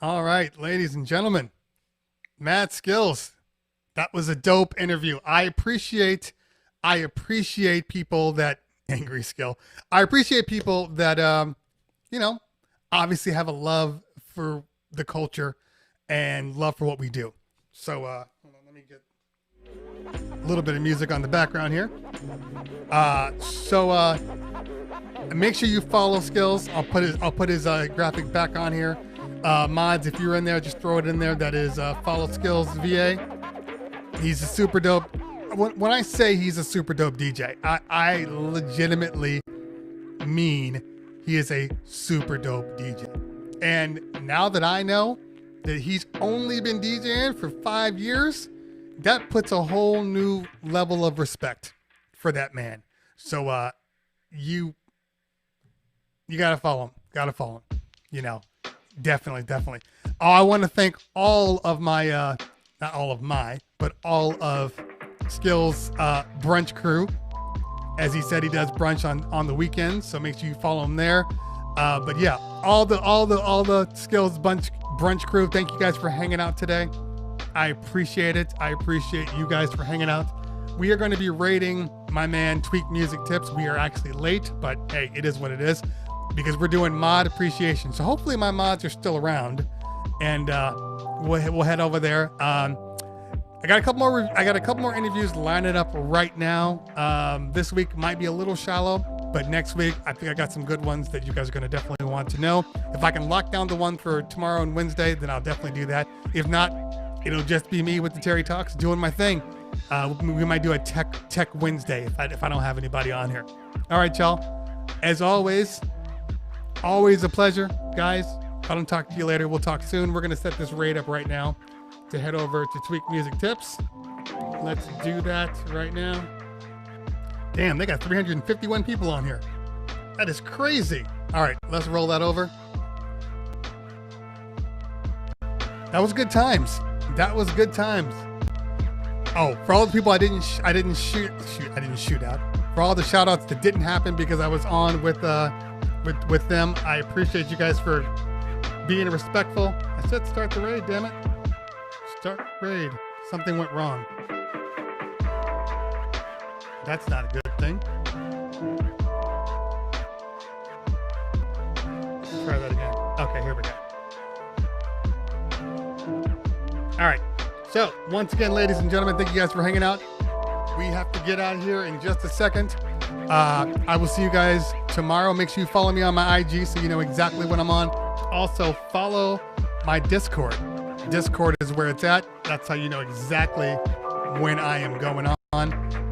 All right, ladies and gentlemen, Matt Skillz. That was a dope interview. I appreciate people that angry skill. I appreciate people that obviously have a love for the culture and love for what we do. So hold on, let me get a little bit of music on the background here. So make sure you follow Skillz. I'll put his graphic back on here. Mods, if you're in there, just throw it in there. That is follow Skillz VA. He's a super dope. When I say he's a super dope DJ, I legitimately mean he is a super dope DJ. And now that I know that he's only been DJing for 5 years, that puts a whole new level of respect for that man. So you gotta follow him. Definitely. Oh, I want to thank all of my not all of my, but all of Skillz brunch crew. As he said, he does brunch on the weekends, so make sure you follow him there. But yeah, all the Skillz brunch crew, thank you guys for hanging out today. I appreciate it. I appreciate you guys for hanging out. We are going to be rating my man Tweak Music Tips. We are actually late, but hey, it is what it is, because we're doing mod appreciation. So hopefully my mods are still around, and we'll head over there. I got a couple more interviews lining up right now. This week might be a little shallow, but next week I think I got some good ones that you guys are going to definitely want to know. If I can lock down the one for tomorrow and Wednesday, then I'll definitely do that. If not, it'll just be me with the Terry Talks doing my thing. We might do a tech Wednesday if I don't have anybody on here. All right, y'all. As always a pleasure, guys. If I don't talk to you later, we'll talk soon. We're going to set this raid up right now to head over to Tweak Music Tips. Let's do that right now. Damn, they got 351 people on here. That is crazy. All right, let's roll that over. That was good times. That was good times. Oh, for all the people I didn't shoot out. For all the shout outs that didn't happen because I was on with them, I appreciate you guys for being respectful. I said start the raid, damn it. Start raid. Something went wrong. That's not a good thing. Let's try that again. Okay, here we go. All right. So, once again, ladies and gentlemen, thank you guys for hanging out. We have to get out of here in just a second. I will see you guys tomorrow. Make sure you follow me on my IG so you know exactly when I'm on. Also, follow my Discord. Discord is where it's at. That's how you know exactly when I am going on.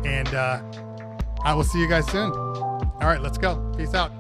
And I will see you guys soon. All right, let's go. Peace out.